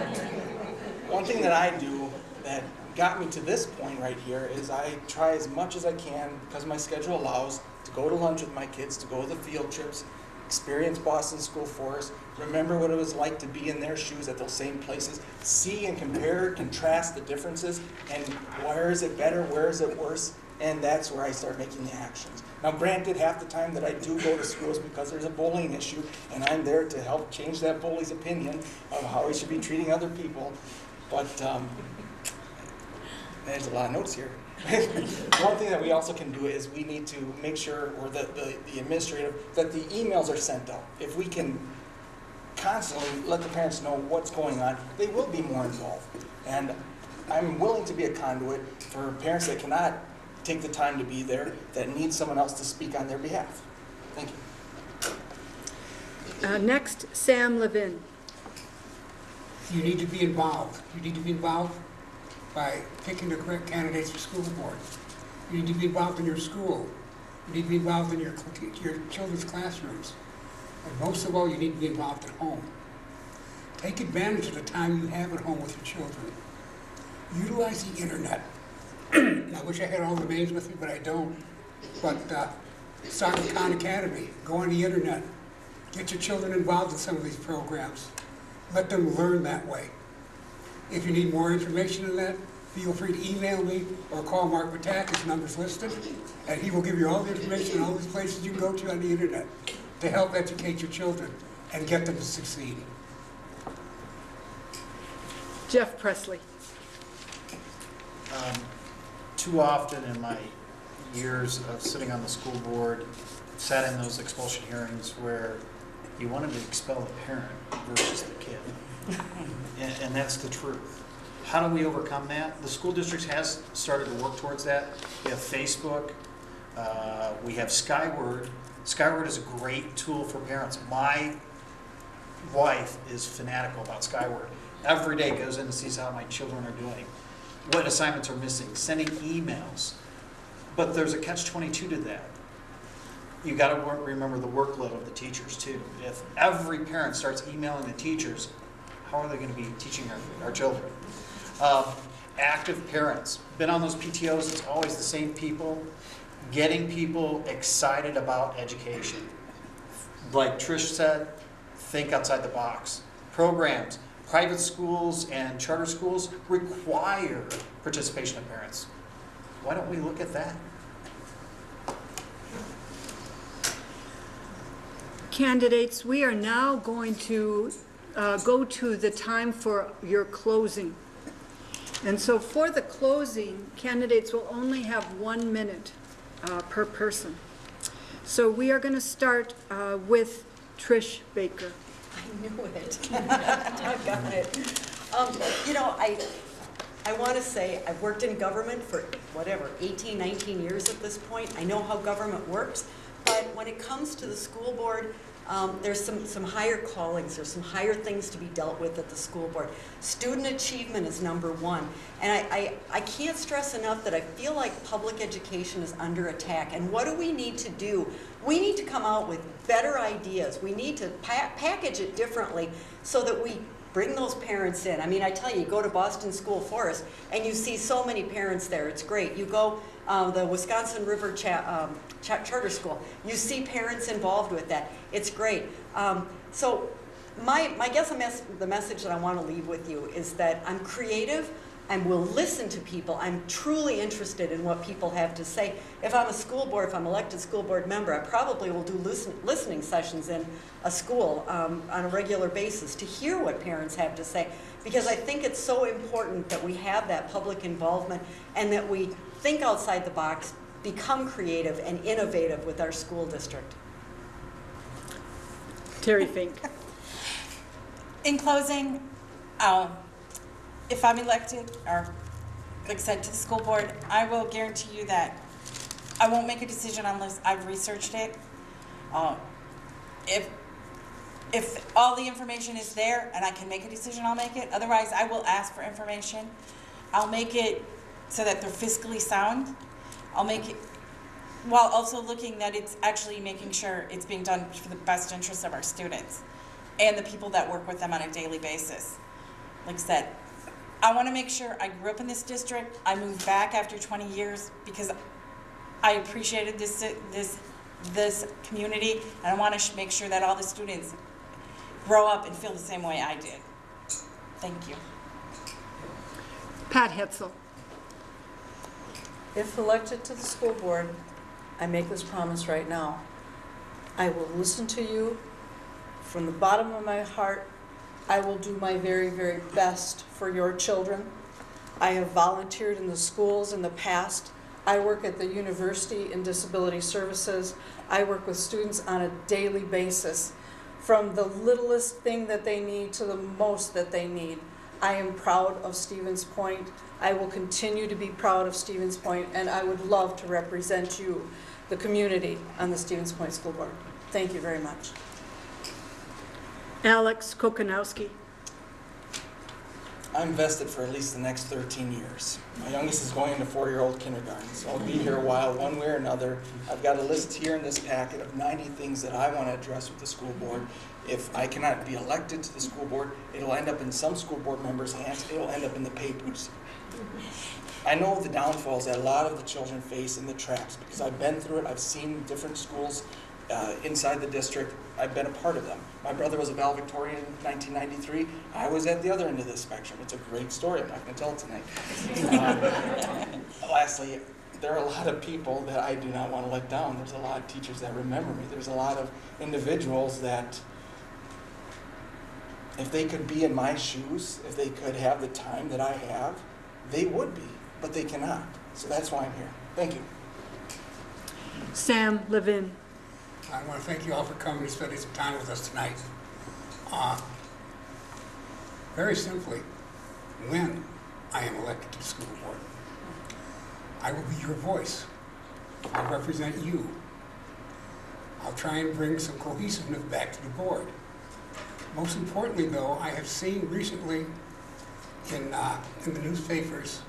one thing that I do that got me to this point right here is I try as much as I can, because my schedule allows, to go to lunch with my kids, to go to the field trips, experience Boston School Forest, remember what it was like to be in their shoes at those same places, see and compare, contrast the differences, and where is it better, where is it worse, and that's where I start making the actions. Now granted, half the time that I do go to schools because there's a bullying issue, and I'm there to help change that bully's opinion of how he should be treating other people, but there's a lot of notes here. One thing that we also can do is we need to make sure, or the administrative, that the emails are sent out. If we can constantly let the parents know what's going on, they will be more involved. And I'm willing to be a conduit for parents that cannot take the time to be there, that need someone else to speak on their behalf. Thank you. Next, Sam Levin. You need to be involved. You need to be involved by picking the correct candidates for school board. You need to be involved in your school. You need to be involved in your children's classrooms. And most of all, you need to be involved at home. Take advantage of the time you have at home with your children. Utilize the internet. I wish I had all the names with me, but I don't. But Soccer Khan Academy, go on the internet. Get your children involved in some of these programs. Let them learn that way. If you need more information on that, feel free to email me or call Mark Batak, his number's listed, and he will give you all the information on all these places you can go to on the internet to help educate your children and get them to succeed. Jeff Presley. Too often in my years of sitting on the school board, sat in those expulsion hearings where you wanted to expel the parent versus the kid. And that's the truth. How do we overcome that? The school district has started to work towards that. We have Facebook. We have Skyward. Skyward is a great tool for parents. My wife is fanatical about Skyward. Every day goes in and sees how my children are doing, what assignments are missing, sending emails. But there's a catch-22 to that. You got to remember the workload of the teachers too. If every parent starts emailing the teachers, how are they going to be teaching our children? Active parents. Been on those PTOs, it's always the same people. Getting people excited about education. Like Trish said, think outside the box. Programs. Private schools and charter schools require participation of parents. Why don't we look at that? Candidates, we are now going to go to the time for your closing. And so for the closing, candidates will only have 1 minute per person. So we are going to start with Trish Baker. I knew it. I got it. You know, I want to say I've worked in government for, 18, 19 years at this point. I know how government works. But when it comes to the school board, there's some higher callings, there's some higher things to be dealt with at the school board. Student achievement is number one. And I can't stress enough that I feel like public education is under attack. And what do we need to do? We need to come out with better ideas. We need to package it differently so that we bring those parents in. I mean, I tell you, you go to Boston School Forest and you see so many parents there. It's great. You go the Wisconsin River Charter School. You see parents involved with that. It's great. So my guess, the message that I want to leave with you is that I'm creative. I will listen to people. I'm truly interested in what people have to say. If I'm a school board, if I'm elected school board member, I probably will do listening sessions in a school on a regular basis to hear what parents have to say, because I think it's so important that we have that public involvement and that we think outside the box, become creative and innovative with our school district. Terry Fink. In closing, if I'm elected, or like I said, to the school board, I will guarantee you that I won't make a decision unless I've researched it. If all the information is there and I can make a decision, I'll make it. Otherwise, I will ask for information. I'll make it so that they're fiscally sound. I'll make it, while also looking that it's actually making sure it's being done for the best interest of our students and the people that work with them on a daily basis. Like I said, I want to make sure I grew up in this district. I moved back after 20 years because I appreciated this community, and I want to make sure that all the students grow up and feel the same way I did. Thank you. Pat Hetzel. If elected to the school board, I make this promise right now. I will listen to you from the bottom of my heart. I will do my very, very best for your children. I have volunteered in the schools in the past. I work at the University in Disability Services. I work with students on a daily basis, from the littlest thing that they need to the most that they need. I am proud of Stevens Point. I will continue to be proud of Stevens Point, and I would love to represent you, the community, on the Stevens Point School Board. Thank you very much. Alex Kokonowski. I'm vested for at least the next 13 years. My youngest is going into 4-year-old kindergarten, so I'll be here a while, one way or another. I've got a list here in this packet of 90 things that I want to address with the school board. If I cannot be elected to the school board, it'll end up in some school board members' hands. It'll end up in the papers. I know the downfalls that a lot of the children face in the traps because I've been through it. I've seen different schools inside the district. I've been a part of them. My brother was a valedictorian in 1993. I was at the other end of the spectrum. It's a great story. I'm not going to tell it tonight. Lastly, there are a lot of people that I do not want to let down. There's a lot of teachers that remember me. There's a lot of individuals that, if they could be in my shoes, if they could have the time that I have, they would be, but they cannot. So that's why I'm here. Thank you. Sam Levin. I want to thank you all for coming and spending some time with us tonight. Very simply, when I am elected to the school board, I will be your voice. I'll represent you. I'll try and bring some cohesiveness back to the board. Most importantly, though, I have seen recently in the newspapers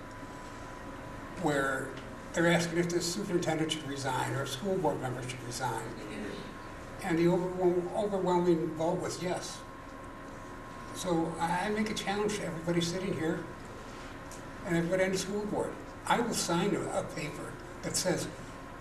where they're asking if the superintendent should resign or a school board member should resign. And the overwhelming vote was yes. So I make a challenge to everybody sitting here and everybody on the school board. I will sign a paper that says,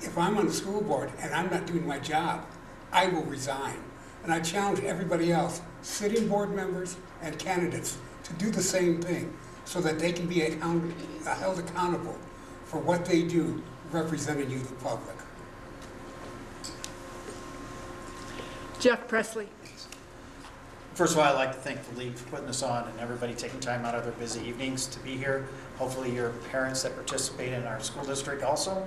if I'm on the school board and I'm not doing my job, I will resign. And I challenge everybody else, sitting board members and candidates, to do the same thing so that they can be held accountable for what they do representing you, the public. Jeff Presley. First of all, I'd like to thank the league for putting this on and everybody taking time out of their busy evenings to be here. Hopefully your parents that participate in our school district also.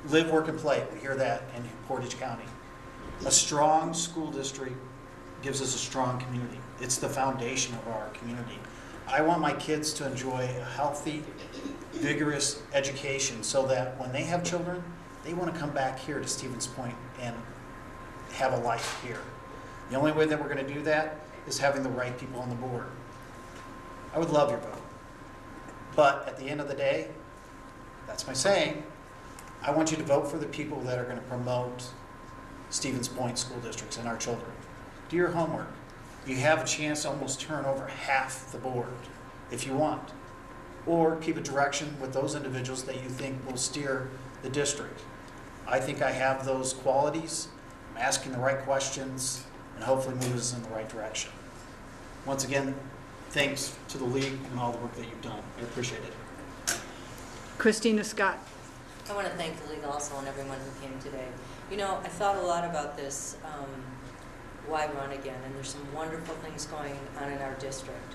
Live, work, and play. We hear that in Portage County. A strong school district gives us a strong community. It's the foundation of our community. I want my kids to enjoy a healthy, vigorous education so that when they have children, they want to come back here to Stevens Point and have a life here. The only way that we're going to do that is having the right people on the board. I would love your vote. But at the end of the day, that's my saying, I want you to vote for the people that are going to promote Stevens Point school districts and our children. Do your homework. You have a chance to almost turn over half the board if you want. Or keep a direction with those individuals that you think will steer the district. I think I have those qualities. I'm asking the right questions and hopefully move us in the right direction. Once again, thanks to the league and all the work that you've done. I appreciate it. Christina Scott. I want to thank the league also and everyone who came today. You know, I thought a lot about this, why run again, and there's some wonderful things going on in our district.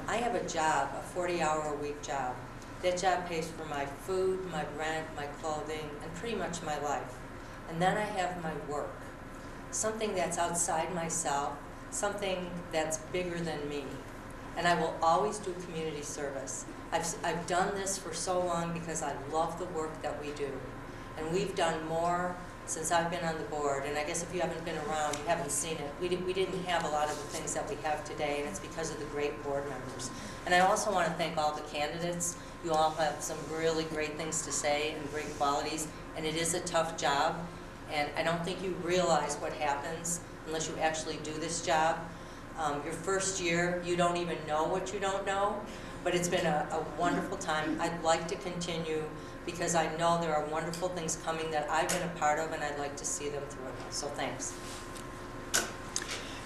I have a job, a 40-hour-a-week job. That job pays for my food, my rent, my clothing, and pretty much my life. And then I have my work, something that's outside myself, something that's bigger than me. And I will always do community service. I've done this for so long because I love the work that we do. And we've done more since I've been on the board, and I guess if you haven't been around, you haven't seen it. We didn't have a lot of the things that we have today, and it's because of the great board members. And I also want to thank all the candidates. You all have some really great things to say and great qualities, and it is a tough job, and I don't think you realize what happens unless you actually do this job. Your first year, you don't even know what you don't know, but it's been a wonderful time. I'd like to continue because I know there are wonderful things coming that I've been a part of, and I'd like to see them through. So thanks.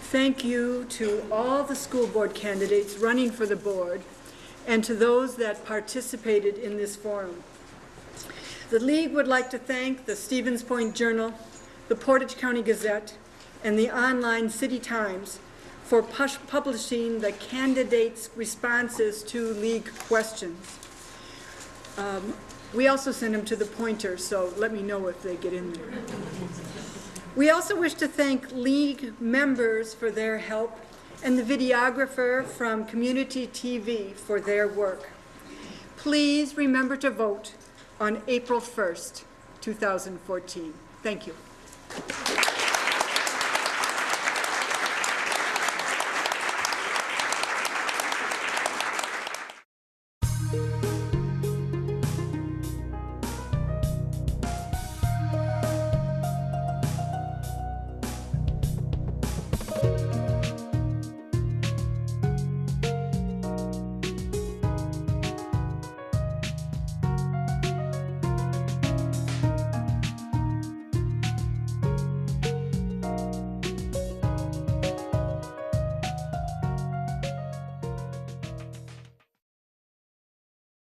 Thank you to all the school board candidates running for the board and to those that participated in this forum. The League would like to thank the Stevens Point Journal, the Portage County Gazette, and the online City Times for publishing the candidates' responses to League questions. We also send them to the Pointer, so let me know if they get in there. We also wish to thank League members for their help and the videographer from Community TV for their work. Please remember to vote on April 1st, 2014. Thank you.